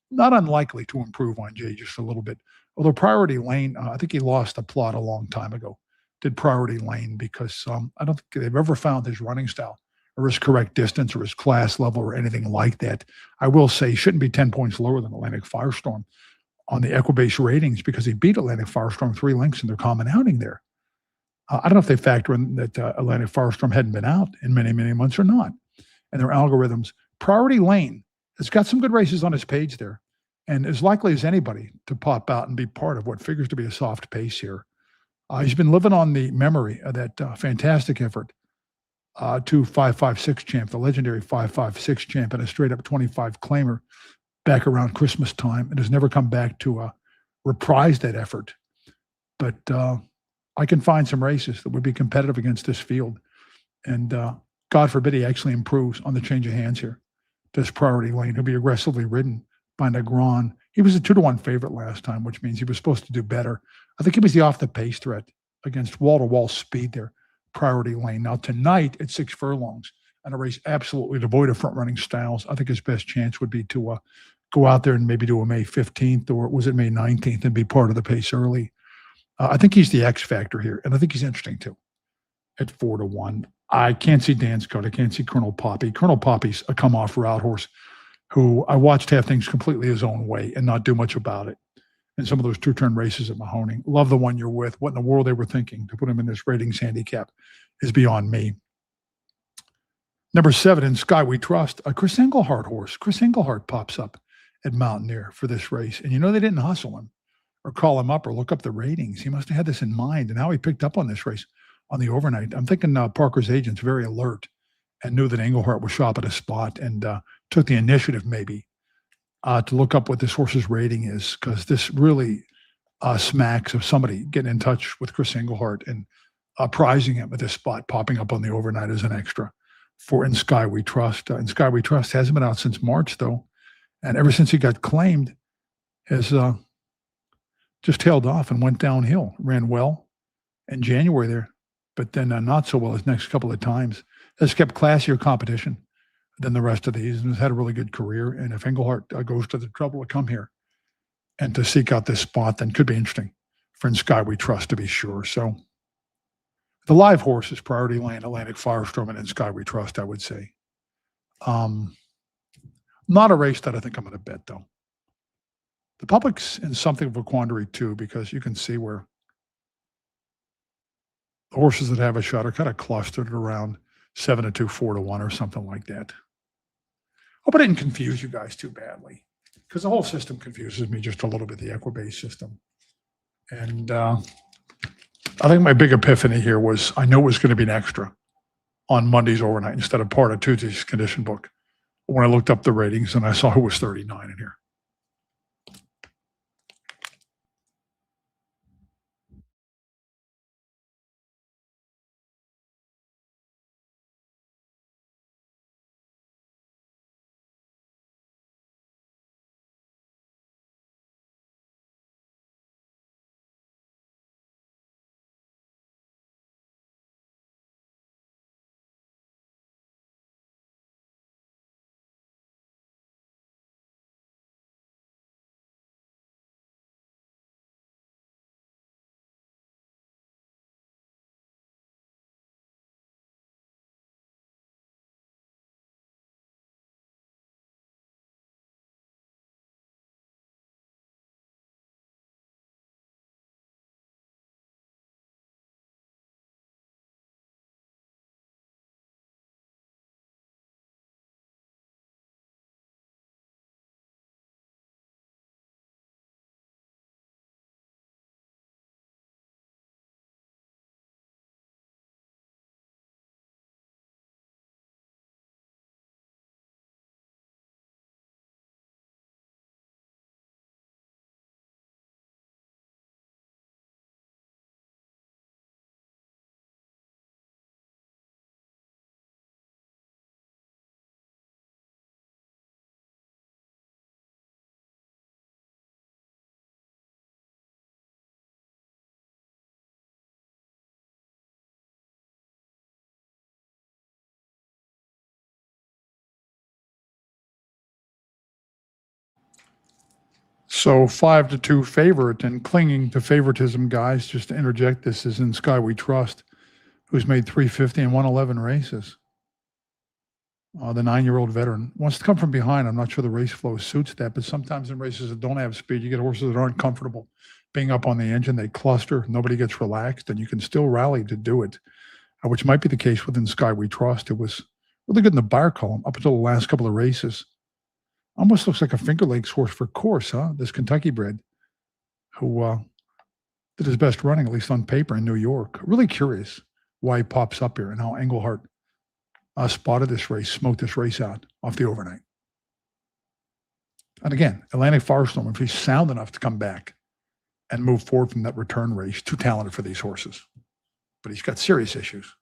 Speaker 1: not unlikely to improve on Jay just a little bit. Although Priority Lane, I think he lost the plot a long time ago. Did Priority Lane because I don't think they've ever found his running style or his correct distance or his class level or anything like that. I will say he shouldn't be 10 points lower than Atlantic Firestorm on the Equibase ratings because he beat Atlantic Firestorm 3 lengths in their common outing there. I don't know if they factor in that Atlantic Firestorm hadn't been out in many, many months or not. And their algorithms. Priority Lane has got some good races on his page there and as likely as anybody to pop out and be part of what figures to be a soft pace here. He's been living on the memory of that fantastic effort to 556 champ, the legendary 556 champ, and a straight up 25 claimer back around Christmas time, and has never come back to reprise that effort. But I can find some races that would be competitive against this field. And God forbid he actually improves on the change of hands here. This Priority Lane, he'll be aggressively ridden by Negron. He was a 2-1 favorite last time, which means he was supposed to do better. I think he was the off the pace threat against wall-to-wall speed there, Priority Lane. Now tonight at 6 furlongs, and a race absolutely devoid of front-running styles, I think his best chance would be to go out there and maybe do a May 15th, or was it May 19th, and be part of the pace early. I think he's the X factor here, and I think he's interesting too at 4-1. I can't see Danscott. I can't see Colonel Poppy. Colonel Poppy's a come-off route horse who I watched have things completely his own way and not do much about it. And some of those 2-turn races at Mahoning. Love the one you're with. What in the world they were thinking to put him in this ratings handicap is beyond me. Number 7 in Sky We Trust, a Chris Englehart horse. Chris Englehart pops up at Mountaineer for this race. And you know they didn't hustle him or call him up or look up the ratings. He must have had this in mind. And how he picked up on this race on the overnight. I'm thinking Parker's agent's very alert and knew that Englehart was shop at a spot and took the initiative maybe to look up what this horse's rating is, because this really smacks of somebody getting in touch with Chris Englehart and prizing him at this spot, popping up on the overnight as an extra for In Sky We Trust. In Sky We Trust hasn't been out since March, though. And ever since he got claimed, has just tailed off and went downhill. Ran well in January there, but then not so well his next couple of times. Has kept classier competition than the rest of these and has had a really good career. And if Englehart goes to the trouble to come here and to seek out this spot, then could be interesting for In Sky We Trust, to be sure. So the live horse is Priority Lane, Atlantic Firestorm, and In Sky We Trust, I would say. Not a race that I think I'm going to bet, though. The public's in something of a quandary, too, because you can see where the horses that have a shot are kind of clustered around 7-2, 4-1, or something like that. Hope I didn't confuse you guys too badly, because the whole system confuses me just a little bit, the Equibase system. And I think my big epiphany here was I knew it was going to be an extra on Monday's overnight instead of part of Tuesday's condition book when I looked up the ratings and I saw who was 39 in here. So 5-2 favorite, and clinging to favoritism, guys, just to interject, this is In Sky We Trust, who's made 350 and won 11 races. The 9-year-old veteran wants to come from behind. I'm not sure the race flow suits that, but sometimes in races that don't have speed, you get horses that aren't comfortable being up on the engine. They cluster, nobody gets relaxed, and you can still rally to do it, which might be the case within Sky We Trust. It was really good in the Beyer column up until the last couple of races. Almost looks like a Finger Lakes horse for course, huh? This Kentucky bred who did his best running, at least on paper, in New York. Really curious why he pops up here and how Englehart spotted this race, smoked this race out off the overnight. And again, Atlantic Firestorm, if he's sound enough to come back and move forward from that return race, too talented for these horses. But he's got serious issues.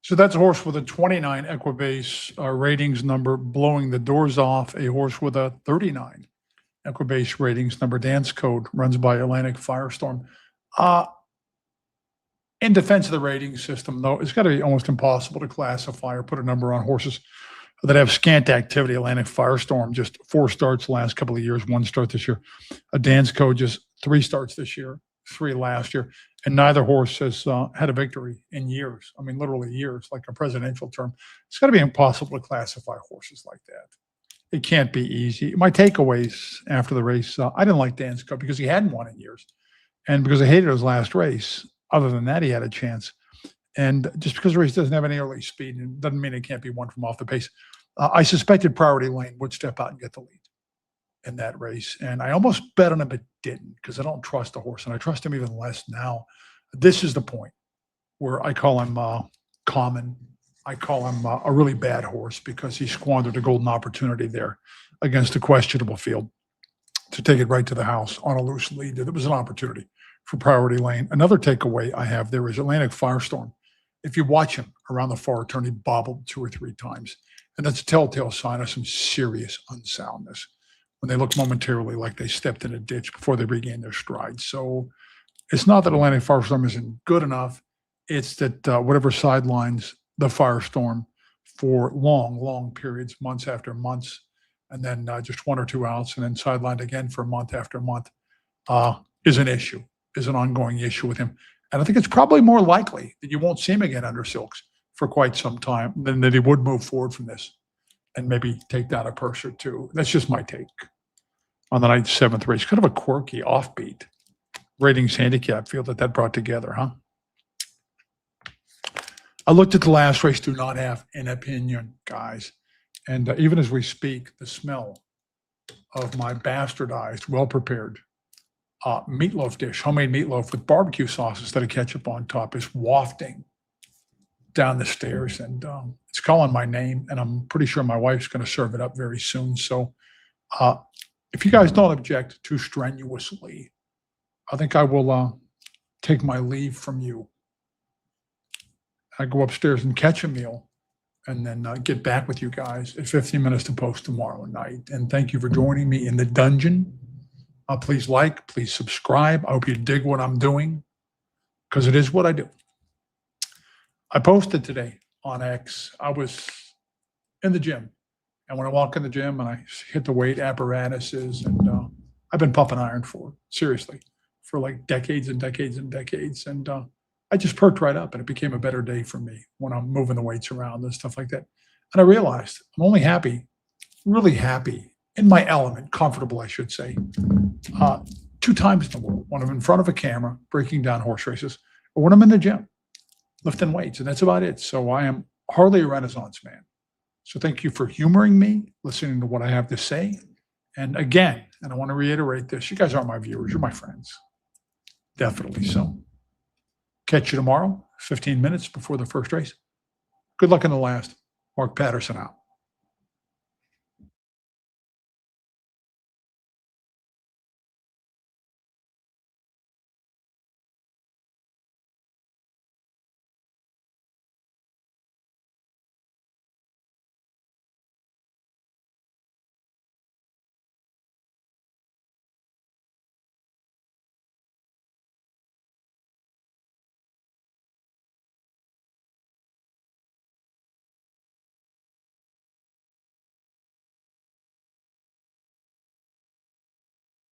Speaker 1: So that's a horse with a 29 Equibase ratings number, blowing the doors off a horse with a 39 Equibase ratings number. Dance Code runs by Atlantic Firestorm. In defense of the rating system, though, it's got to be almost impossible to classify or put a number on horses that have scant activity. Atlantic Firestorm, just 4 starts the last couple of years, 1 start this year. A Dance Code, just 3 starts this year, 3 last year. And neither horse has had a victory in years. I mean, literally years, like a presidential term. It's got to be impossible to classify horses like that. It can't be easy. My takeaways after the race, I didn't like Dance Code because he hadn't won in years. And because I hated his last race. Other than that, he had a chance. And just because the race doesn't have any early speed, it doesn't mean it can't be won from off the pace. I suspected Priority Lane would step out and get the lead in that race. And I almost bet on him, but didn't, because I don't trust the horse. And I trust him even less now. This is the point where I call him common. I call him a really bad horse because he squandered a golden opportunity there against a questionable field to take it right to the house on a loose lead. It was an opportunity for Priority Lane. Another takeaway I have there is Atlantic Firestorm. If you watch him around the far turn, he bobbled 2 or 3 times. And that's a telltale sign of some serious unsoundness when they look momentarily like they stepped in a ditch before they regain their stride. So it's not that Atlantic Firestorm isn't good enough. It's that whatever sidelines the Firestorm for long, long periods, months after months, and then just 1 or 2 outs, and then sidelined again for month after month, is an issue. Is an ongoing issue with him. And I think it's probably more likely that you won't see him again under Silks for quite some time than that he would move forward from this and maybe take down a purse or 2. That's just my take on the night's 7th race. Kind of a quirky, offbeat ratings handicap field that brought together, huh? I looked at the last race, do not have an opinion, guys. And even as we speak, the smell of my bastardized, well-prepared meatloaf dish, homemade meatloaf with barbecue sauce instead of ketchup on top, is wafting down the stairs, and it's calling my name, and I'm pretty sure my wife's going to serve it up very soon. So if you guys don't object too strenuously, I think I will take my leave from you. I go upstairs and catch a meal and then get back with you guys at 15 minutes to post tomorrow night. And thank you for joining me in the dungeon. Please like, please subscribe. I hope you dig what I'm doing, because it is what I do. I posted today on X. I was in the gym, and when I walk in the gym and I hit the weight apparatuses, and I've been pumping iron seriously, for like decades and decades and decades. And I just perked right up, and it became a better day for me when I'm moving the weights around and stuff like that. And I realized I'm only happy, really happy, in my element, comfortable, I should say, 2 times in the world, when I'm in front of a camera breaking down horse races, or when I'm in the gym lifting weights, and that's about it. So I am hardly a Renaissance man. So thank you for humoring me, listening to what I have to say. And again, and I want to reiterate this, you guys aren't my viewers, you're my friends. Definitely so. Catch you tomorrow, 15 minutes before the first race. Good luck in the last. Mark Patterson out.